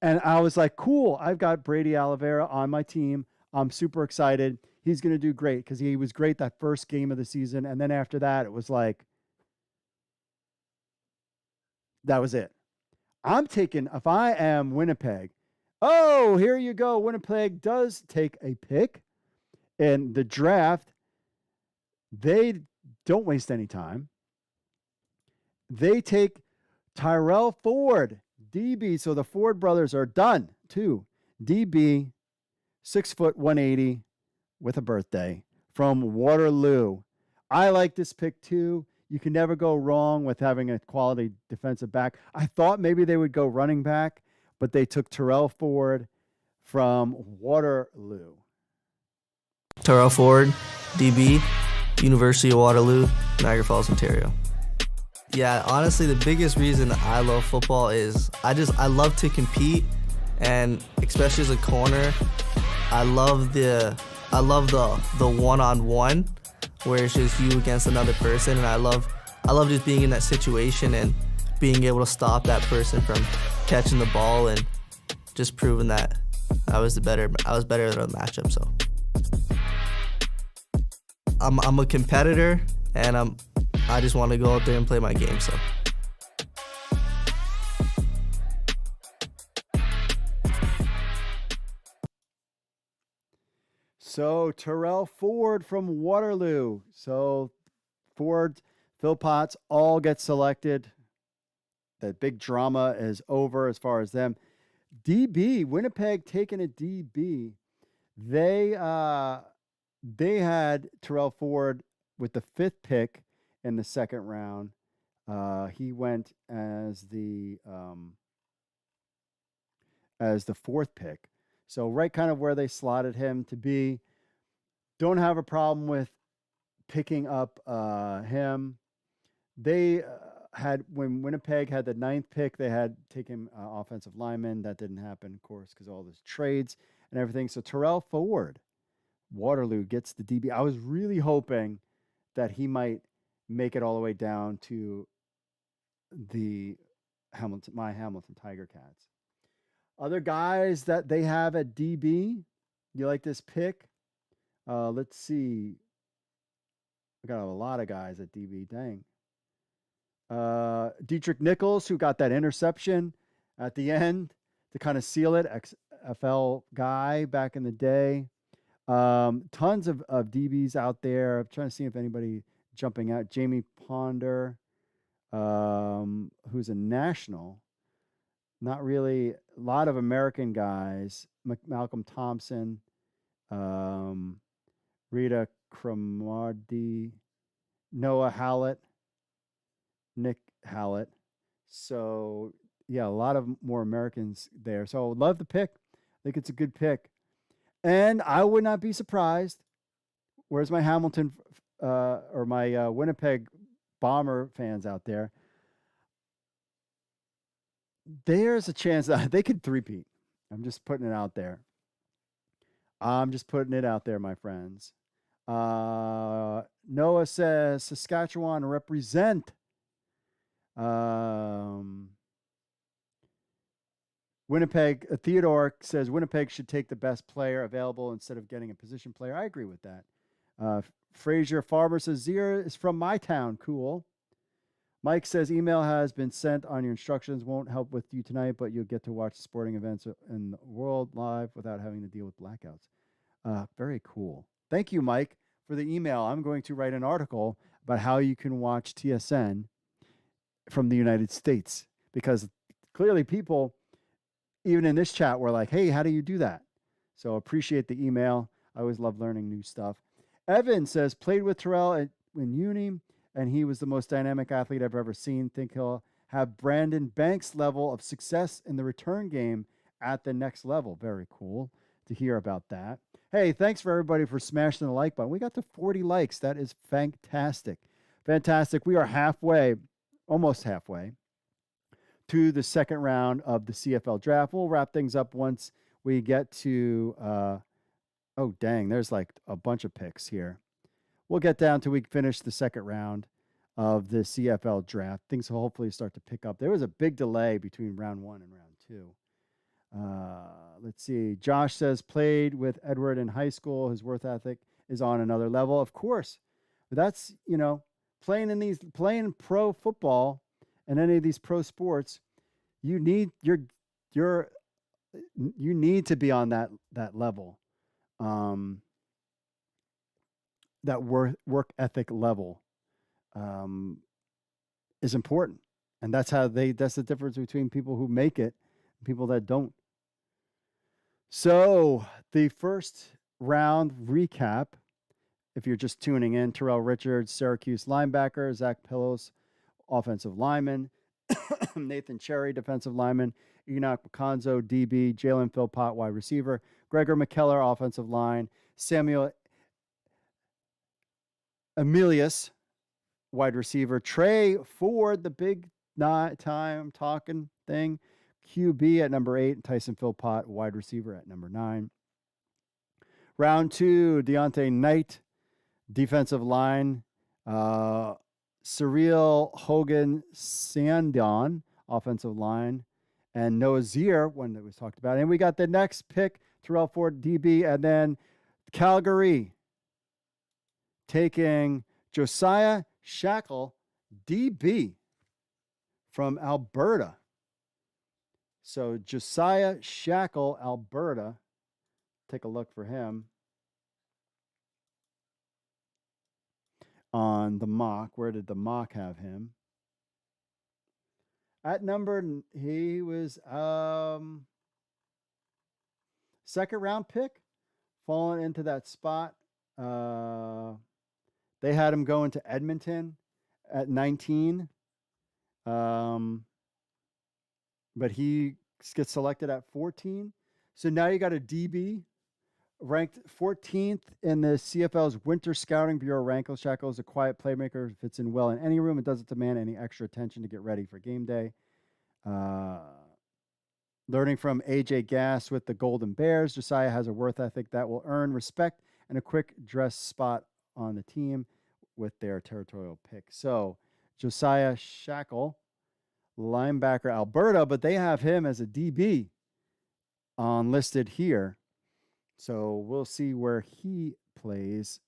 And I was like, cool, I've got Brady Oliveira on my team. I'm super excited. He's going to do great because he was great that first game of the season. And then after that, it was like, that was it. I'm taking, if I am Winnipeg, oh, here you go. Winnipeg does take a pick in the draft. They don't waste any time. They take Tyrell Ford, DB. So the Ford brothers are done too. DB, 6 foot 180 with a birthday from Waterloo. I like this pick too. You can never go wrong with having a quality defensive back. I thought maybe they would go running back, but they took Tyrell Ford from Waterloo. Tyrell Ford, DB, University of Waterloo, Niagara Falls, Ontario. Yeah, honestly, the biggest reason I love football is I love to compete, and especially as a corner, I love the one-on-one where it's just you against another person, and I love just being in that situation and being able to stop that person from catching the ball and just proving that I was better at the matchup. So I'm a competitor, and I just want to go out there and play my game. So Tyrell Ford from Waterloo. So Ford, Phil Potts all get selected. That big drama is over as far as them. DB, Winnipeg taking a DB. They had Tyrell Ford with the 5th pick in the 2nd round. He went as the 4th pick. So right kind of where they slotted him to be. Don't have a problem with picking up him. They had, when Winnipeg had the 9th pick, they had taken offensive lineman. That didn't happen, of course, because all those trades and everything. So Tyrell Ford, Waterloo, gets the DB. I was really hoping that he might make it all the way down to the Hamilton Tiger Cats. Other guys that they have at DB, you like this pick? Let's see. I got a lot of guys at DB. Dang. Dietrich Nichols, who got that interception at the end to kind of seal it. XFL guy back in the day. Tons of DBs out there. I'm trying to see if anybody jumping out. Jamie Ponder, who's a national. Not really. A lot of American guys. Malcolm Thompson, Rita Cromartie, Noah Hallett, Nick Hallett. So, yeah, a lot of more Americans there. So, I would love the pick. I think it's a good pick. And I would not be surprised. Where's my Hamilton or my Winnipeg Bomber fans out there? There's a chance that they could three-peat. I'm just putting it out there. My friends. Noah says Saskatchewan represent. Winnipeg, Theodore says Winnipeg should take the best player available instead of getting a position player. I agree with that. Fraser Farmer says Zira is from my town. Cool. Mike says email has been sent on your instructions. Won't help with you tonight, but you'll get to watch sporting events in the world live without having to deal with blackouts. Very cool. Thank you, Mike, for the email. I'm going to write an article about how you can watch TSN from the United States, because clearly people, even in this chat, were like, hey, how do you do that? So appreciate the email. I always love learning new stuff. Evan says, played with Terrell in uni, and he was the most dynamic athlete I've ever seen. Think he'll have Brandon Banks' level of success in the return game at the next level. Very cool to hear about that. Hey, thanks for everybody for smashing the like button. We got to 40 likes. That is fantastic. Fantastic. We are halfway, almost halfway, to the second round of the CFL draft. We'll wrap things up once we get to, oh, dang, there's like a bunch of picks here. We'll get down to we finish the second round of the CFL draft. Things will hopefully start to pick up. There was a big delay between round 1 and round 2. Let's see. Josh says played with Edward in high school. His work ethic is on another level. Of course, that's, playing pro football and any of these pro sports, you need you need to be on that level. That work ethic level is important. And that's the difference between people who make it and people that don't. So the first round recap, if you're just tuning in, Terrell Richards, Syracuse linebacker, Zach Pillows, offensive lineman, Nathan Cherry, defensive lineman, Enoch Maconzo, DB, Jalen Philpott, wide receiver, Gregor McKellar, offensive line, Samuel Emilius, wide receiver, Trey Ford, the big time talking thing, QB at number 8, Tyson Philpott, wide receiver at number 9. Round 2, Deontay Knight, defensive line, Cyril Hogan Sandon, offensive line, and Noah Zier, one that was talked about. And we got the next pick, Terrell Ford, DB, and then Calgary taking Josiah Shackle, DB, from Alberta. So Josiah Shackle, Alberta. Take a look for him on the mock. Where did the mock have him? At number, he was second round pick, falling into that spot. They had him going to Edmonton at 19. But he gets selected at 14. So now you got a DB ranked 14th in the CFL's Winter Scouting Bureau rankings. Shackle is a quiet playmaker, fits in well in any room, and doesn't demand any extra attention to get ready for game day. Learning from AJ Gass with the Golden Bears, Josiah has a work ethic that will earn respect and a quick dress spot on the team with their territorial pick. So Josiah Shackle, linebacker, Alberta, but they have him as a DB listed here. So we'll see where he plays.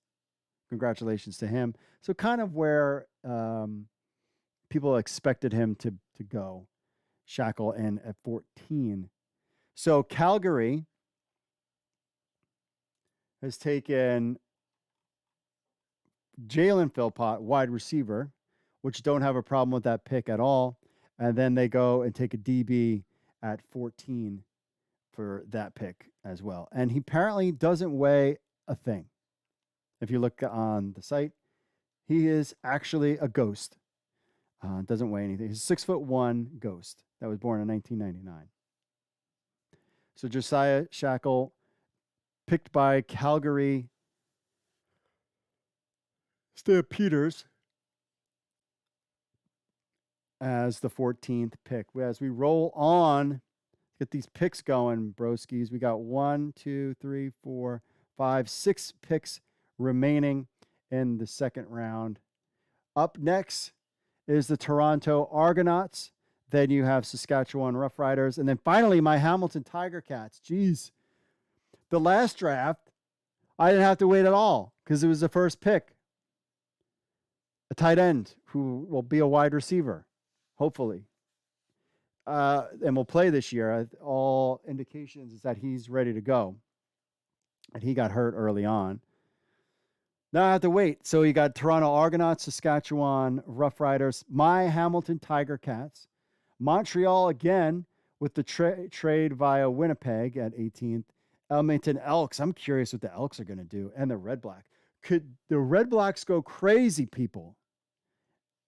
Congratulations to him. So kind of where people expected him to go. Shackle in at 14. So Calgary has taken Jalen Philpott, wide receiver, which don't have a problem with that pick at all. And then they go and take a DB at 14 for that pick as well. And he apparently doesn't weigh a thing. If you look on the site, he is actually a ghost. Doesn't weigh anything. He's a 6'1" ghost that was born in 1999. So Josiah Shackle, picked by Calgary Stampeders as the 14th pick. As we roll on, get these picks going, broskies. We got 1, 2, 3, 4, 5, 6 picks remaining in the second round. Up next is the Toronto Argonauts. Then you have Saskatchewan Roughriders. And then finally, my Hamilton Tiger Cats. Jeez. The last draft, I didn't have to wait at all because it was the first pick. A tight end who will be a wide receiver, hopefully. And will play this year. All indications is that he's ready to go. And he got hurt early on. Now I have to wait. So you got Toronto Argonauts, Saskatchewan Roughriders, my Hamilton Tiger Cats, Montreal again with the trade via Winnipeg at 18th, Edmonton Elks. I'm curious what the Elks are going to do, and the Red Black. Could the Red Blacks go crazy, people,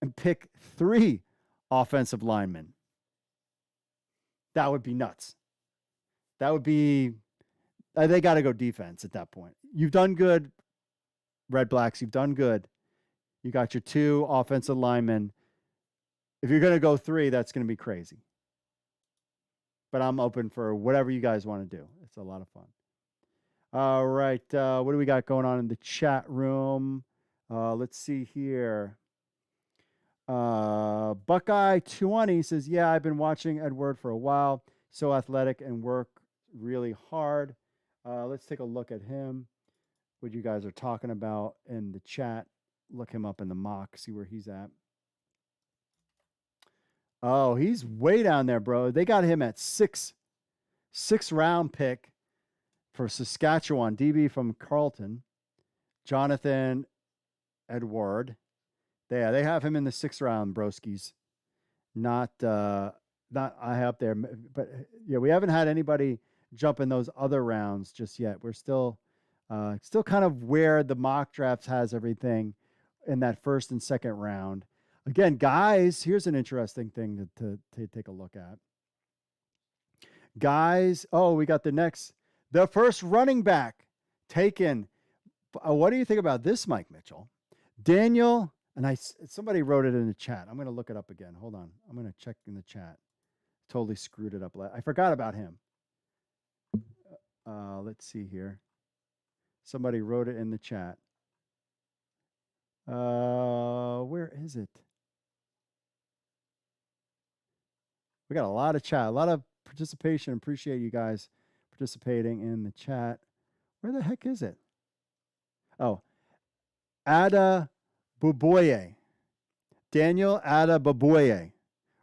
and pick 3 offensive linemen? That would be nuts. That would be They got to go defense at that point. You've done good, Red Blacks. You've done good. You got your 2 offensive linemen. If you're going to go 3, that's going to be crazy. But I'm open for whatever you guys want to do. It's a lot of fun. All right. What do we got going on in the chat room? Let's see here. Buckeye 20 says, yeah, I've been watching Edward for a while. So athletic and work really hard. Let's take a look at him. What you guys are talking about in the chat. Look him up in the mock, see where he's at. Oh, he's way down there, bro. They got him at 6th round pick for Saskatchewan, DB from Carleton. Jonathan Edward. Yeah, they have him in the 6th round, broskies. Not high up there, but yeah, we haven't had anybody jump in those other rounds just yet. We're still kind of where the mock drafts has everything in that 1st and 2nd round. Again, guys, here's an interesting thing to take a look at. Guys, we got the first running back taken. What do you think about this, Mike Mitchell? Daniel, and somebody wrote it in the chat. I'm going to look it up again. Hold on. I'm going to check in the chat. Totally screwed it up. I forgot about him. Let's see here. Somebody wrote it in the chat. Where is it? We got a lot of chat, a lot of participation. Appreciate you guys participating in the chat. Where the heck is it? Oh, Ada Buboye. Daniel Ada Buboye,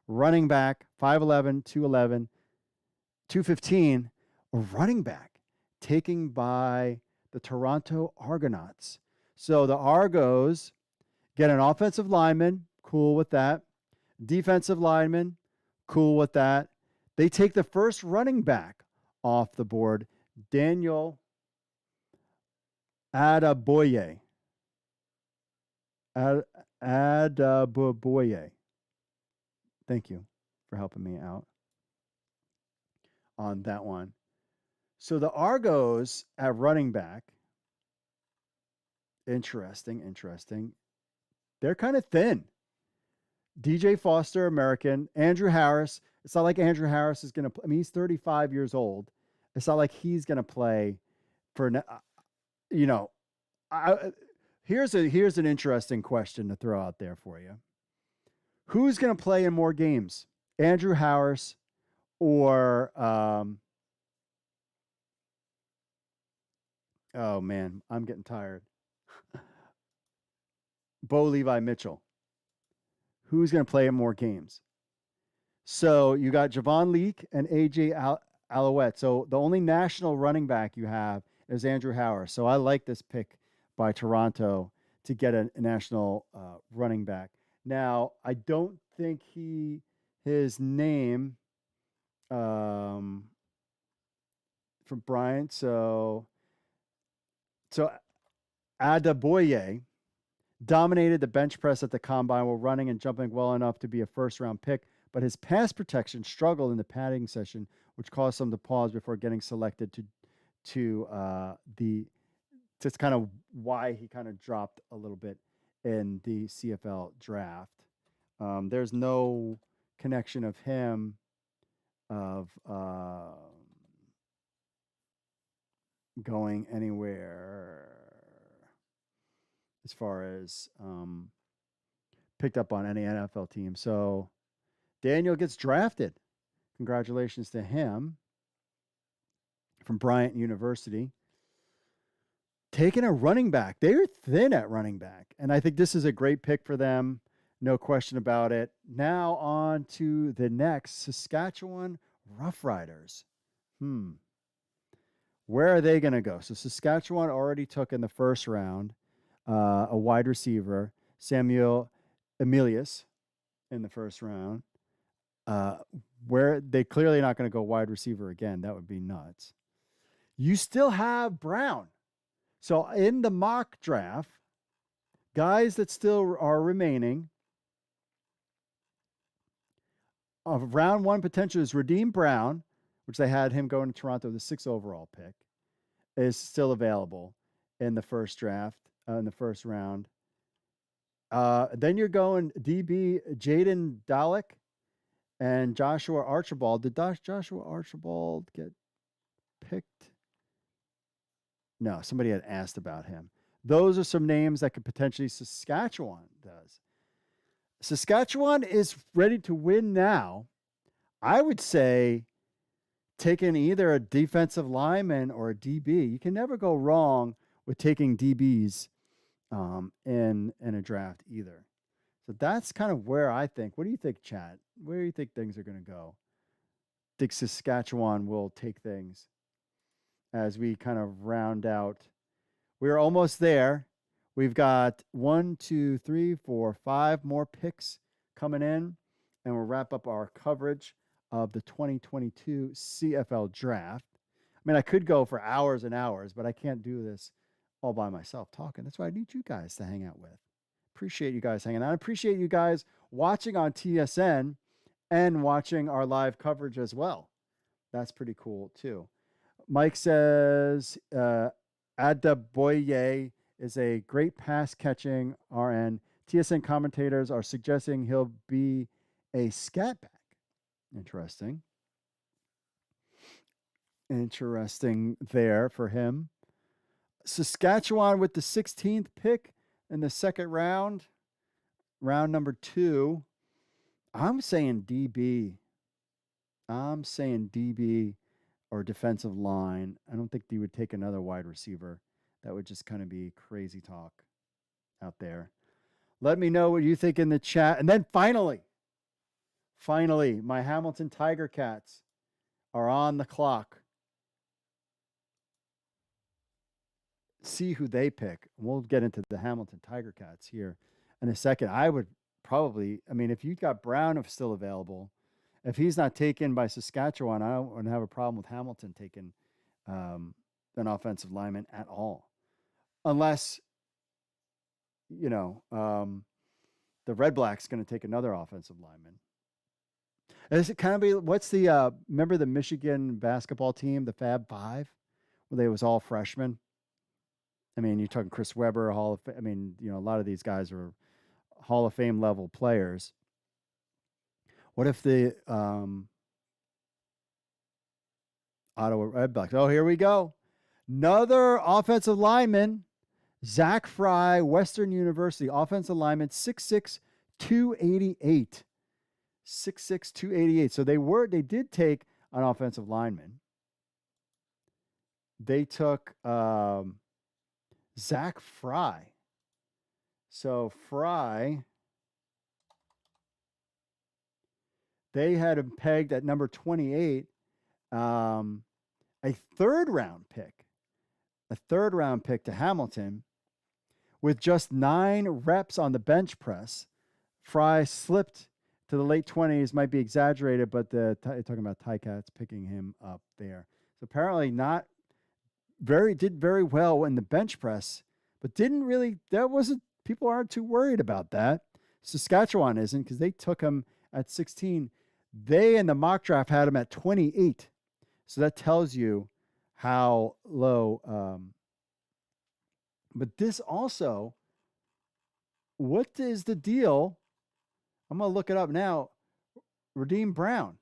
running back, 5'11", 211, 215, a running back taken by the Toronto Argonauts. So the Argos get an offensive lineman, cool with that. Defensive lineman, cool with that. They take the first running back off the board, Daniel Adaboye. Adaboye. Thank you for helping me out on that one. So the Argos at running back, interesting. They're kind of thin. DJ Foster, American. Andrew Harris. It's not like Andrew Harris is going to play. I mean, he's 35 years old. It's not like he's going to play for, here's an interesting question to throw out there for you. Who's going to play in more games? Andrew Harris or, oh man, I'm getting tired. Bo Levi Mitchell. Who's going to play in more games? So you got Javon Leake and AJ Alouette. So the only national running back you have is Andrew Harris. So I like this pick by Toronto to get a national running back. Now, I don't think his name from Bryant. So Adaboye dominated the bench press at the combine while running and jumping well enough to be a first-round pick, but his pass protection struggled in the padding session, which caused him to pause before getting selected that's kind of why he kind of dropped a little bit in the CFL draft. There's no connection of him going anywhere as far as picked up on any NFL team. So Daniel gets drafted. Congratulations to him from Bryant University. Taking a running back. They're thin at running back. And I think this is a great pick for them. No question about it. Now on to the next, Saskatchewan Roughriders. Where are they going to go? So Saskatchewan already took in the first round a wide receiver, Samuel Emilius, in the first round. Where they clearly not going to go wide receiver again. That would be nuts. You still have Brown. So in the mock draft, guys that still are remaining, of round one potential is Raheem Brown, which they had him going to Toronto, the 6th overall pick. is still available in the first draft, in the first round. Then you're going DB Jaden Dalek and Joshua Archibald. Did Joshua Archibald get picked? No, somebody had asked about him. Those are some names that could potentially Saskatchewan does. Saskatchewan is ready to win now. I would say taking either a defensive lineman or a DB. You can never go wrong with taking DBs in a draft either. So that's kind of where I think. What do you think, Chad? Where do you think things are going to go? Think Saskatchewan will take things as we kind of round out. We're almost there. We've got 1, 2, 3, 4, 5 more picks coming in, and we'll wrap up our coverage of the 2022 CFL draft. I mean, I could go for hours and hours, but I can't do this all by myself talking. That's why I need you guys to hang out with. Appreciate you guys hanging out. I appreciate you guys watching on TSN and watching our live coverage as well. That's pretty cool too. Mike says Adeboye is a great pass catching RN. TSN commentators are suggesting he'll be a scat back. Interesting. Interesting there for him. Saskatchewan with the 16th pick in the second round, round number 2. I'm saying DB. I'm saying DB or defensive line. I don't think they would take another wide receiver. That would just kind of be crazy talk out there. Let me know what you think in the chat. And then finally, my Hamilton Tiger Cats are on the clock. See who they pick. We'll get into the Hamilton Tiger Cats here in a second. I would probably, I mean, if you've got Brown still available, if he's not taken by Saskatchewan, I don't have a problem with Hamilton taking an offensive lineman at all. Unless, the Red Black's going to take another offensive lineman. Is it kind of be, what's the, remember the Michigan basketball team, the Fab Five, where they was all freshmen? I mean, you're talking Chris Webber, a lot of these guys are Hall of Fame level players. What if the Ottawa Redblacks? Oh, here we go. Another offensive lineman, Zach Fry, Western University, offensive lineman, 6'6", 288. 6'6", 288. So they did take an offensive lineman. They took Zach Fry. So Fry, they had him pegged at number 28, a third round pick to Hamilton with just 9 reps on the bench press. Fry slipped to the late 20s, might be exaggerated, but talking about Ticats picking him up there. So apparently did very well in the bench press, but people aren't too worried about that. Saskatchewan isn't, because they took him at 16. They in the mock draft had him at 28. So that tells you how low. But this also, what is the deal? I'm going to look it up now. Raheem Brown.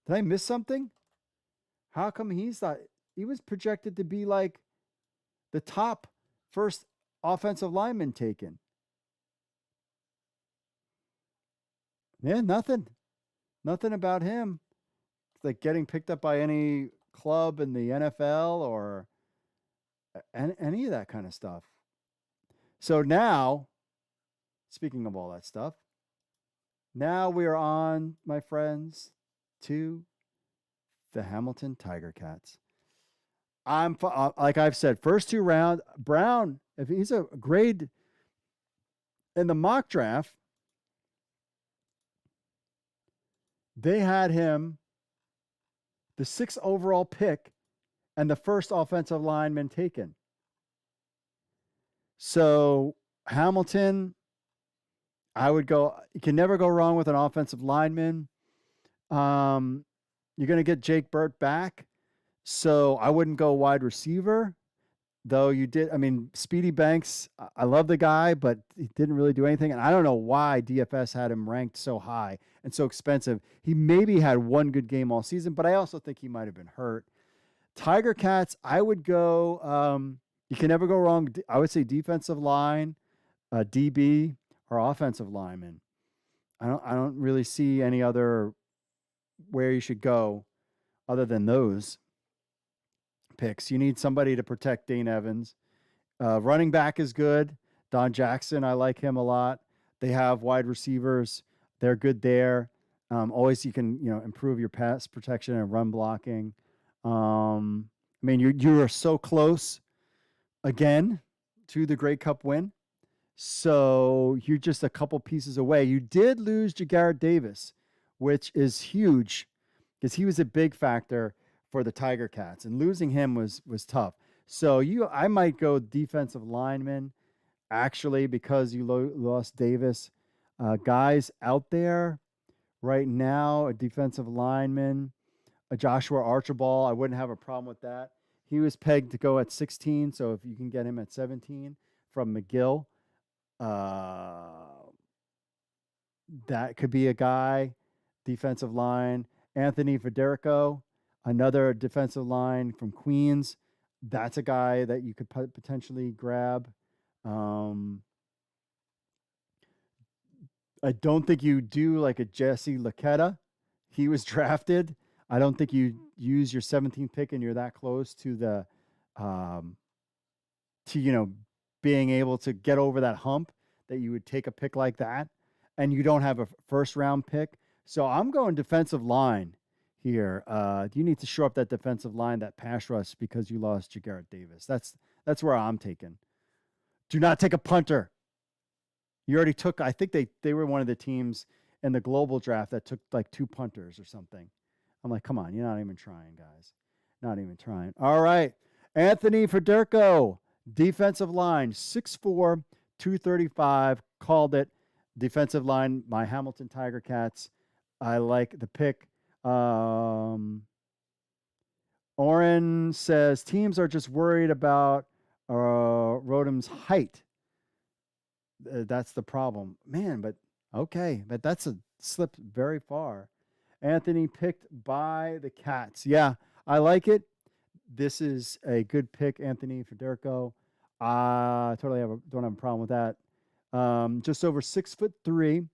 Did I miss something? How come he was projected to be like the top first offensive lineman taken? Yeah, nothing about him. It's like getting picked up by any club in the NFL or any of that kind of stuff. So now, speaking of all that stuff, now we are on, my friends, to the Hamilton Tiger Cats. I'm like I've said, first 2 rounds, Brown, if he's a grade in the mock draft, they had him the 6th overall pick and the first offensive lineman taken. So Hamilton, you can never go wrong with an offensive lineman. You're going to get Jake Burt back. So I wouldn't go wide receiver. though you did. I mean, Speedy Banks, I love the guy, but he didn't really do anything. And I don't know why DFS had him ranked so high and so expensive. He maybe had one good game all season, but I also think he might have been hurt. Tiger Cats, I would go. You can never go wrong. I would say defensive line, DB, or offensive lineman. I don't really see any other where you should go other than those picks. You need somebody to protect Dane Evans. Running back is good. Don Jackson, I like him a lot. They have wide receivers. They're good there. Always you can improve your pass protection and run blocking. I mean, you are so close again to the Grey Cup win. So you're just a couple pieces away. You did lose Ja'Garrett Davis, which is huge because he was a big factor for the Tiger Cats, and losing him was tough. So I might go defensive lineman, actually, because you lost Davis. Guys out there right now, a defensive lineman, a Joshua Archibald, I wouldn't have a problem with that. He was pegged to go at 16, so if you can get him at 17 from McGill, that could be a guy. Defensive line, Anthony Federico, another defensive line from Queens. That's a guy that you could potentially grab. I don't think you do like a Jesse Laquetta. He was drafted. I don't think you use your 17th pick and you're that close to the being able to get over that hump that you would take a pick like that, and you don't have a first round pick. So I'm going defensive line here. You need to shore up that defensive line, that pass rush, because you lost Ja'Garrett Davis. That's where I'm taking. Do not take a punter. You already took, I think they were one of the teams in the global draft that took like 2 punters or something. I'm like, come on, you're not even trying, guys. Not even trying. All right. Anthony Federico, defensive line, 6'4", 235. Called it. Defensive line, my Hamilton Tiger Cats. I like the pick. Oren says teams are just worried about Rodham's height. That's the problem. Man, but okay. But that's a slip very far. Anthony picked by the Cats. Yeah, I like it. This is a good pick, Anthony Federico. I totally don't have a problem with that. Just over 6'3".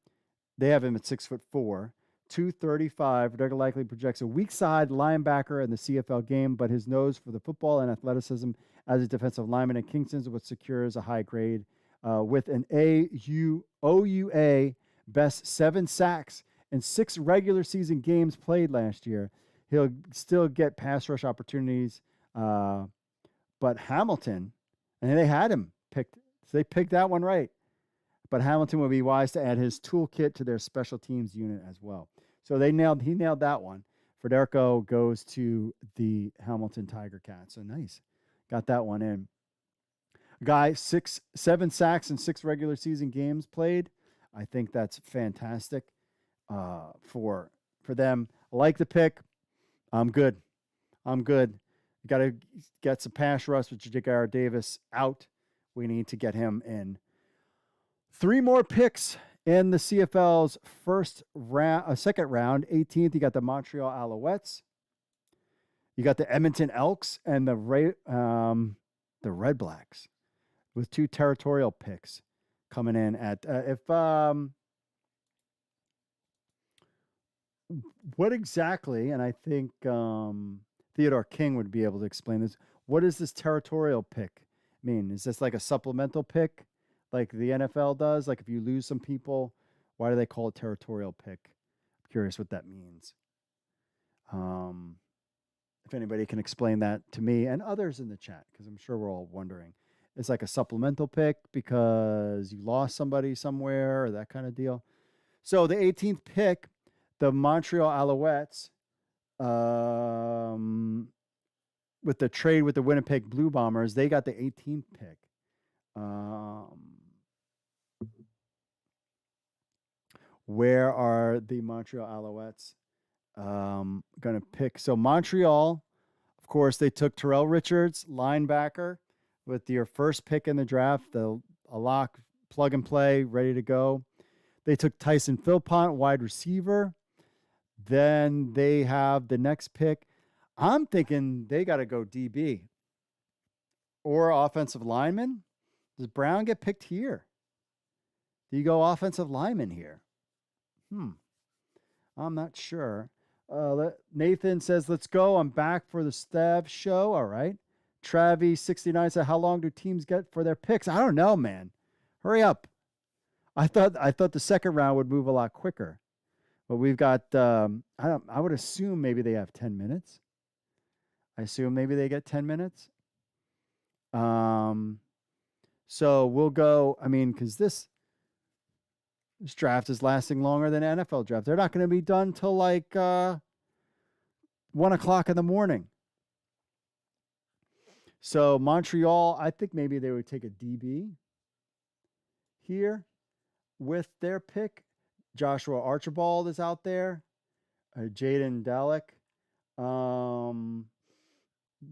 They have him at 6'4", 235. Federico likely projects a weak side linebacker in the CFL game, but his nose for the football and athleticism as a defensive lineman at Kingston's what secures a high grade with an OUA best 7 sacks in 6 regular season games played last year. He'll still get pass rush opportunities, but Hamilton, and they had him picked. So they picked that one right. But Hamilton would be wise to add his toolkit to their special teams unit as well. So he nailed that one. Federico goes to the Hamilton Tiger Cats. So nice. Got that one in. Guy, 7 sacks in 6 regular season games played. I think that's fantastic for them. I like the pick. I'm good. You got to get some pass rush with Ja'Garrett Davis out. We need to get him in. 3 more picks in the CFL's second round. 18th, you got the Montreal Alouettes. You got the Edmonton Elks and the Red Blacks with 2 territorial picks coming in at what exactly, and I think Theodore King would be able to explain this. What does this territorial pick mean? Is this like a supplemental pick like the NFL does? Like if you lose some people, why do they call it territorial pick? I'm curious what that means. If anybody can explain that to me and others in the chat, because I'm sure we're all wondering. It's like a supplemental pick because you lost somebody somewhere or that kind of deal. So the 18th pick, the Montreal Alouettes, with the trade with the Winnipeg Blue Bombers, they got the 18th pick. Where are the Montreal Alouettes going to pick? So Montreal, of course, they took Terrell Richards, linebacker with your first pick in the draft, a lock, plug and play, ready to go. They took Tyson Philpont, wide receiver. Then they have the next pick. I'm thinking they got to go DB or offensive lineman. Does Brown get picked here? Do you go offensive lineman here? I'm not sure. Nathan says, let's go. I'm back for the Stav show. All right. Travi69 said, how long do teams get for their picks? I don't know, man. Hurry up. I thought the second round would move a lot quicker. But we've got, I would assume maybe they have 10 minutes. I assume maybe they get 10 minutes. So we'll go, because this draft is lasting longer than NFL draft. They're not going to be done till like 1 o'clock in the morning. So Montreal, I think maybe they would take a DB here with their pick. Joshua Archibald is out there. Jaden Dalek.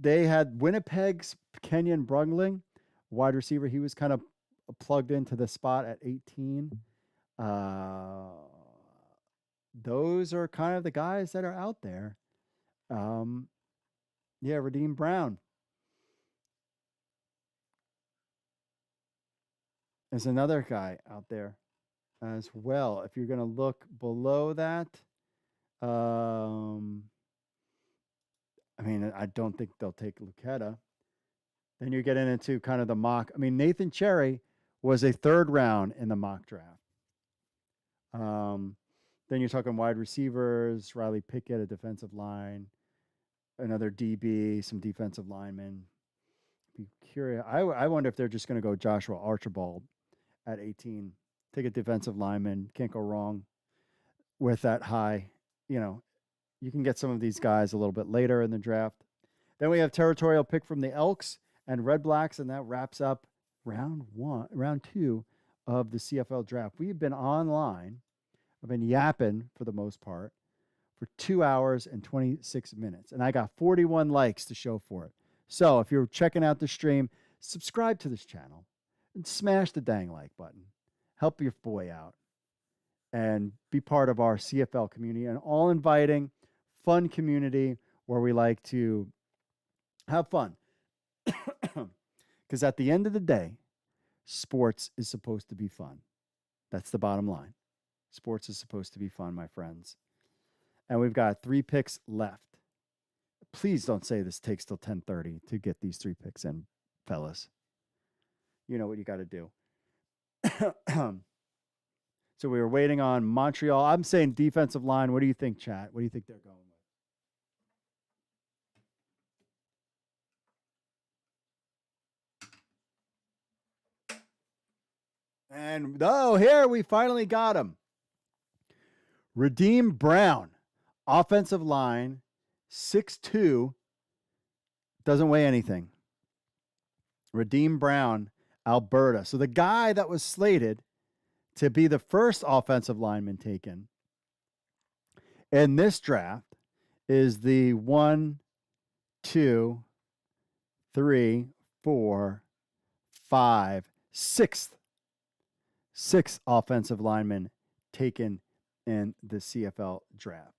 They had Winnipeg's Kenyon Brungling, wide receiver. He was kind of plugged into the spot at 18. Those are kind of the guys that are out there. Raheem Brown is another guy out there as well. If you're going to look below that, I don't think they'll take Lucetta. Then you're getting into kind of the mock. Nathan Cherry was a third round in the mock draft. Then you're talking wide receivers, Riley Pickett, a defensive line, another DB, some defensive linemen. Be curious. I wonder if they're just going to go Joshua Archibald at 18. Take a defensive lineman. Can't go wrong with that high. You can get some of these guys a little bit later in the draft. Then we have territorial pick from the Elks and Red Blacks, and that wraps up round 2 of the CFL draft. We've been online. I've been yapping for the most part for 2 hours and 26 minutes, and I got 41 likes to show for it. So if you're checking out the stream, subscribe to this channel and smash the dang like button. Help your boy out and be part of our CFL community, an all-inviting, fun community where we like to have fun. Because at the end of the day, sports is supposed to be fun. That's the bottom line. Sports is supposed to be fun, my friends. And we've got 3 picks left. Please don't say this takes till 10:30 to get these 3 picks in, fellas. You know what you got to do. So we were waiting on Montreal. I'm saying defensive line. What do you think, chat? What do you think they're going with? And here we finally got him. Raheem Brown, offensive line, 6'2", doesn't weigh anything. Raheem Brown, Alberta. So the guy that was slated to be the first offensive lineman taken in this draft is the 1, 2, 3, 4, 5, 6th offensive lineman taken in the CFL draft.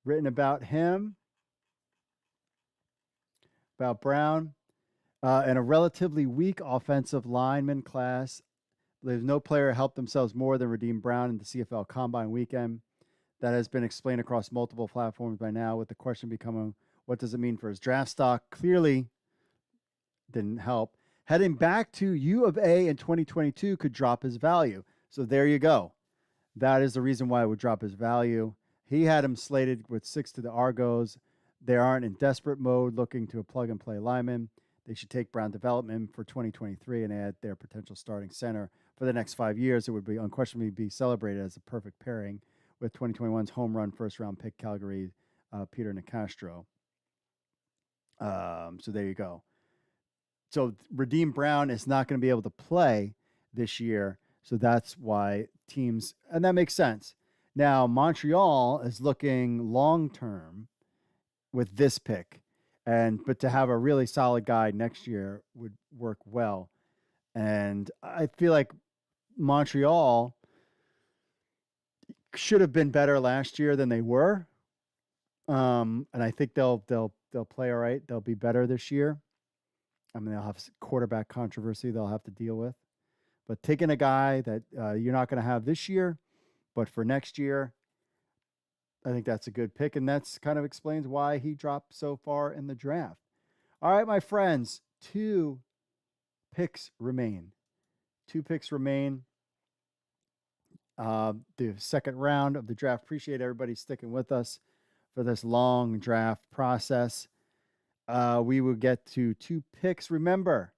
Written about him, about Brown, in a relatively weak offensive lineman class. There's no player helped themselves more than Raheem Brown in the CFL Combine weekend. That has been explained across multiple platforms by now, with the question becoming, what does it mean for his draft stock? Clearly didn't help. Heading back to U of A in 2022 could drop his value. So there you go. That is the reason why it would drop his value. He had him slated with 6 to the Argos. They aren't in desperate mode looking to a plug-and-play lineman. They should take Brown development for 2023 and add their potential starting center for the next 5 years. It would be unquestionably be celebrated as a perfect pairing with 2021's home run first-round pick Calgary, Peter Nicastro. So there you go. So Raheem Brown is not going to be able to play this year. So that's why teams, and that makes sense. Now, Montreal is looking long-term with this pick. but to have a really solid guy next year would work well. And I feel like Montreal should have been better last year than they were. And I think they'll play all right. They'll be better this year. I mean, they'll have quarterback controversy they'll have to deal with. But taking a guy that you're not going to have this year, but for next year, I think that's a good pick. And that's kind of explains why he dropped so far in the draft. All right, my friends, 2 picks remain. 2 picks remain. The second round of the draft. Appreciate everybody sticking with us for this long draft process. We will get to 2 picks. Remember,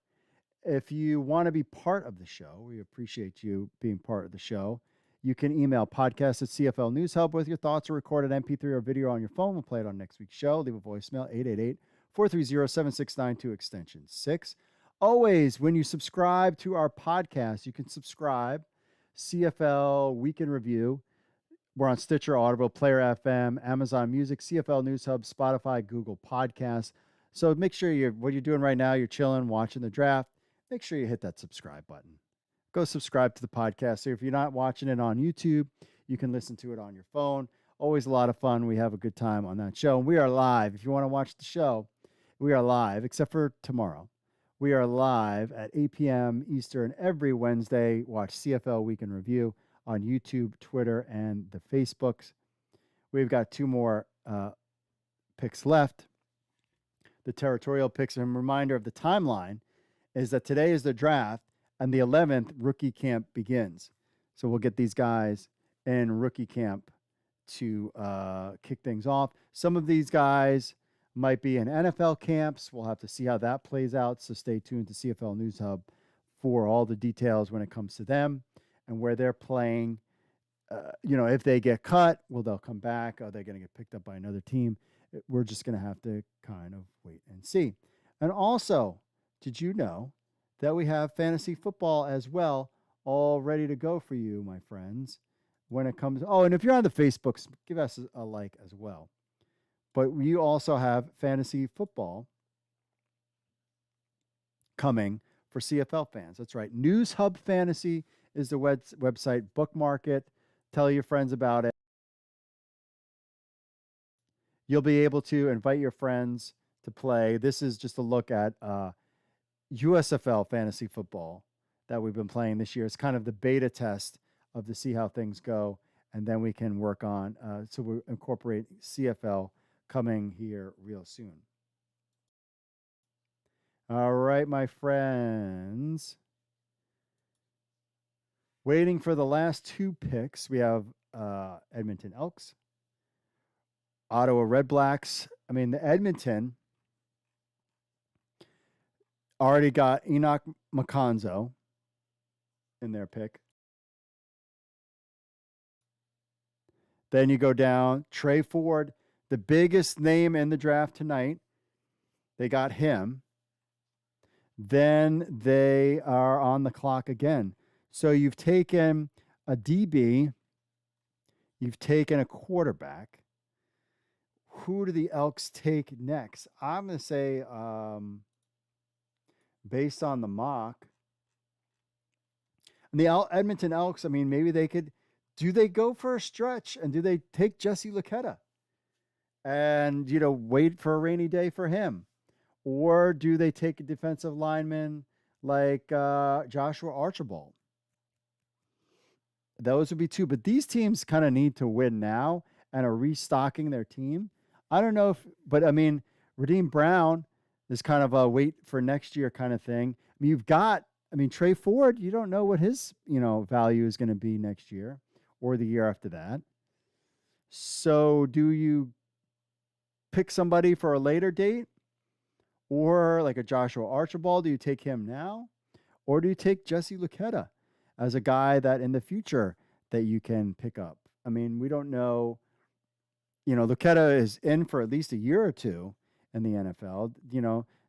if you want to be part of the show, we appreciate you being part of the show. You can email podcast at CFL News Hub with your thoughts or recorded MP3 or video on your phone. We'll play it on next week's show. Leave a voicemail, 888-430-7692, extension 6. Always, when you subscribe to our podcast, you can subscribe. CFL Week in Review. We're on Stitcher, Audible, Player FM, Amazon Music, CFL News Hub, Spotify, Google Podcasts. So make sure what you're doing right now, you're chilling, watching the draft. Make sure you hit that subscribe button. Go subscribe to the podcast. So if you're not watching it on YouTube, you can listen to it on your phone. Always a lot of fun. We have a good time on that show. And we are live. If you want to watch the show, we are live, except for tomorrow. We are live at 8 p.m. Eastern every Wednesday. Watch CFL Week in Review on YouTube, Twitter, and the Facebooks. We've got 2 more picks left. The territorial picks. And a reminder of the timeline is that today is the draft, and the 11th rookie camp begins. So we'll get these guys in rookie camp to kick things off. Some of these guys might be in NFL camps. We'll have to see how that plays out. So stay tuned to CFL News Hub for all the details when it comes to them and where they're playing. If they get cut, they'll come back. Are they going to get picked up by another team? We're just going to have to kind of wait and see. And also, did you know that we have fantasy football as well, all ready to go for you, my friends, when it comes. Oh, and if you're on the Facebooks, give us a like as well. But we also have fantasy football coming for CFL fans. That's right. News Hub Fantasy is the website. Bookmark it. Tell your friends about it. You'll be able to invite your friends to play. This is just a look at USFL fantasy football that we've been playing this year. It's kind of the beta test to see how things go. And then we can work on, so we incorporate CFL coming here real soon. All right, my friends. Waiting for the last 2 picks. We have Edmonton Elks, Ottawa Redblacks. I mean, the Edmonton already got Enoch Makonzo in their pick. Then you go down, Trey Ford, the biggest name in the draft tonight. They got him. Then they are on the clock again. So you've taken a DB. You've taken a quarterback. Who do the Elks take next? I'm going to say, based on the mock, and the Edmonton Elks, I mean, maybe they could. Do they go for a stretch and do they take Jesse Luketa and, wait for a rainy day for him? Or do they take a defensive lineman like Joshua Archibald? Those would be 2. But these teams kind of need to win now and are restocking their team. I don't know but I mean, Raheem Brown is kind of a wait for next year kind of thing. I mean, Trey Ford, you don't know what his, value is going to be next year or the year after that. So do you pick somebody for a later date? Or like a Joshua Archibald, do you take him now? Or do you take Jesse Luketa as a guy that in the future that you can pick up? I mean, we don't know. Luketa is in for at least a year or 2 in the NFL.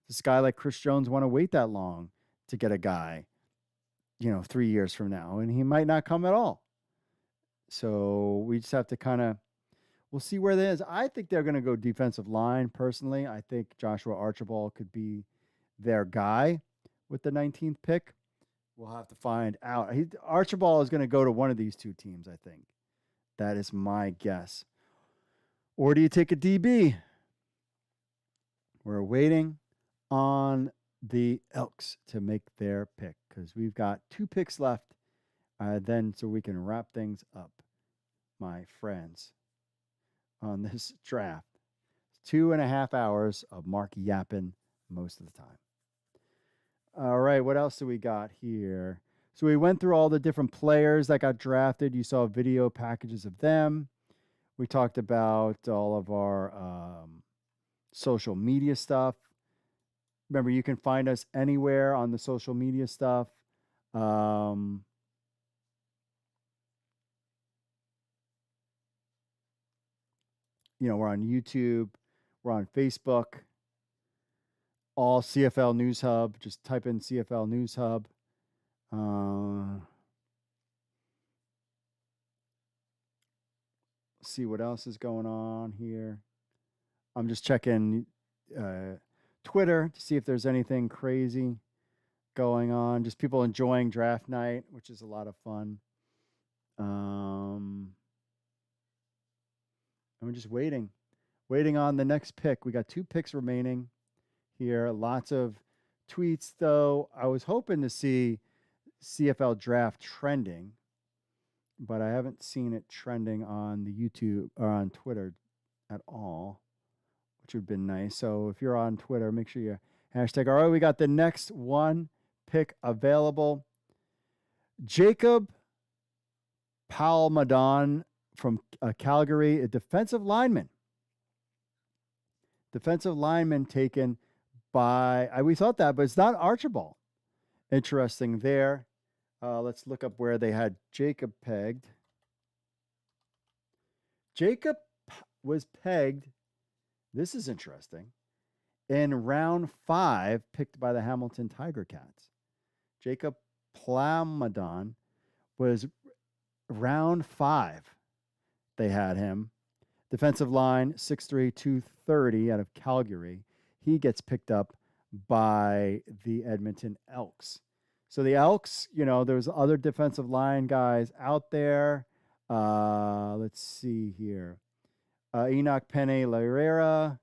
This guy like Chris Jones want to wait that long to get a guy, 3 years from now, and he might not come at all. So we just have to we'll we'll see where that is. I think they're going to go defensive line, personally. I think Joshua Archibald could be their guy with the 19th pick. We'll have to find out. Archibald is going to go to one of these two teams, I think. That is my guess. Or do you take a DB? We're waiting on the Elks to make their pick because we've got 2 picks left. Then so we can wrap things up, my friends, on this draft. 2.5 hours of Mark yapping most of the time. All right, what else do we got here? So we went through all the different players that got drafted. You saw video packages of them. We talked about all of our social media stuff. Remember, you can find us anywhere on the social media stuff. We're on YouTube. We're on Facebook. All CFL News Hub. Just type in CFL News Hub. See what else is going on here. I'm just checking Twitter to see if there's anything crazy going on. Just people enjoying draft night, which is a lot of fun. And we're just waiting on the next pick. We got 2 picks remaining here. Lots of tweets, though. I was hoping to see CFL draft trending, but I haven't seen it trending on the YouTube or on Twitter at all, which would have been nice. So if you're on Twitter, make sure you hashtag. All right, we got the next 1 pick available. Jacob Palmadon from Calgary, a defensive lineman. Defensive lineman taken by, we thought that, but it's not Archibald. Interesting there. Let's look up where they had Jacob pegged. Jacob was pegged, this is interesting, in round 5, picked by the Hamilton Tiger Cats. Jacob Palmadon was round 5. They had him. Defensive line, 6'3", 230 out of Calgary. He gets picked up by the Edmonton Elks. So the Elks, there's other defensive line guys out there. Let's see here. Enoch Pene Larera.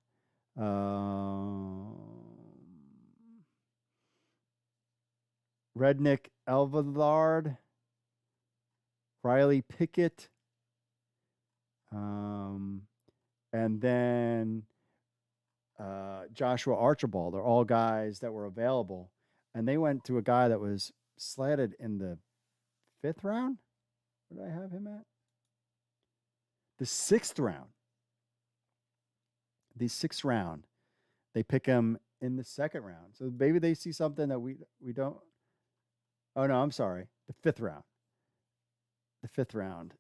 Rednick Elvillard. Riley Pickett. And then Joshua Archibald. They're all guys that were available. And they went to a guy that was slatted in the 5th round. Where did I have him at? The 6th round. The 6th round. They pick him in the 2nd round. So maybe they see something that we don't. Oh, no, I'm sorry. The 5th round. The 5th round.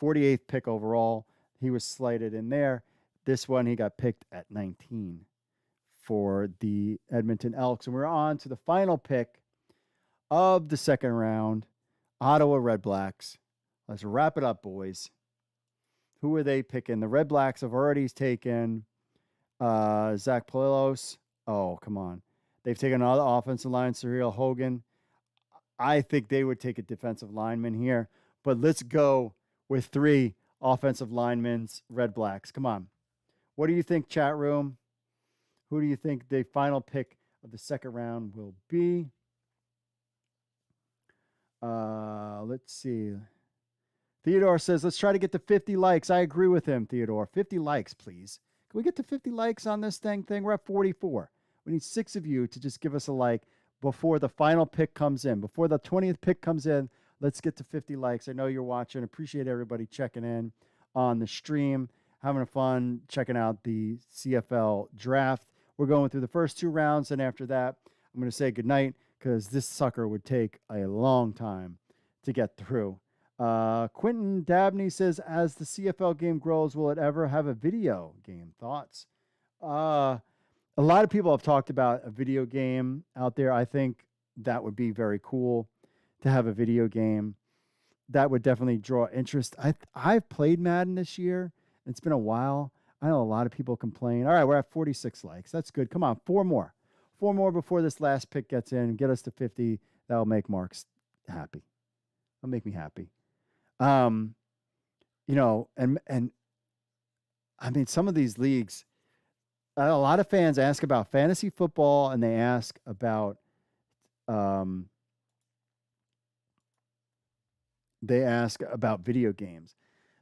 48th pick overall. He was slated in there. This one, he got picked at 19 for the Edmonton Elks. And we're on to the final pick of the 2nd round, Ottawa Redblacks. Let's wrap it up, boys. Who are they picking? The Redblacks have already taken Zach Polilos. Oh, come on. They've taken another offensive line, Cyril Hogan. I think they would take a defensive lineman here. But let's go with 3 offensive linemen, Redblacks. Come on. What do you think, chat room? Who do you think the final pick of the 2nd round will be? Let's see. Theodore says, let's try to get to 50 likes. I agree with him, Theodore. 50 likes, please. Can we get to 50 likes on this thing? We're at 44. We need 6 of you to just give us a like before the final pick comes in. Before the 20th pick comes in, let's get to 50 likes. I know you're watching. Appreciate everybody checking in on the stream, having fun checking out the CFL draft. We're going through the first 2 rounds, and after that, I'm going to say goodnight because this sucker would take a long time to get through. Quentin Dabney says, as the CFL game grows, will it ever have a video game? Thoughts? A lot of people have talked about a video game out there. I think that would be very cool to have a video game. That would definitely draw interest. I've played Madden this year, It's been a while. I know a lot of people complain. All right, we're at 46 likes. That's good. Come on, 4 more. 4 more before this last pick gets in. Get us to 50. That'll make Mark happy. That'll make me happy. You know, and I mean, some of these leagues, a lot of fans ask about fantasy football and they ask about video games.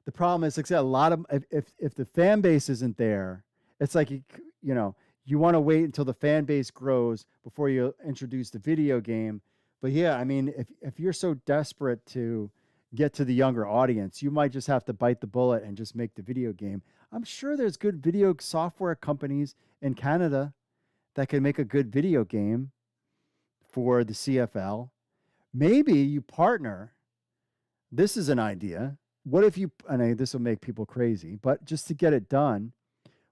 The problem is, like, a lot of if the fan base isn't there, it's like you know, you want to wait until the fan base grows before you introduce the video game. But yeah, I mean, if you're so desperate to get to the younger audience, you might just have to bite the bullet and just make the video game. I'm sure there's good video software companies in Canada that can make a good video game for the CFL. Maybe you partner. This is an idea. What if you, and this will make people crazy, but just to get it done,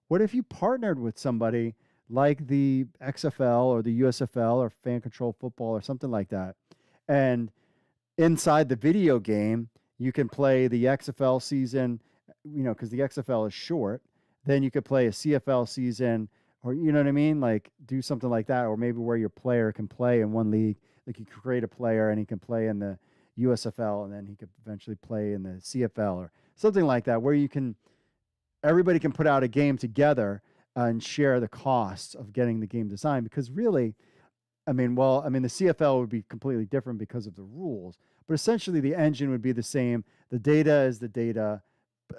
what if you partnered with somebody like the XFL or the USFL or Fan Control Football or something like that, and inside the video game, you can play the XFL season, you know, because the XFL is short. Then you could play a CFL season, or, you know what I mean? Like, do something like that, or maybe where your player can play in one league. Like, you create a player and he can play in the USFL, and then he could eventually play in the CFL or something like that, where everybody can put out a game together and share the costs of getting the game designed. Because really, the CFL would be completely different because of the rules, but essentially the engine would be the same. The data is the data,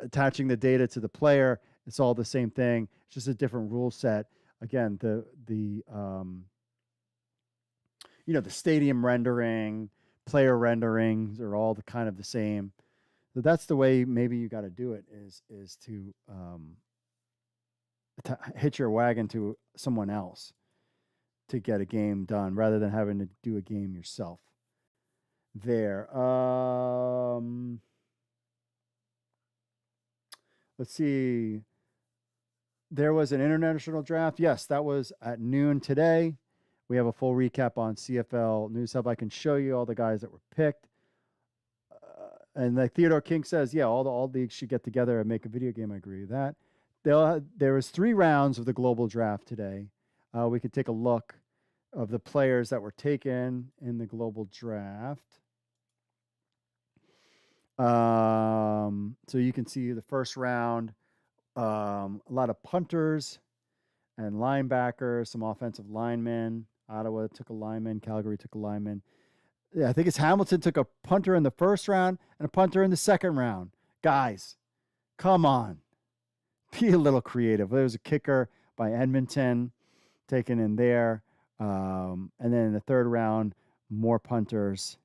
attaching the data to the player. It's all the same thing. It's just a different rule set. Again, the stadium rendering, player renderings are all kind of the same. So that's the way maybe you got to do it, is to hitch your wagon to someone else to get a game done rather than having to do a game yourself. There. Let's see. There was an international draft. Yes, that was at noon today. We have a full recap on CFL News Hub. I can show you all the guys that were picked. And like Theodore King says, yeah, all leagues should get together and make a video game. I agree with that. There was 3 rounds of the global draft today. We could take a look of the players that were taken in the global draft. So you can see the first round, a lot of punters and linebackers, some offensive linemen. Ottawa took a lineman. Calgary took a lineman. Yeah, I think it's Hamilton took a punter in the first round and a punter in the second round. Guys, come on. Be a little creative. There was a kicker by Edmonton taken in there. And then in the third round, more punters,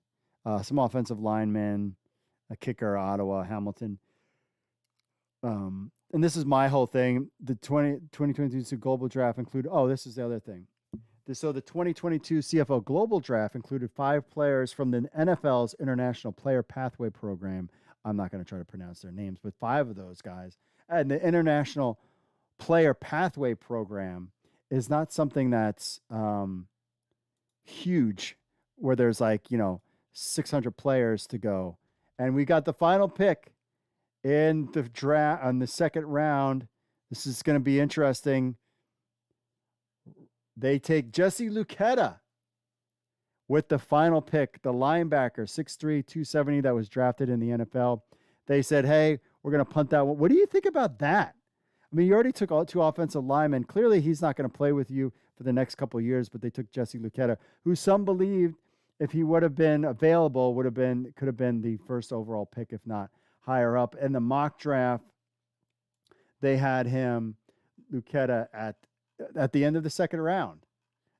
some offensive linemen, a kicker, Ottawa, Hamilton. And this is my whole thing. The 2022 global draft included, this is the other thing. So the 2022 CFL Global Draft included 5 players from the NFL's International Player Pathway Program. I'm not going to try to pronounce their names, but 5 of those guys. And the International Player Pathway Program is not something that's huge, where there's 600 players to go. And we got the final pick in the draft on the second round. This is going to be interesting. They take Jesse Luketa with the final pick, the linebacker, 6'3", 270, that was drafted in the NFL. They said, hey, we're going to punt that one. What do you think about that? I mean, you already took 2 offensive linemen. Clearly, he's not going to play with you for the next couple of years, but they took Jesse Luketa, who some believed, if he would have been available, could have been the first overall pick, if not higher up. In the mock draft, they had him, Luketa, at the end of the second round,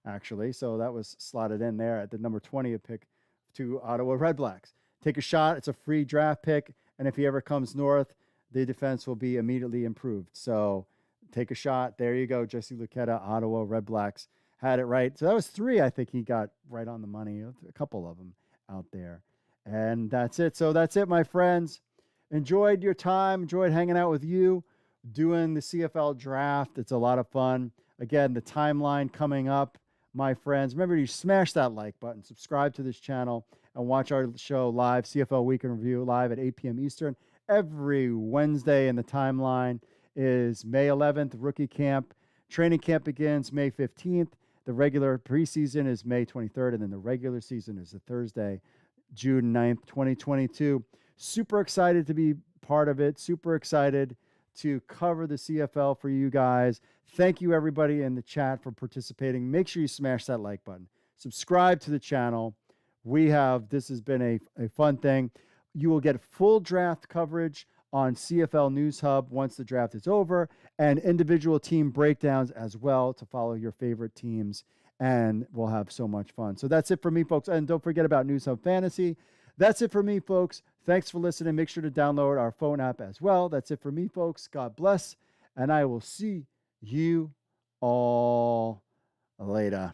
actually. So that was slotted in there at the number 20 pick to Ottawa Redblacks. Take a shot. It's a free draft pick. And if he ever comes north, the defense will be immediately improved. So take a shot. There you go. Jesse Luketa, Ottawa Redblacks, had it right. So that was 3, I think he got right on the money. A couple of them out there. And that's it. So that's it, my friends. Enjoyed your time. Enjoyed hanging out with you, doing the CFL draft. It's a lot of fun. Again, the timeline coming up, my friends. Remember to smash that like button, subscribe to this channel, and watch our show live, CFL Weekend Review, live at 8 p.m. Eastern every Wednesday, and the timeline is May 11th, rookie camp. Training camp begins May 15th. The regular preseason is May 23rd, and then the regular season is a Thursday, June 9th, 2022. Super excited to be part of it. Super excited to cover the CFL for you guys. Thank you, everybody in the chat, for participating. Make sure you smash that like button. Subscribe to the channel. This has been a fun thing. You will get full draft coverage on CFL News Hub once the draft is over, and individual team breakdowns as well to follow your favorite teams, and we'll have so much fun. So that's it for me, folks. And don't forget about News Hub Fantasy. That's it for me, folks. Thanks for listening. Make sure to download our phone app as well. That's it for me, folks. God bless, and I will see you all later.